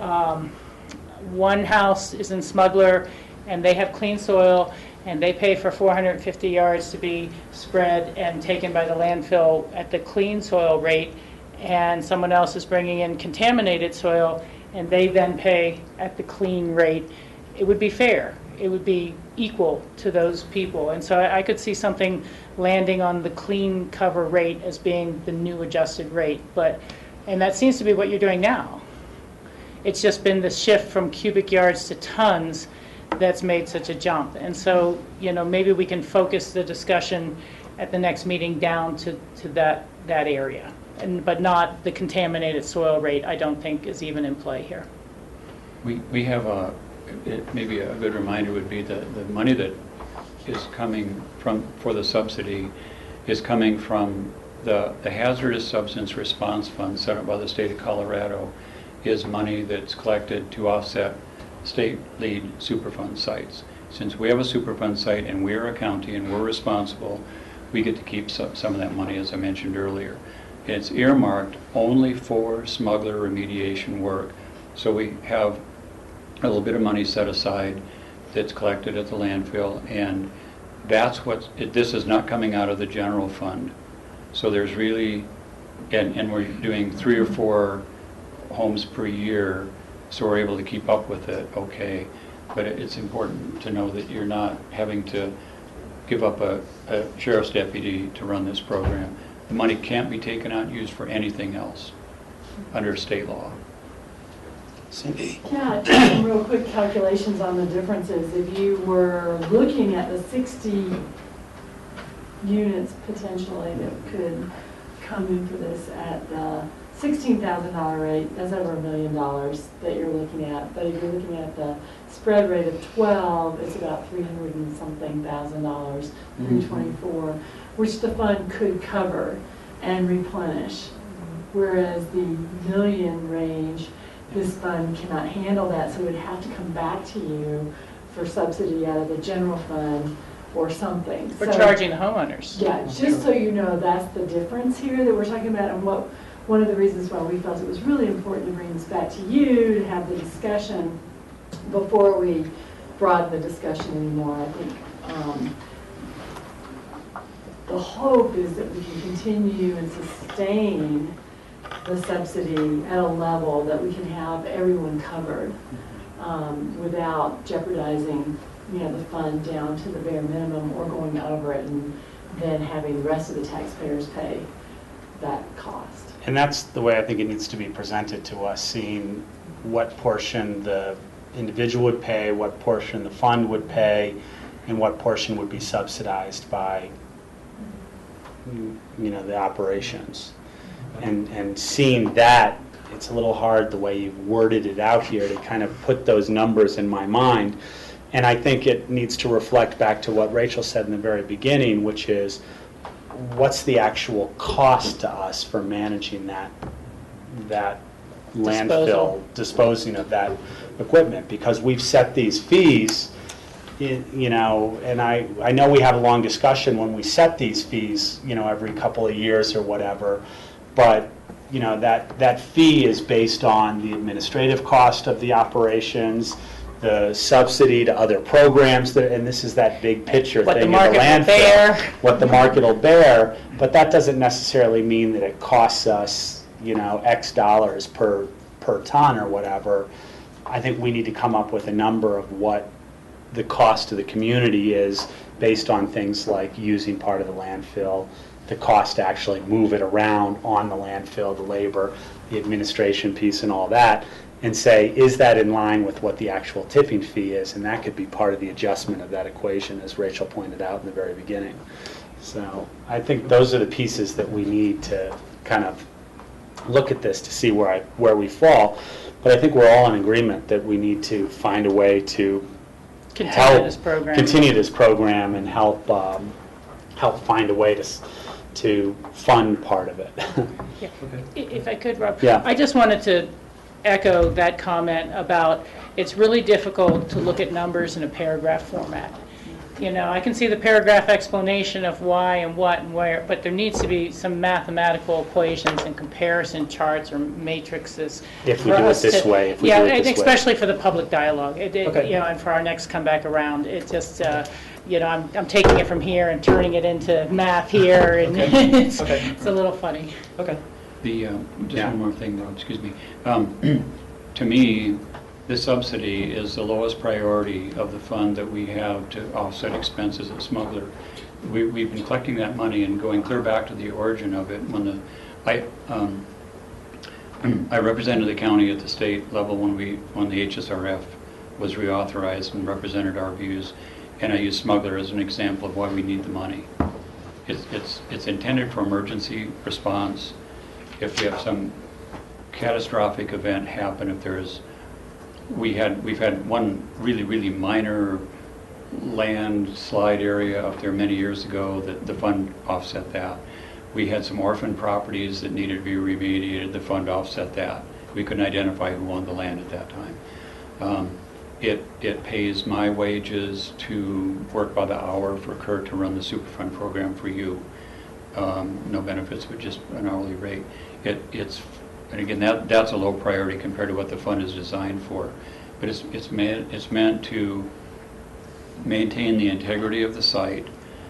one house is in Smuggler and they have clean soil and they pay for 450 yards to be spread and taken by the landfill at the clean soil rate, and someone else is bringing in contaminated soil and they then pay at the clean rate, it would be fair. It would be equal to those people. And so I could see something landing on the clean cover rate as being the new adjusted rate. And that seems to be what you're doing now. It's just been the shift from cubic yards to tons that's made such a jump. And so, you know, maybe we can focus the discussion at the next meeting down to that area. But not the contaminated soil rate, I don't think is even in play here. We have maybe a good reminder would be the money that is coming for the subsidy is coming from the Hazardous Substance Response Fund set up by the state of Colorado, is money that's collected to offset state lead Superfund sites. Since we have a Superfund site and we're a county and we're responsible, we get to keep some of that money, as I mentioned earlier. It's earmarked only for smuggler remediation work. So we have a little bit of money set aside that's collected at the landfill, and that's this is not coming out of the general fund. So there's really, and we're doing 3 or 4 homes per year, so we're able to keep up with it, okay. But it's important to know that you're not having to give up a sheriff's deputy to run this program. The money can't be taken out and used for anything else under state law. Cindy? Yeah, just some real quick calculations on the differences. If you were looking at the 60 units potentially that could come in for this at the $16,000 rate, that's over $1 million that you're looking at. But if you're looking at the spread rate of 12, it's about $300 and something thousand, 324, which the fund could cover and replenish. Whereas the million range, this fund cannot handle that, so it would have to come back to you for subsidy out of the general fund or something. For So, charging the homeowners. yeah, just so you know, that's the difference here that we're talking about, and one of the reasons why we felt it was really important to bring this back to you, to have the discussion before we broaden the discussion anymore. I think the hope is that we can continue and sustain the subsidy at a level that we can have everyone covered without jeopardizing, the fund down to the bare minimum or going over it and then having the rest of the taxpayers pay that cost. And that's the way I think it needs to be presented to us, seeing what portion the individual would pay, what portion the fund would pay, and what portion would be subsidized by, the operations. And seeing that, it's a little hard the way you've worded it out here to kind of put those numbers in my mind. And I think it needs to reflect back to what Rachel said in the very beginning, which is, what's the actual cost to us for managing that landfill, disposing of that equipment? Because we've set these fees, and I know we have a long discussion when we set these fees, every couple of years or whatever, but that fee is based on the administrative cost of the operations, the subsidy to other programs, and this is that big picture What thing the of the market will landfill. bear. What the market will bear, but that doesn't necessarily mean that it costs us, X dollars per ton or whatever. I think we need to come up with a number of what the cost to the community is based on things like using part of the landfill, the cost to actually move it around on the landfill, the labor, the administration piece and all that, and say, is that in line with what the actual tipping fee is? And that could be part of the adjustment of that equation, as Rachel pointed out in the very beginning. So I think those are the pieces that we need to kind of look at this to see where we fall. But I think we're all in agreement that we need to find a way to Continue this program. Continue this program and help find a way to fund part of it. Yeah. If I could, Rob. Yeah. I just wanted to echo that comment about it's really difficult to look at numbers in a paragraph format. I can see the paragraph explanation of why and what and where, but there needs to be some mathematical equations and comparison charts or matrices. If we do it this way, if we do it this way. Especially for the public dialogue. And for our next come back around, it just, I'm taking it from here and turning it into math here, and it's a little funny. Okay. Just one more thing, though, excuse me. To me, this subsidy is the lowest priority of the fund that we have to offset expenses at Smuggler. We've been collecting that money and going clear back to the origin of it. When I represented the county at the state level when the HSRF was reauthorized and represented our views, and I use Smuggler as an example of why we need the money. It's intended for emergency response. If we have some catastrophic event happen, we've had one really minor landslide area up there many years ago that the fund offset that. We had some orphan properties that needed to be remediated. The fund offset that. We couldn't identify who owned the land at that time. It pays my wages to work by the hour for Kurt to run the Superfund program for you. No benefits, but just an hourly rate. And again, that's a low priority compared to what the fund is designed for. But it's meant to maintain the integrity of the site,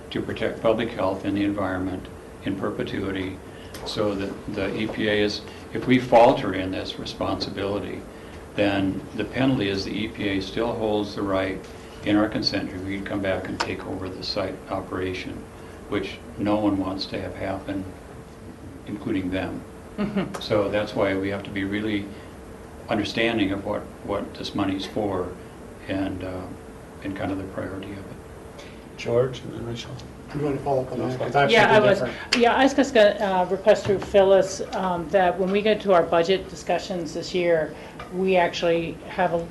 to protect public health and the environment in perpetuity, so that the EPA is, if we falter in this responsibility, then the penalty is the EPA still holds the right in our consent decree to come back and take over the site operation, which no one wants to have happen, including them. So that's why we have to be really understanding of what this money's for and kind of the priority of it. George, and then Rachel. You want to follow up on that? 'Cause I have Yeah, something different. I was just going to request through Phyllis that when we get to our budget discussions this year, we actually have a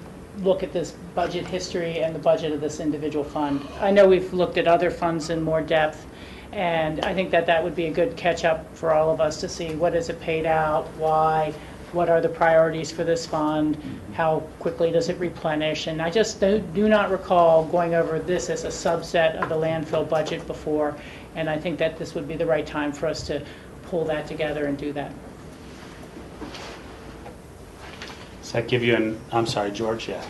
look at this budget history and the budget of this individual fund. I know we've looked at other funds in more depth, and I think that that would be a good catch-up for all of us to see what is it paid out, why, what are the priorities for this fund, how quickly does it replenish, and I just do not recall going over this as a subset of the landfill budget before, and I think that this would be the right time for us to pull that together and do that. Does that give you an, I'm sorry, George, yeah.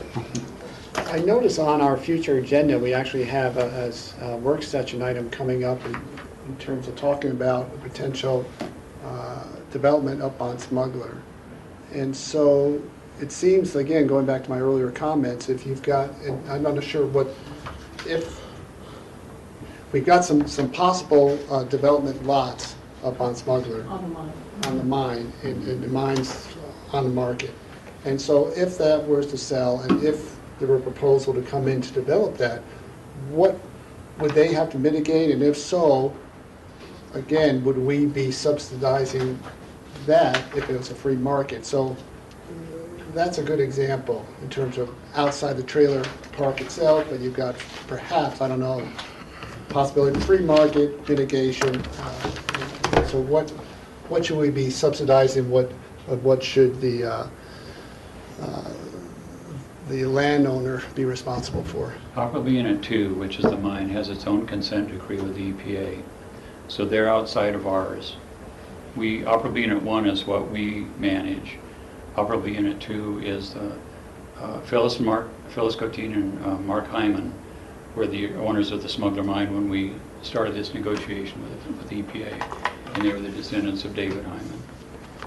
I notice on our future agenda, we actually have a work session item coming up in terms of talking about the potential development up on Smuggler. And so it seems, again, going back to my earlier comments, if you've got, and I'm not sure what, if we've got some possible development lots up on Smuggler. On the mine. On the mine, and the mine's on the market. And so if that were to sell, and if there were a proposal to come in to develop that, what would they have to mitigate? And if so, again, would we be subsidizing that if it was a free market? So that's a good example in terms of outside the trailer park itself, but you've got perhaps, I don't know, possibility of free market mitigation. So what should we be subsidizing? What should the landowner be responsible for? Aqua Unit 2, which is the mine, has its own consent decree with the EPA. So they're outside of ours. Aqua Unit 1 is what we manage. Aqua Unit 2 is Phyllis Coteen and Mark Hyman were the owners of the Smuggler Mine when we started this negotiation with the EPA, and they were the descendants of David Hyman.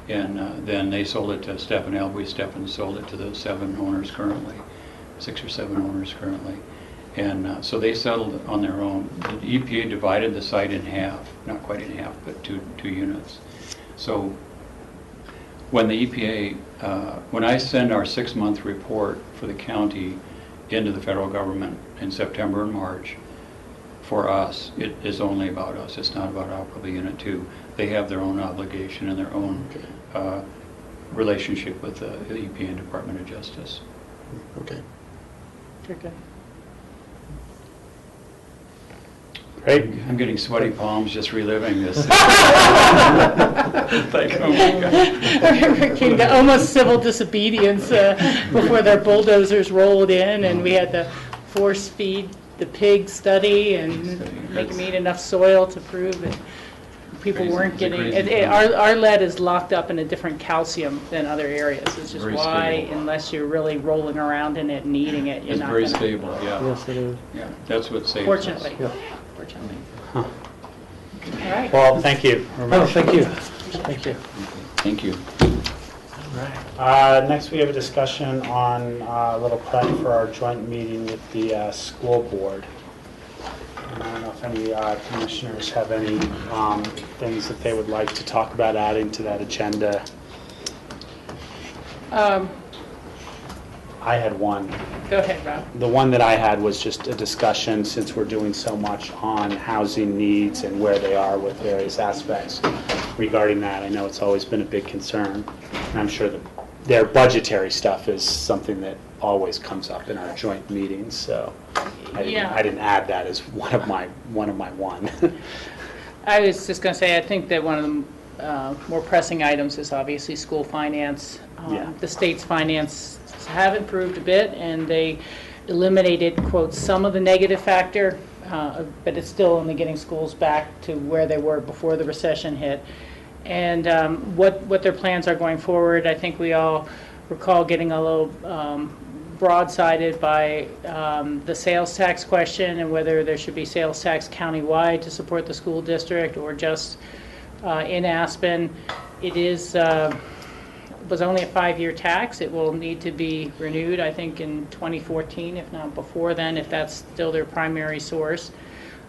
And then they sold it to Stephen Albury. Stephen sold it to those 7 owners currently, 6 or 7 owners currently. And so they settled on their own. The EPA divided the site in half, not quite in half, but two units. So when the EPA, when I send our 6-month report for the county into the federal government in September and March, for us, it is only about us. It's not about Aqua Unit 2. They have their own obligation and their own relationship with the EPA and Department of Justice. Okay. Okay. Great. I'm getting sweaty palms just reliving this. Like, oh my gosh. Came to almost civil disobedience before their bulldozers rolled in, and we had to force feed the pig study and make them eat enough soil to prove that people weren't getting it. Our lead is locked up in a different calcium than other areas. It's just why, unless you're really rolling around in it and eating it, you're not going to. It's very stable, yeah. Yes, it is. Yeah, that's what saves us. Fortunately. Yeah. Fortunately. Huh. All right. Well, thank you. Oh, thank you. Thank you. Thank you. All right. Next, we have a discussion on a little prep for our joint meeting with the school board. And I don't know if any commissioners have any things that they would like to talk about adding to that agenda. I had one. Go ahead, Rob. The one that I had was just a discussion, since we're doing so much on housing needs and where they are with various aspects regarding that. I know it's always been a big concern, and I'm sure that their budgetary stuff is something that always comes up in our joint meetings, so I didn't add that as one of my one. I was just going to say, I think that one of the more pressing items is obviously school finance. The state's finances have improved a bit, and they eliminated, quote, some of the negative factor, but it's still only getting schools back to where they were before the recession hit. And what their plans are going forward, I think we all recall getting a little broadsided by the sales tax question and whether there should be sales tax countywide to support the school district or just in Aspen. It was only a 5-year tax. It will need to be renewed, I think, in 2014, if not before then, if that's still their primary source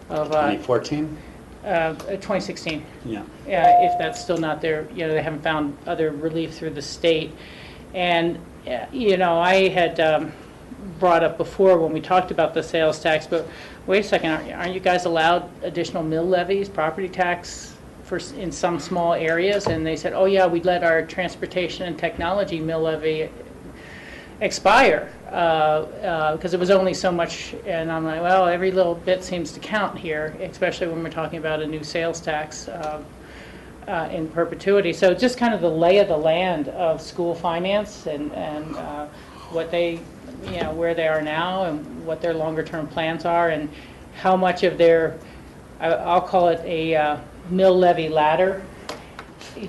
of 2014? 2016. Yeah. If that's still not there, they haven't found other relief through the state. And you know, I had brought up before when we talked about the sales tax, but wait a second, aren't you guys allowed additional mill levies, property tax in some small areas? And they said, oh yeah, we'd let our transportation and technology mill levy expire because it was only so much. And I'm like, well, every little bit seems to count here, especially when we're talking about a new sales tax in perpetuity. So just kind of the lay of the land of school finance and what they, you know, where they are now and what their longer term plans are, and how much of their, I'll call it a mill levy ladder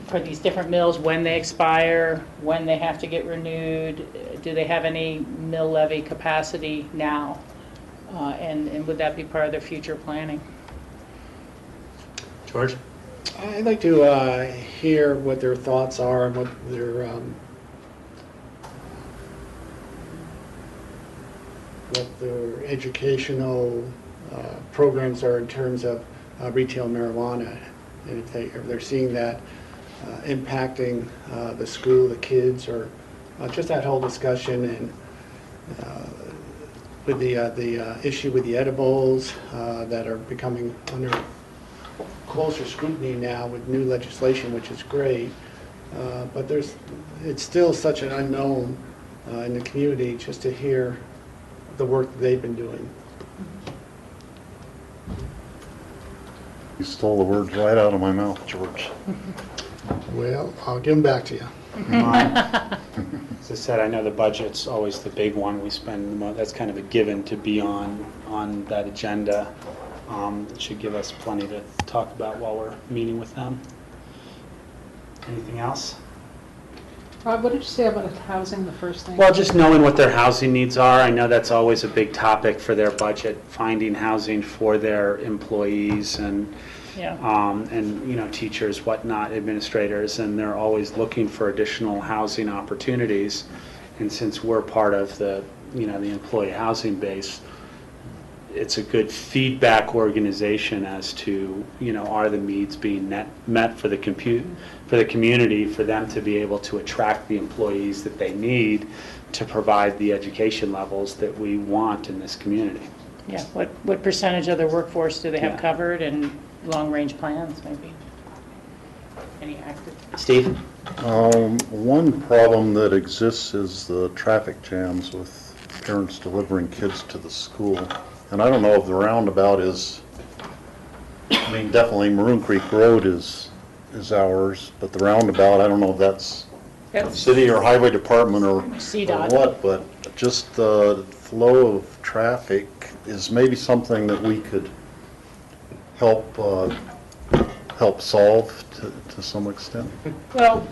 for these different mills, when they expire, when they have to get renewed, do they have any mill levy capacity now, and would that be part of their future planning? George? I'd like to hear what their thoughts are and what their educational programs are in terms of retail marijuana, and if they're seeing that impacting the school, the kids, or just that whole discussion, and with the issue with the edibles that are becoming under closer scrutiny now with new legislation, which is great, but it's still such an unknown in the community, just to hear the work that they've been doing. You stole the words right out of my mouth, George. Well, I'll give them back to you. As I said, I know the budget's always the big one. We spend the most, that's kind of a given to be on that agenda. It should give us plenty to talk about while we're meeting with them. Anything else? Rob, what did you say about housing, the first thing? Well, just knowing what their housing needs are. I know that's always a big topic for their budget, finding housing for their employees and you know, teachers, whatnot, administrators, and they're always looking for additional housing opportunities. And since we're part of the, you know, the employee housing base, it's a good feedback organization as to, you know, are the needs being met for the community, for them to be able to attract the employees that they need to provide the education levels that we want in this community. Yeah, what percentage of their workforce do they have covered, and long-range plans, maybe? Any active? Steve? One problem that exists is the traffic jams with parents delivering kids to the school. And I don't know if the roundabout is, I mean, definitely Maroon Creek Road is ours, but the roundabout, I don't know if that's city or highway department or what, but just the flow of traffic is maybe something that we could help solve to some extent. Well,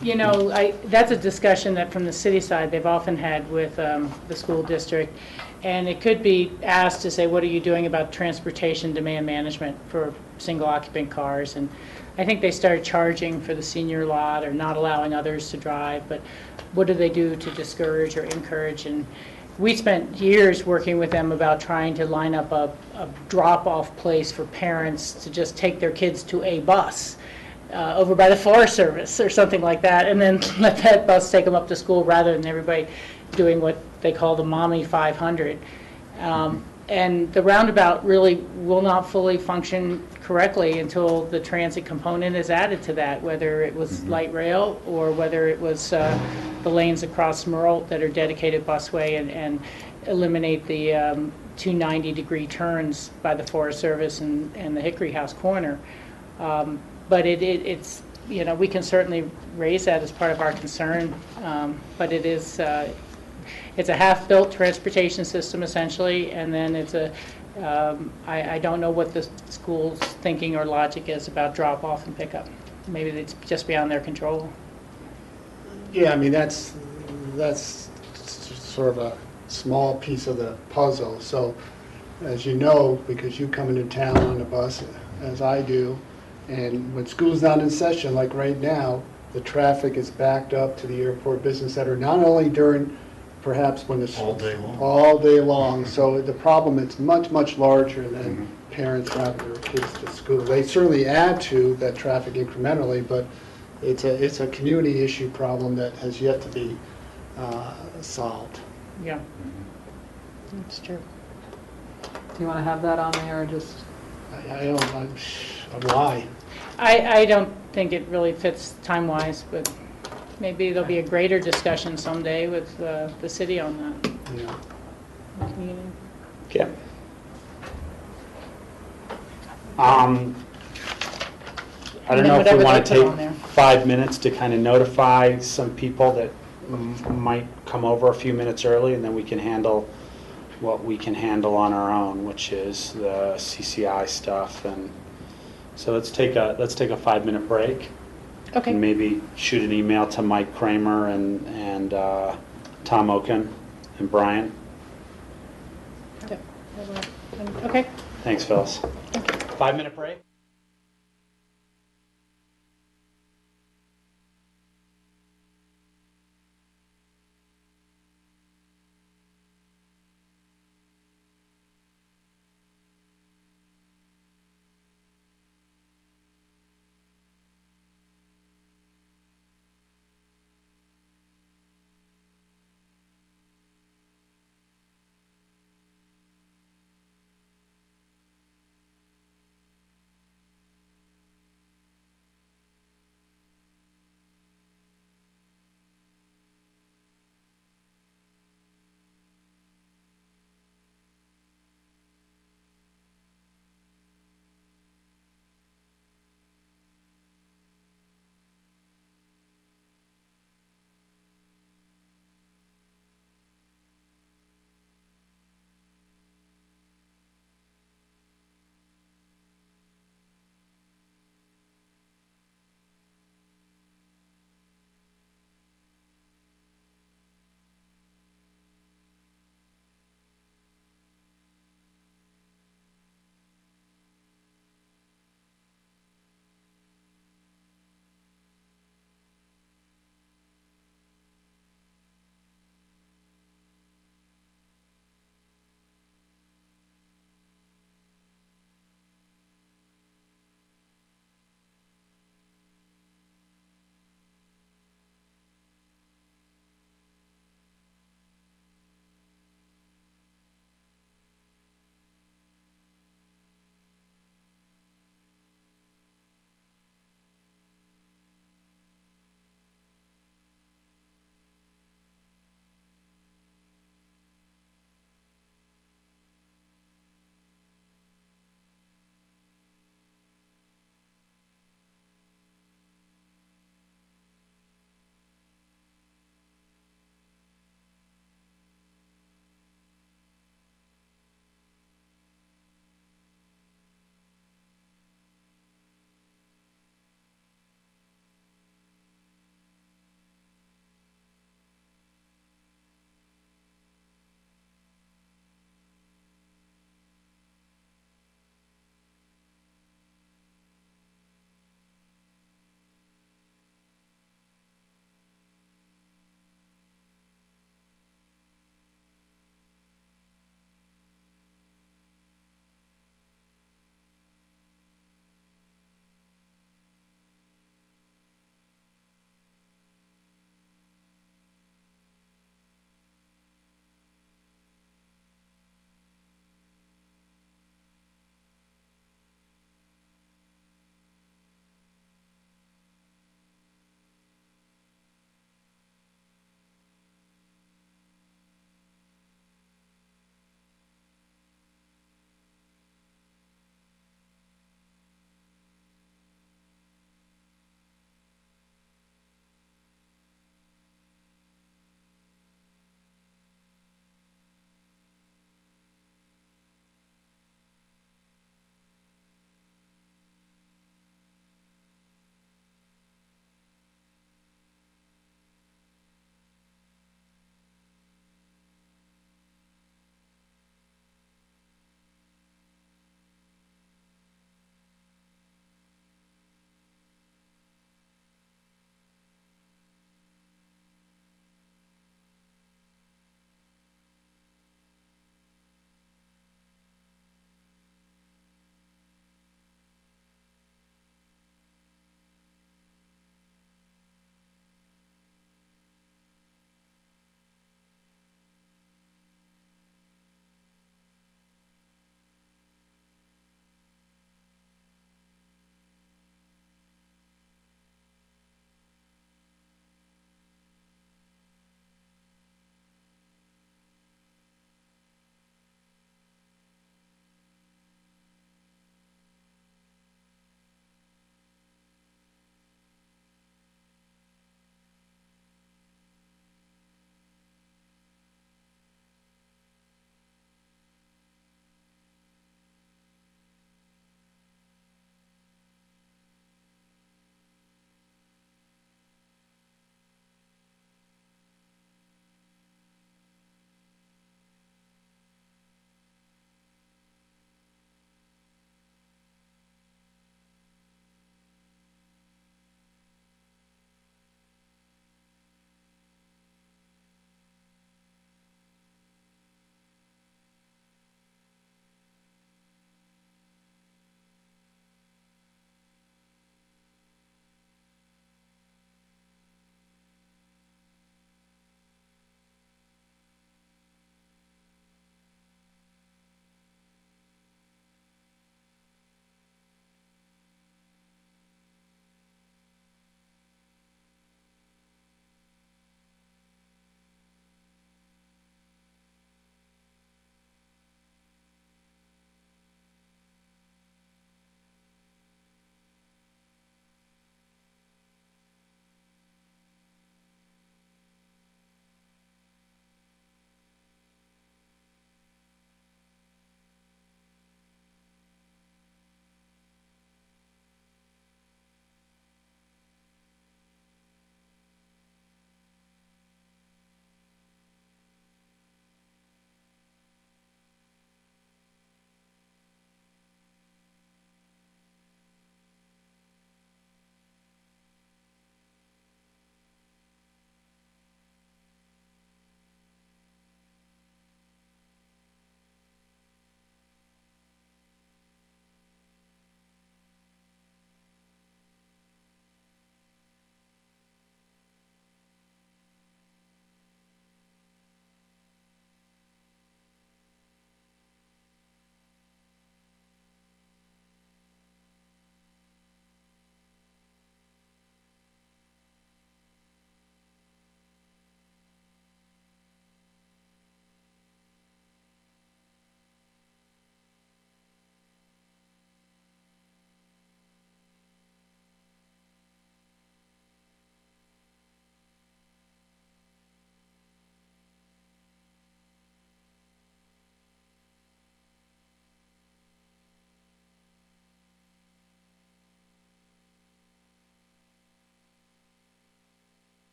you know, that's a discussion that from the city side they've often had with the school district, and it could be asked to say, what are you doing about transportation demand management for single occupant cars? And I think they started charging for the senior lot or not allowing others to drive, but what do they do to discourage or encourage? And we spent years working with them about trying to line up a drop-off place for parents to just take their kids to a bus over by the Forest Service or something like that, and then let that bus take them up to school rather than everybody doing what they call the Mommy 500. And the roundabout really will not fully function correctly until the transit component is added to that, whether it was light rail or whether it was the lanes across Merle that are dedicated busway and eliminate the 290-degree turns by the Forest Service and the Hickory House corner. But it's, you know, we can certainly raise that as part of our concern, but it is, it's a half-built transportation system essentially, and then it's a, I don't know what the school's thinking or logic is about drop-off and pickup. Maybe it's just beyond their control. Yeah, I mean, that's sort of a small piece of the puzzle. So, as you know, because you come into town on a bus, as I do, and when school's not in session, like right now, the traffic is backed up to the Airport Business Center, not only during, perhaps when it's all day long. All day long. So the problem is much, much larger than parents driving their kids to school. They certainly add to that traffic incrementally, but it's a community issue problem that has yet to be solved. Yeah. That's true. Do you want to have that on there or just? I don't, why? I don't think it really fits time-wise, but maybe there'll be a greater discussion someday with the city on that. Yeah. Community. Okay. I don't know if we whatever want they to put on there. take 5 minutes to kind of notify some people that might come over a few minutes early, and then we can handle what we can handle on our own, which is the CCI stuff. And so let's take a 5-minute break. Okay. And maybe shoot an email to Mike Kramer and Tom Oken and Brian. Okay. Thanks, Phyllis. 5-minute break.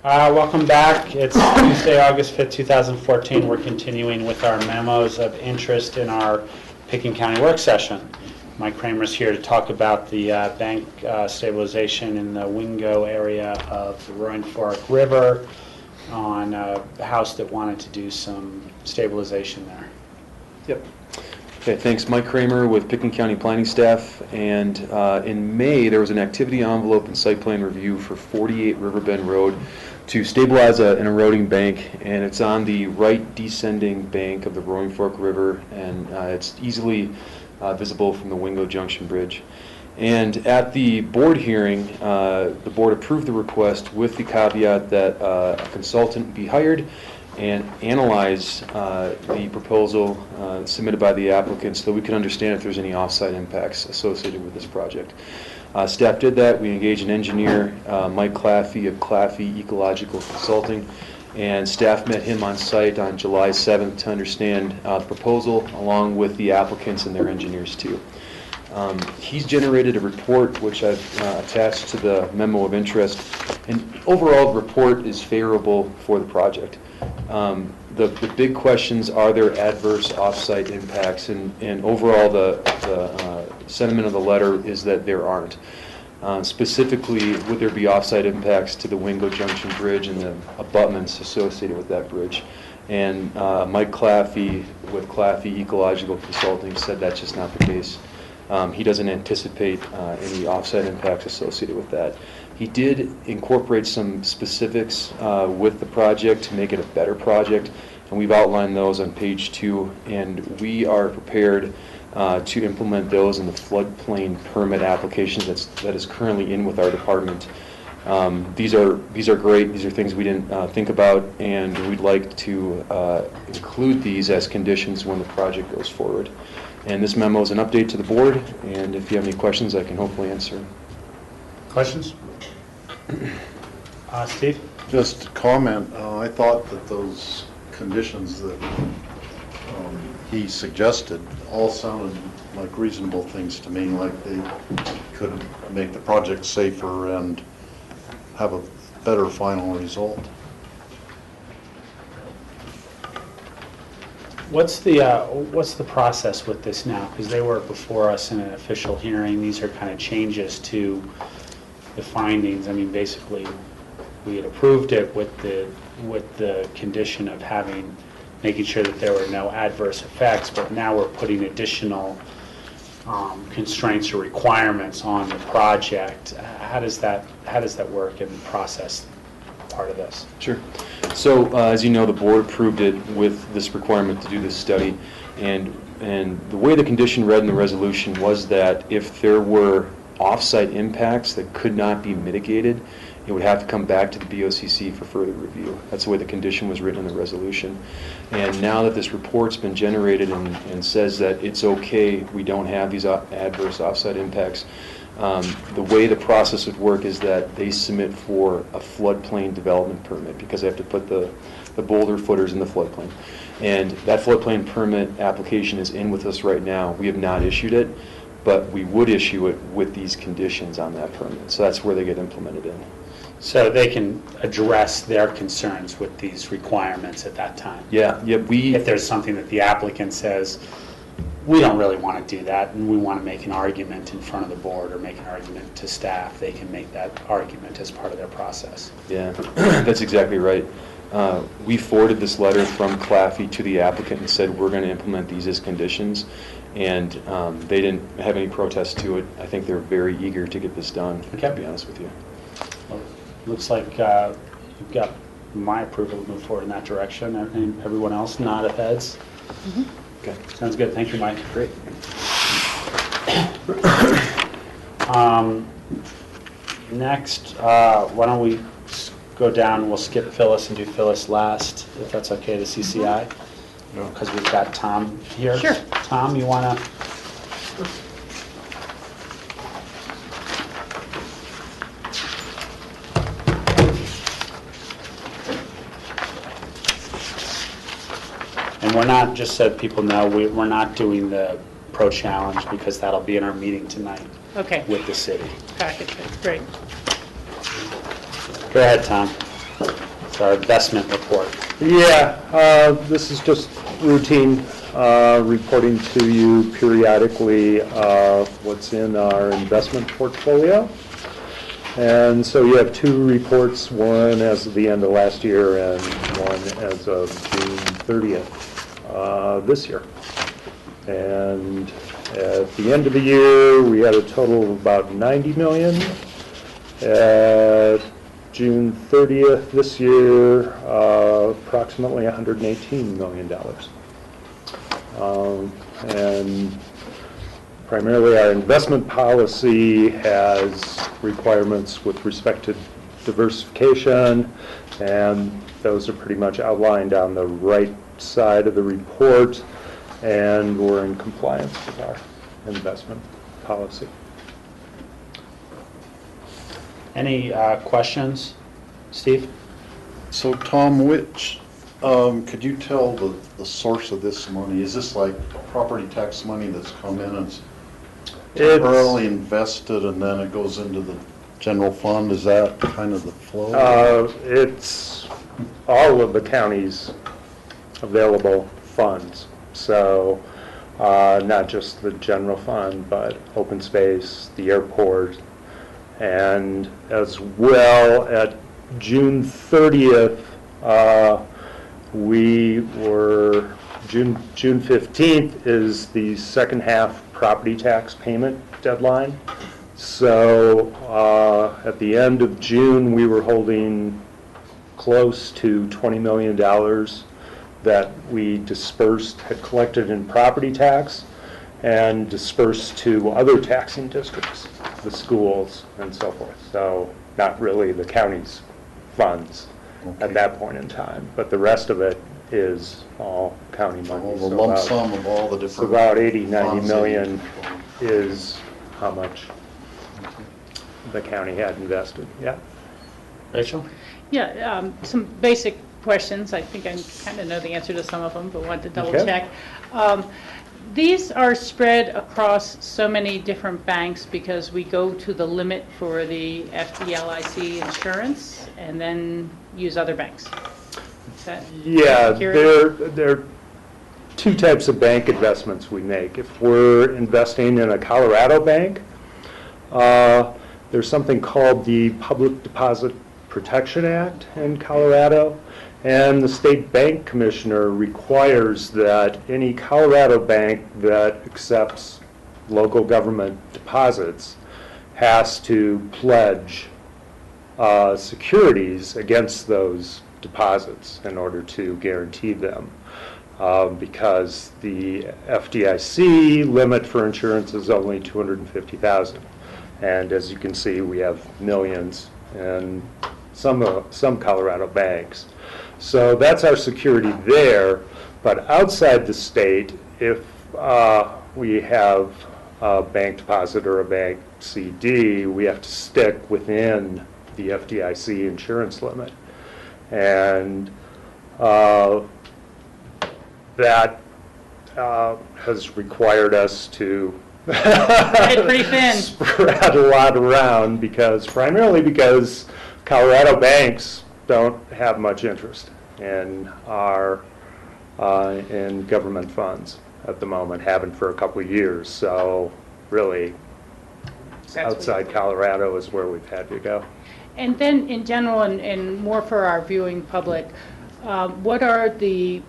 Welcome back. It's Tuesday, August 5th, 2014. We're continuing with our memos of interest in our Pickens County work session. Mike Kramer's here to talk about the bank stabilization in the Wingo area of the Roaring Fork River on a house that wanted to do some stabilization there. Yep. Okay, thanks. Mike Kramer with Pickens County Planning Staff. And in May, there was an activity envelope and site plan review for 48 Riverbend Road to stabilize an eroding bank, and it's on the right descending bank of the Roaring Fork River, and it's easily visible from the Wingo Junction Bridge. And at the board hearing, the board approved the request with the caveat that a consultant be hired and analyze the proposal submitted by the applicant so that we can understand if there's any off-site impacts associated with this project. Staff did that. We engaged an engineer, Mike Claffey of Claffey Ecological Consulting, and staff met him on site on July 7th to understand the proposal along with the applicants and their engineers too. He's generated a report which I've attached to the memo of interest, and overall the report is favorable for the project. The big questions are there adverse off-site impacts, and overall the sentiment of the letter is that there aren't. Specifically, would there be off-site impacts to the Wingo Junction Bridge and the abutments associated with that bridge? And Mike Claffey with Claffey Ecological Consulting said that's just not the case. He doesn't anticipate any off-site impacts associated with that. He did incorporate some specifics with the project to make it a better project, and we've outlined those on page 2, and we are prepared to implement those in the floodplain permit application that is currently in with our department. These are great. These are things we didn't think about, and we'd like to include these as conditions when the project goes forward. And this memo is an update to the board, and if you have any questions, I can hopefully answer. Questions? Steve? Just a comment. I thought that those conditions that he suggested all sounded like reasonable things to me, like they could make the project safer and have a better final result. What's the process with this now? Because they were before us in an official hearing. These are kind of changes to the findings. I mean, basically, we had approved it with the condition of making sure that there were no adverse effects, but now we're putting additional constraints or requirements on the project. How does that work in the process part of this? Sure. So as you know, the board approved it with this requirement to do this study, and the way the condition read in the resolution was that if there were off-site impacts that could not be mitigated, it would have to come back to the BOCC for further review. That's the way the condition was written in the resolution. And now that this report's been generated and says that it's okay, we don't have these adverse off-site impacts, the way the process would work is that they submit for a floodplain development permit because they have to put the boulder footers in the floodplain. And that floodplain permit application is in with us right now. We have not issued it, but we would issue it with these conditions on that permit. So that's where they get implemented in. So they can address their concerns with these requirements at that time? Yeah. If there's something that the applicant says, we don't really want to do that, and we want to make an argument in front of the board or make an argument to staff, they can make that argument as part of their process. Yeah, that's exactly right. We forwarded this letter from Claffey to the applicant and said we're going to implement these as conditions, and they didn't have any protest to it. I think they're very eager to get this done, to be honest with you. Well, looks like you've got my approval to move forward in that direction. And everyone else nodded heads? Mm-hmm. Okay, sounds good. Thank you, Mike. Great. Next, why don't we go down and we'll skip Phyllis and do Phyllis last, if that's okay, the CCI? Because we've got Tom here. Sure. Tom, you want to? And we're not, just so people know, we're not doing the pro challenge because that'll be in our meeting tonight. Okay. With the city. Package, great. Go ahead, Tom. It's our investment report. Yeah, this is just routine reporting to you periodically what's in our investment portfolio. And so you have two reports, one as of the end of last year and one as of June 30th this year. And at the end of the year, we had a total of about 90 million. At June 30th this year, approximately $118 million. And primarily our investment policy has requirements with respect to diversification, and those are pretty much outlined on the right side of the report, and we're in compliance with our investment policy. Any questions? Steve? So Tom, could you tell the source of this money? Is this like property tax money that's come in and temporarily invested and then it goes into the general fund? Is that kind of the flow? It's all of the county's available funds. So not just the general fund, but open space, the airport, and as well at June 30th, June 15th is the second half property tax payment deadline. So at the end of June, we were holding close to $20 million that we had collected in property tax and dispersed to other taxing districts, the schools and so forth. So not really the county's funds at that point in time, but the rest of it is all county money. The lump sum of all the different. So about 90 million is how much the county had invested. Yeah. Rachel? Yeah, some basic questions. I think I kind of know the answer to some of them, but wanted to double check. These are spread across so many different banks because we go to the limit for the FDIC insurance and then use other banks. Is that there are two types of bank investments we make. If we're investing in a Colorado bank, there's something called the Public Deposit Protection Act in Colorado. And the state bank commissioner requires that any Colorado bank that accepts local government deposits has to pledge securities against those deposits in order to guarantee them. Because the FDIC limit for insurance is only $250,000. And as you can see, we have millions in some Colorado banks. So that's our security there, but outside the state, if we have a bank deposit or a bank CD, we have to stick within the FDIC insurance limit. And that has required us to spread a lot around, primarily because Colorado banks don't have much interest in in government funds at the moment, haven't for a couple of years. So really, outside Colorado is where we've had to go. And then in general, and more for our viewing public, what are the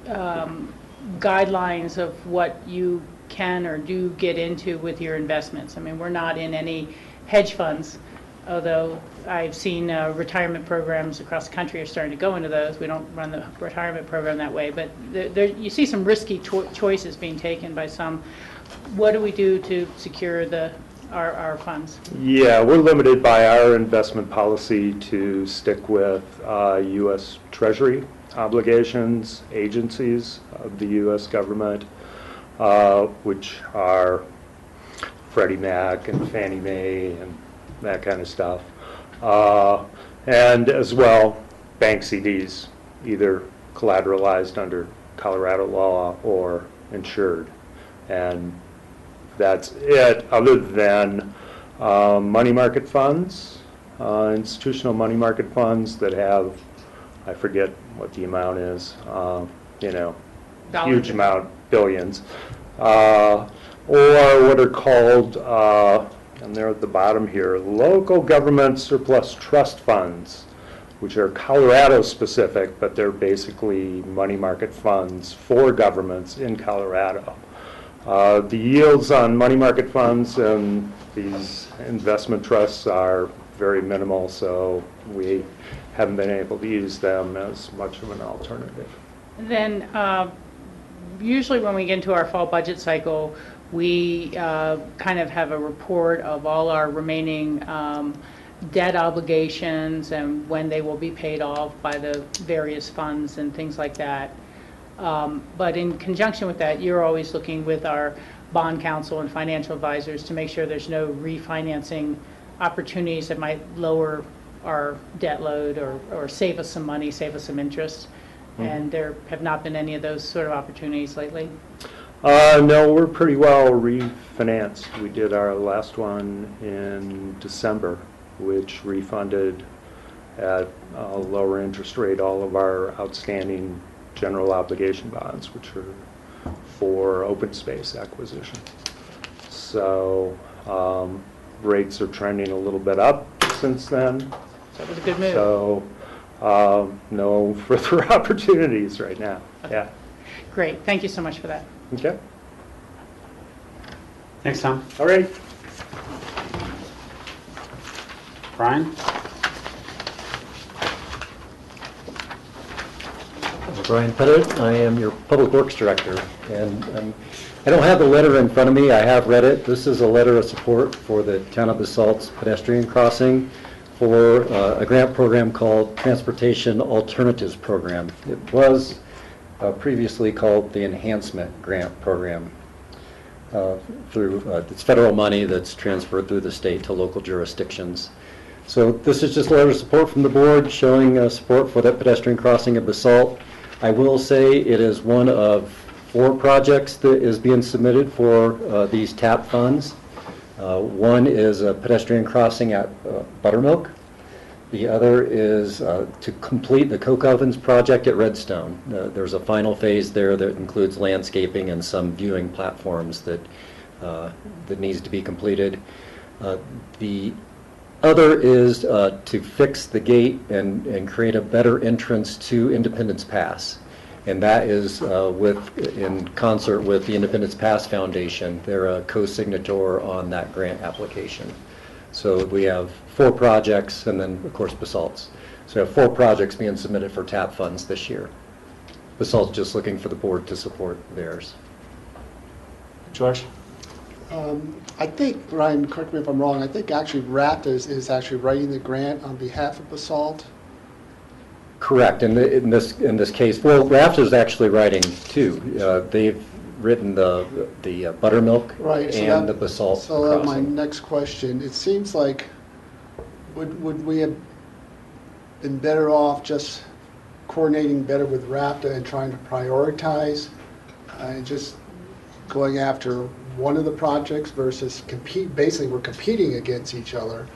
guidelines of what you can or do get into with your investments? I mean, we're not in any hedge funds, although I've seen retirement programs across the country are starting to go into those. We don't run the retirement program that way, but you see some risky choices being taken by some. What do we do to secure our funds? Yeah, we're limited by our investment policy to stick with U.S. Treasury obligations, agencies of the U.S. government, which are Freddie Mac and Fannie Mae and that kind of stuff. And as well, bank CDs, either collateralized under Colorado law or insured. And that's it, other than money market funds, institutional money market funds that have I forget what the amount is, you know, Dollars. huge amount, billions. Or what are called, and they're at the bottom here, local government surplus trust funds, which are Colorado specific, but they're basically money market funds for governments in Colorado. The yields on money market funds and these investment trusts are very minimal, so we haven't been able to use them as much of an alternative. And then usually when we get into our fall budget cycle, we kind of have a report of all our remaining debt obligations and when they will be paid off by the various funds and things like that. But in conjunction with that, you're always looking with our bond counsel and financial advisors to make sure there's no refinancing opportunities that might lower our debt load or save us some money, save us some interest. And there have not been any of those sort of opportunities lately? No, we're pretty well refinanced. We did our last one in December, which refunded at a lower interest rate all of our outstanding general obligation bonds, which are for open space acquisition. So rates are trending a little bit up since then. So it was a good move. So no further opportunities right now. Okay. Yeah. Great. Thank you so much for that. Okay. Thanks, Tom. All right. Brian? Brian Pettit, I am your Public Works Director, and I don't have the letter in front of me. I have read it. This is a letter of support for the Town of Basalt's pedestrian crossing for a grant program called Transportation Alternatives Program. It was previously called the Enhancement Grant Program. It's federal money that's transferred through the state to local jurisdictions. So this is just a letter of support from the board showing support for that pedestrian crossing at Basalt. I will say it is one of 4 projects that is being submitted for these TAP funds. One is a pedestrian crossing at Buttermilk. The other is to complete the coke ovens project at Redstone. There's a final phase there that includes landscaping and some viewing platforms that needs to be completed. The other is to fix the gate and create a better entrance to Independence Pass. And that is in concert with the Independence Pass Foundation. They're a co-signator on that grant application. So we have 4 projects, and then, of course, Basalt's. So we have 4 projects being submitted for TAP funds this year. Basalt's just looking for the board to support theirs. George? I think, Brian, correct me if I'm wrong, I think actually Raptors is actually writing the grant on behalf of Basalt. Correct. In this case, well, Raptors is actually writing too. They've written the Buttermilk right, so and the Basalt So my crossing. next question, it seems like would we have been better off just coordinating better with RAPTA and trying to prioritize and just going after one of the projects versus basically we're competing against each other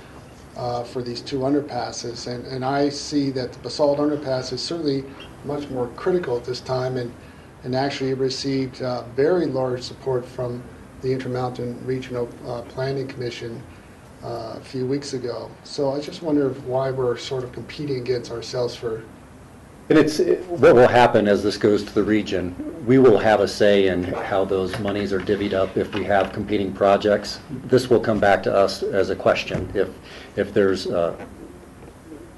for these 2 underpasses. And I see that the Basalt underpass is certainly much more critical at this time and actually received very large support from the Intermountain Regional Planning Commission a few weeks ago. So I just wonder why we're sort of competing against ourselves for. And what will happen as this goes to the region, we will have a say in how those monies are divvied up if we have competing projects. This will come back to us as a question. If there's,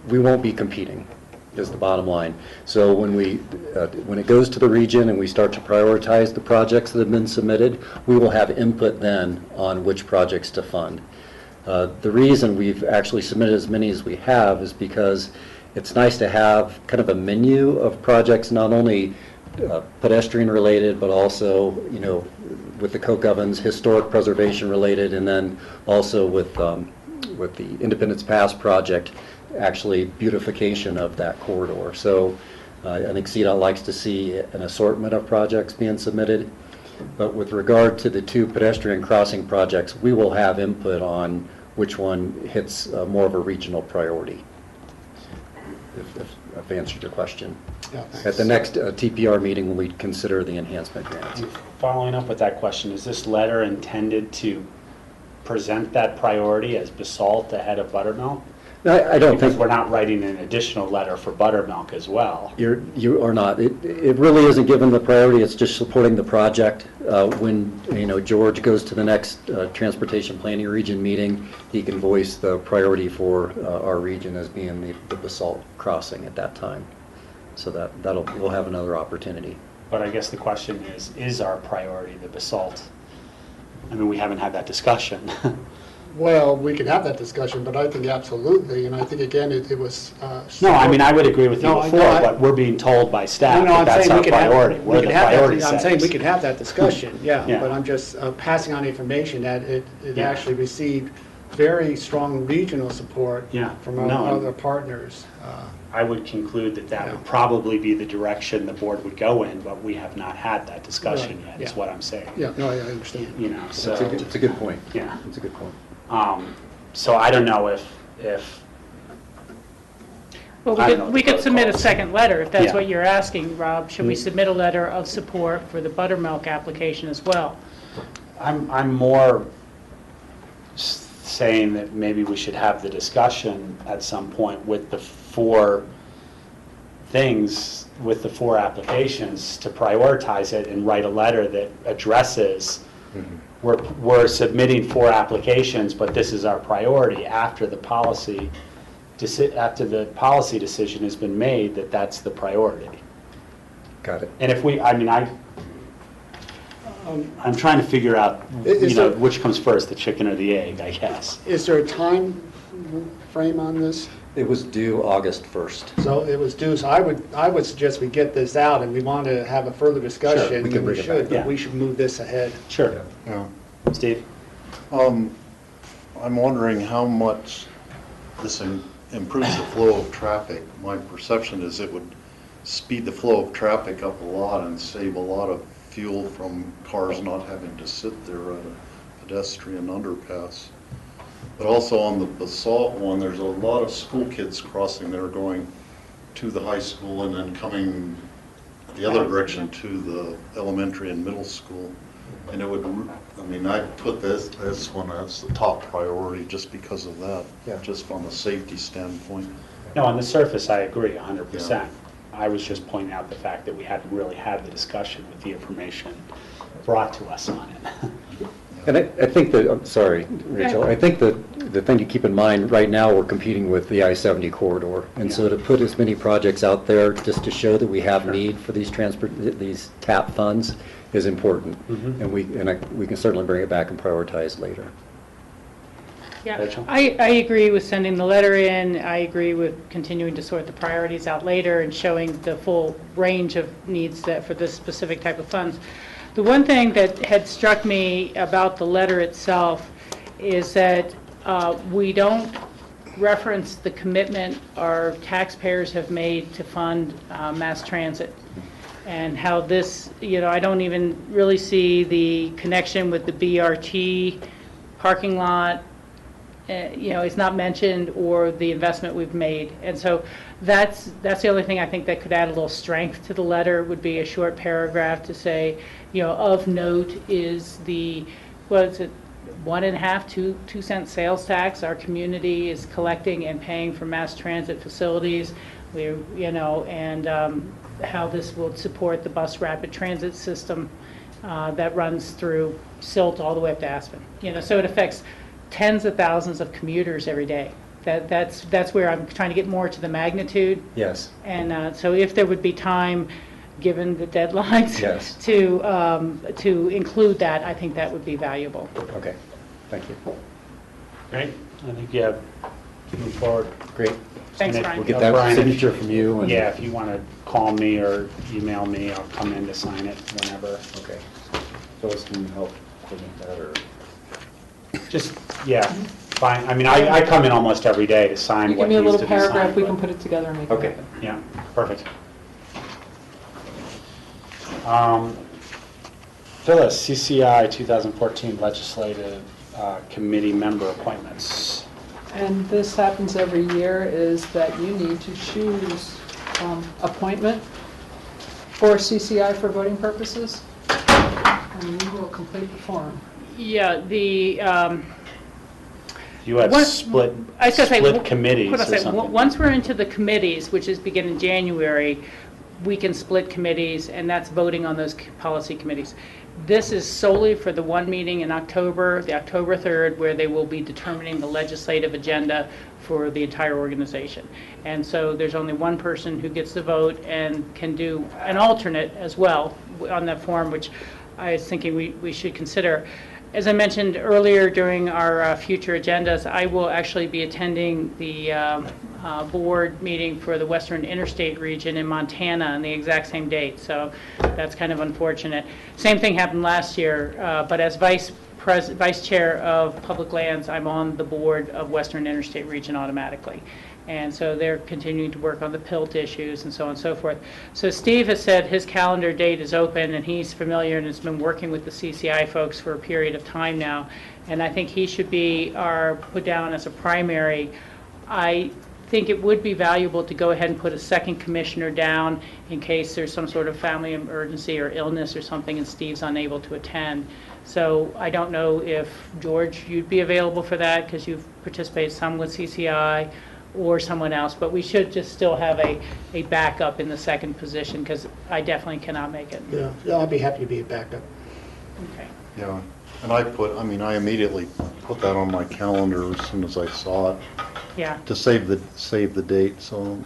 we won't be competing, is the bottom line. So when it goes to the region and we start to prioritize the projects that have been submitted, we will have input then on which projects to fund. The reason we've actually submitted as many as we have is because it's nice to have kind of a menu of projects, not only pedestrian related, but also, with the coke ovens, historic preservation related, and then also with the Independence Pass project, actually beautification of that corridor. So I think CDOT likes to see an assortment of projects being submitted. But with regard to the 2 pedestrian crossing projects, we will have input on which one hits more of a regional priority. if I've answered your question. Yeah, thanks. At the next TPR meeting, when we consider the enhancement grants. Following up with that question, is this letter intended to present that priority as basalt ahead of buttermilk? I don't Because think we're not writing an additional letter for buttermilk as well. you are not. It really isn't given the priority. It's just supporting the project. When George goes to the next transportation planning region meeting, he can voice the priority for our region as being the basalt crossing at that time. So we'll have another opportunity. But I guess the question is our priority the basalt? I mean, we haven't had that discussion. Well, we can have that discussion, but I think absolutely, and I think, again, it was... No, I mean, I would agree with you No, before, but we're being told by staff No, that that's our priority. We're the priority I'm saying we setters. could have that discussion, yeah, Yeah. but I'm just passing on information that it Yeah. actually received very strong regional support Yeah. from our No, other partners. I would conclude that would probably be the direction the board would go in, but we have not had that discussion Right, yet, is yeah. what I'm saying. Yeah, no, I understand. You know, so... It's a good point. Yeah. It's a good point. So I don't know if Well, I don't know we what the could submit a protocol is. second letter, if that's Yeah. what you're asking, Rob. Should we Mm. submit a letter of support for the buttermilk application as well? I'm more saying that maybe we should have the discussion at some point with the four things, with the four applications, to prioritize it and write a letter that addresses, we're submitting 4 applications, but this is our priority after the policy decision has been made, that's the priority. Got it. And if I'm trying to figure out, which comes first, the chicken or the egg, I guess. Is there a time frame on this? It was due August 1st. So it was due, so I would suggest we get this out, and we want to have a further discussion. we can then bring it back. should, but Yeah. we should move this ahead. Sure. Yeah. Steve? I'm wondering how much this improves the flow of traffic. My perception is it would speed the flow of traffic up a lot and save a lot of fuel from cars not having to sit there at a pedestrian underpass. But also on the basalt one, there's a lot of school kids crossing there going to the high school and then coming the other direction to the elementary and middle school. And it would, I'd put this one as the top priority just because of that, just from a safety standpoint. No, on the surface, I agree 100%. I was just pointing out the fact that we hadn't really had the discussion with the information brought to us on it. And I think that, I'm sorry, Rachel, I think that the thing to keep in mind, right now, we're competing with the I-70 corridor. And so to put as many projects out there, just to show that we have need for these TAP funds is important. And we can certainly bring it back and prioritize later. Yeah, Rachel? I agree with sending the letter in. I agree with continuing to sort the priorities out later and showing the full range of needs for this specific type of funds. The one thing that had struck me about the letter itself is that we don't reference the commitment our taxpayers have made to fund mass transit, and how this, I don't even really see the connection with the BRT parking lot. It's not mentioned, or the investment we've made. And so that's the only thing I think that could add a little strength to the letter, would be a short paragraph to say, of note is the, 1.5, 2 cent sales tax our community is collecting and paying for mass transit facilities. And how this will support the bus rapid transit system that runs through Silt all the way up to Aspen. So it affects tens of thousands of commuters every day. That's where I'm trying to get more to the magnitude. Yes. And so if there would be time, given the deadlines, Yes. to include that, I think that would be valuable. Okay, thank you. Great. I think you have to move forward. Great. Thanks, Brian. We'll get that Brian, signature from you. And Yeah, if you want to call me or email me, I'll come in to sign it whenever. Okay. Phyllis can help coordinate that, or? Just, fine. I come in almost every day to sign You what give me a needs little to be signed. paragraph, we but- can put it together and make it Okay. happen. Yeah, perfect. Phyllis, CCI 2014 Legislative Committee Member Appointments. and this happens every year, is that you need to choose appointment for CCI for voting purposes, and you will complete the form. Yeah, You had split committees or something. Once we're into the committees, which is begin in January, we can split committees, and that's voting on those policy committees. This is solely for the one meeting in October, the October 3rd, where they will be determining the legislative agenda for the entire organization. And so there's only one person who gets the vote and can do an alternate as well on that form, which I was thinking we should consider. As I mentioned earlier during our future agendas, I will actually be attending the board meeting for the Western Interstate region in Montana on the exact same date, so that's kind of unfortunate. Same thing happened last year, but as Vice Chair of Public Lands, I'm on the board of Western Interstate region automatically. And so they're continuing to work on the PILT issues and so on and so forth. So Steve has said his calendar date is open, and he's familiar and has been working with the CCI folks for a period of time now. And I think he should be put down as a primary. I think it would be valuable to go ahead and put a second commissioner down in case there's some sort of family emergency or illness or something and Steve's unable to attend. So I don't know if, George, you'd be available for that because you've participated some with CCI, or someone else, but we should just still have a backup in the second position because I definitely cannot make it. Yeah, I'll be happy to be a backup. Okay. Yeah, and I immediately put that on my calendar as soon as I saw it. Yeah. To save the date, so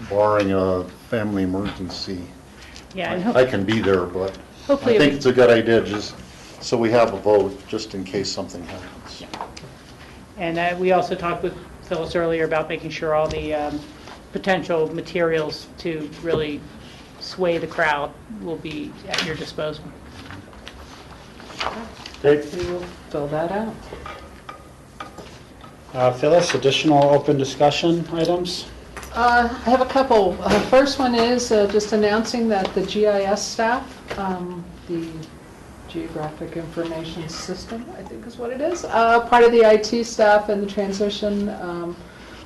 barring a family emergency. Yeah, and I can be there, but hopefully I think it's a good idea just so we have a vote just in case something happens. Yeah. And we also talked with Phyllis earlier about making sure all the potential materials to really sway the crowd will be at your disposal. Great. We will fill that out. Phyllis, additional open discussion items? I have a couple. First one is just announcing that the GIS staff, the Geographic Information System, I think is what it is, part of the IT staff and the transition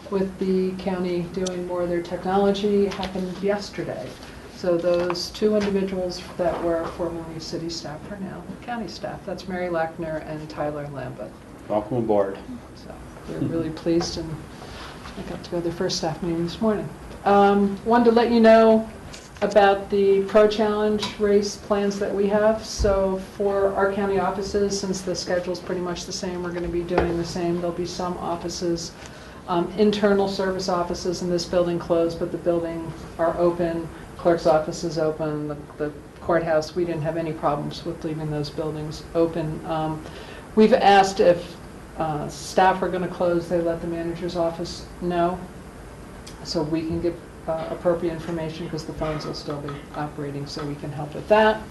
with the county doing more of their technology happened yesterday. So those two individuals that were formerly city staff are now county staff. That's Mary Lackner and Tyler Lambeth. Welcome aboard. So we're really pleased, and I got to go to their first staff meeting this morning. Wanted to let you know about the Pro Challenge race plans that we have. So for our county offices, since the schedule's pretty much the same, we're going to be doing the same. There'll be some offices, internal service offices in this building closed, but the building are open. Clerk's office is open. The courthouse, we didn't have any problems with leaving those buildings open. We've asked if staff are going to close, they let the manager's office know, so we can give appropriate information because the phones will still be operating, so we can help with that.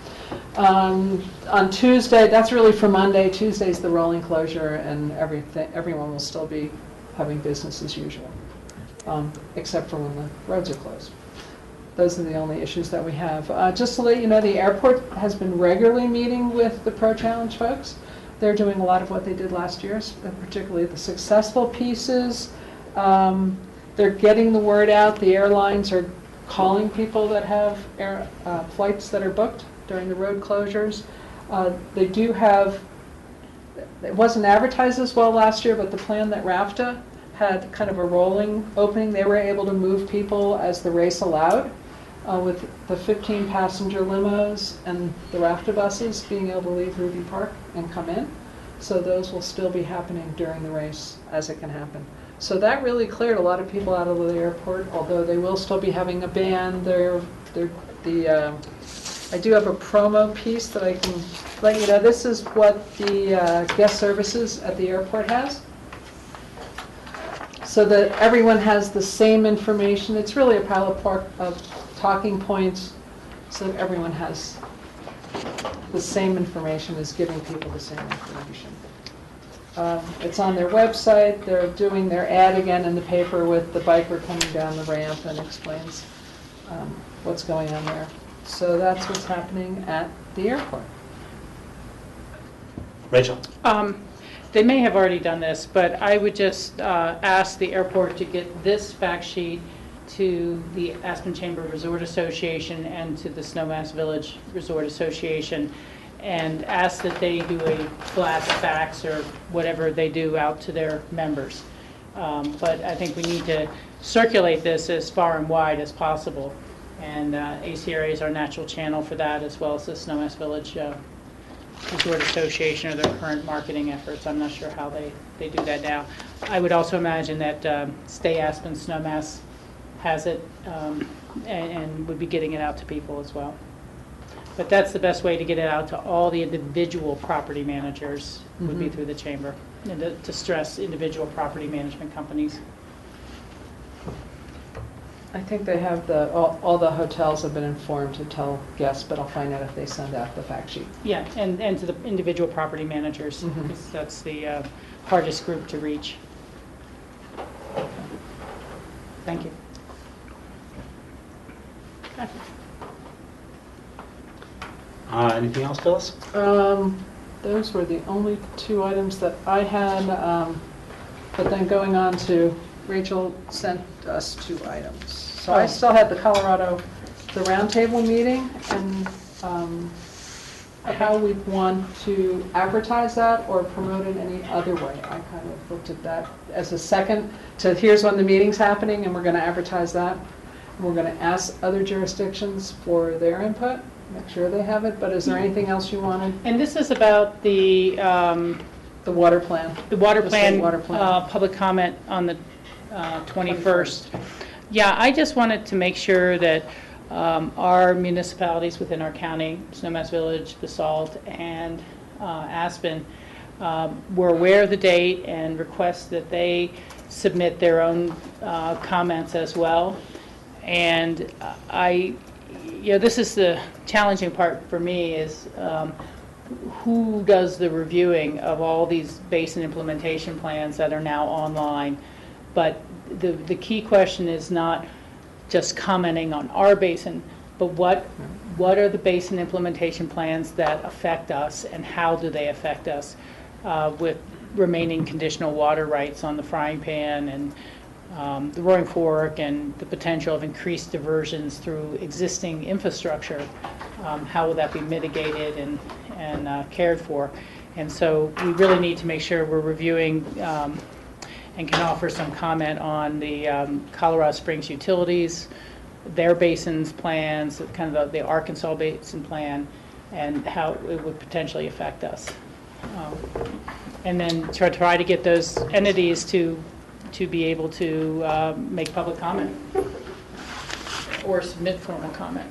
On Tuesday, that's really for Monday. Tuesday's the rolling closure, and everyone will still be having business as usual, except for when the roads are closed. Those are the only issues that we have. Just to let you know, the airport has been regularly meeting with the Pro Challenge folks. They're doing a lot of what they did last year, particularly the successful pieces. They're getting the word out. The airlines are calling people that have flights that are booked during the road closures. They do have, it wasn't advertised as well last year, but the plan that RAFTA had kind of a rolling opening. They were able to move people as the race allowed, with the 15 passenger limos and the RAFTA buses being able to leave Ruby Park and come in. So those will still be happening during the race as it can happen. So that really cleared a lot of people out of the airport, although they will still be having a band. I do have a promo piece that I can let you know. This is what the guest services at the airport has, so that everyone has the same information. It's really a pile of talking points, so that everyone has the same information, is giving people the same information. It's on their website. They're doing their ad again in the paper with the biker coming down the ramp and explains what's going on there. So that's what's happening at the airport. Rachel? They may have already done this, but I would just ask the airport to get this fact sheet to the Aspen Chamber Resort Association and to the Snowmass Village Resort Association, and ask that they do a blast fax or whatever they do out to their members. But I think we need to circulate this as far and wide as possible. And ACRA is our natural channel for that, as well as the Snowmass Village Resort Association or their current marketing efforts. I'm not sure how they do that now. I would also imagine that Stay Aspen Snowmass has it and would be getting it out to people as well. But that's the best way to get it out to all the individual property managers, would be through the chamber, and to stress individual property management companies. I think they have all the hotels have been informed to tell guests, but I'll find out if they send out the fact sheet. Yeah, and to the individual property managers, because that's the hardest group to reach. Thank you. Anything else, Phyllis? Those were the only two items that I had, but then going on to, Rachel sent us 2 items. So I still had the roundtable meeting, and how we want to advertise that or promote it any other way. I kind of looked at that as a second to, here's when the meeting's happening and we're going to advertise that. And we're going to ask other jurisdictions for their input, make sure they have it, but is there anything else you wanted? And this is about the water plan. The water The plan, state water plan. Public comment on the 21st. Yeah, I just wanted to make sure that our municipalities within our county, Snowmass Village, Basalt, and Aspen, were aware of the date and request that they submit their own comments as well. And this is the challenging part for me, is who does the reviewing of all these basin implementation plans that are now online. But the key question is not just commenting on our basin, but what are the basin implementation plans that affect us, and how do they affect us, with remaining conditional water rights on the Frying Pan and the Roaring Fork, and the potential of increased diversions through existing infrastructure. How will that be mitigated and cared for? And so we really need to make sure we're reviewing and can offer some comment on the Colorado Springs Utilities, their basins plans, kind of the Arkansas Basin plan, and how it would potentially affect us. And then try to get those entities to be able to make public comment or submit formal comment.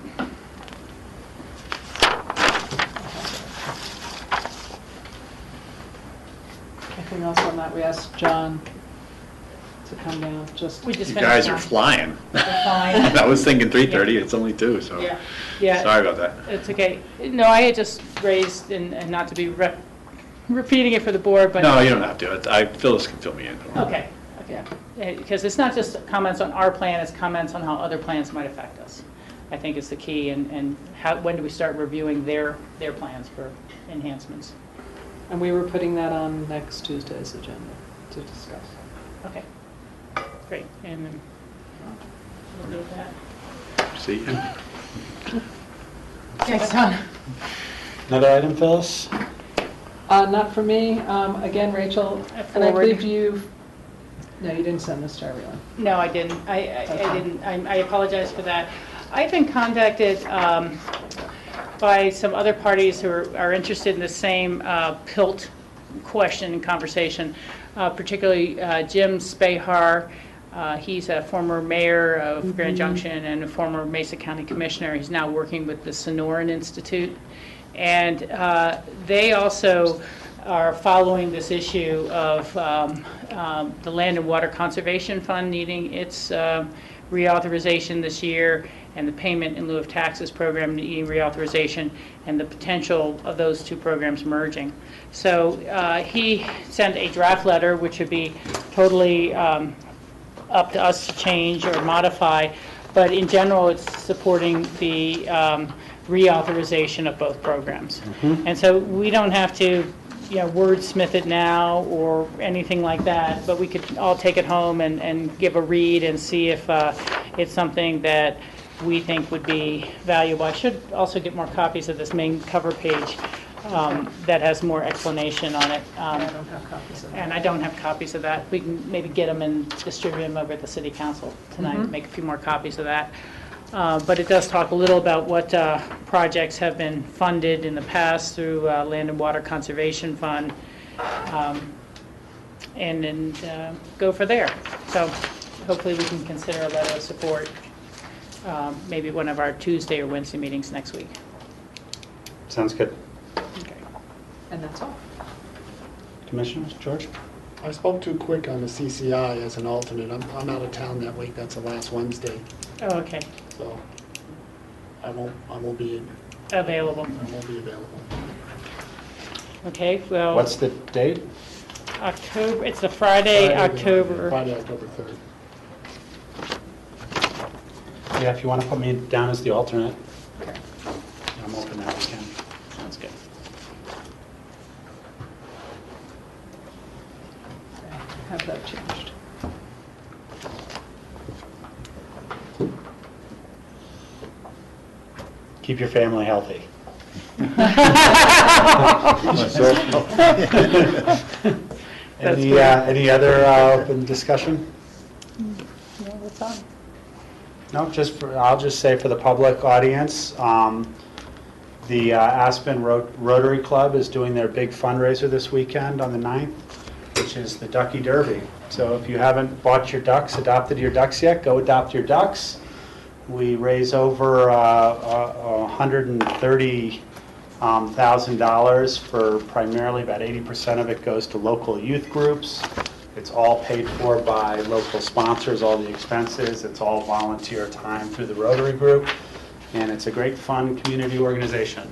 Anything else on that? We asked John to come down. We just you guys are flying. Flying. I was thinking 3:30. It's only 2, so yeah. Sorry about that. It's okay. No, I had just raised, and not to be repeating it for the board, but No, you don't have to. Phyllis can fill me in. okay. Because it's not just comments on our plan; it's comments on how other plans might affect us. I think is the key, and when do we start reviewing their plans for enhancements? And we were putting that on next Tuesday's agenda to discuss. Okay, great. And then we'll do that. See you. Thanks, Tom. Another item, Phyllis? Not for me. Again, Rachel, and I forward. believe you. No, you didn't send this to everyone. No, I didn't. I didn't. I apologize for that. I've been contacted by some other parties who are interested in the same PILT question and conversation, particularly Jim Spahar. He's a former mayor of Grand Junction and a former Mesa County Commissioner. He's now working with the Sonoran Institute. And they also are following this issue of the Land and Water Conservation Fund needing its reauthorization this year, and the Payment in Lieu of Taxes program needing reauthorization, and the potential of those two programs merging. So he sent a draft letter, which would be totally up to us to change or modify, but in general it's supporting the reauthorization of both programs. And so we don't have to wordsmith it now or anything like that, but we could all take it home and give a read and see if it's something that we think would be valuable. I should also get more copies of this main cover page that has more explanation on it. I don't have copies of that. And I don't have copies of that. We can maybe get them and distribute them over at the city council tonight, make a few more copies of that. But it does talk a little about what projects have been funded in the past through Land and Water Conservation Fund, and go for there. So hopefully we can consider a letter of support, maybe one of our Tuesday or Wednesday meetings next week. Sounds good. Okay. And that's all. Commissioners, George? I spoke too quick on the CCI as an alternate. I'm out of town that week. That's the last Wednesday. Oh, okay. So I won't be Available. available. Okay, well. What's the date? October, it's the Friday, October. Friday, October 3rd. Yeah, if you want to put me down as the alternate. Okay. I'm open that weekend. Sounds good. Have that changed. Keep your family healthy. Any other open discussion? No, that's on. No, I'll just say for the public audience, the Aspen Rotary Club is doing their big fundraiser this weekend on the 9th, which is the Ducky Derby. So if you haven't bought your ducks, adopted your ducks yet, go adopt your ducks. We raise over $130,000 for primarily about 80% of it goes to local youth groups. It's all paid for by local sponsors, all the expenses. It's all volunteer time through the Rotary Group. And it's a great, fun community organization.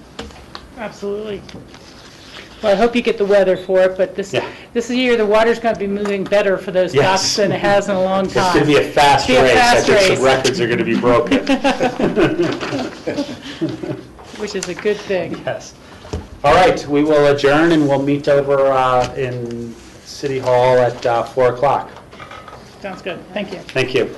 Absolutely. Well, I hope you get the weather for it, but this year the water's going to be moving better for those ducks than it has in a long time. It's going to be a fast race. I think some records are going to be broken. Which is a good thing. Yes. All right, we will adjourn and we'll meet over in City Hall at 4 o'clock. Sounds good. Thank you. Thank you.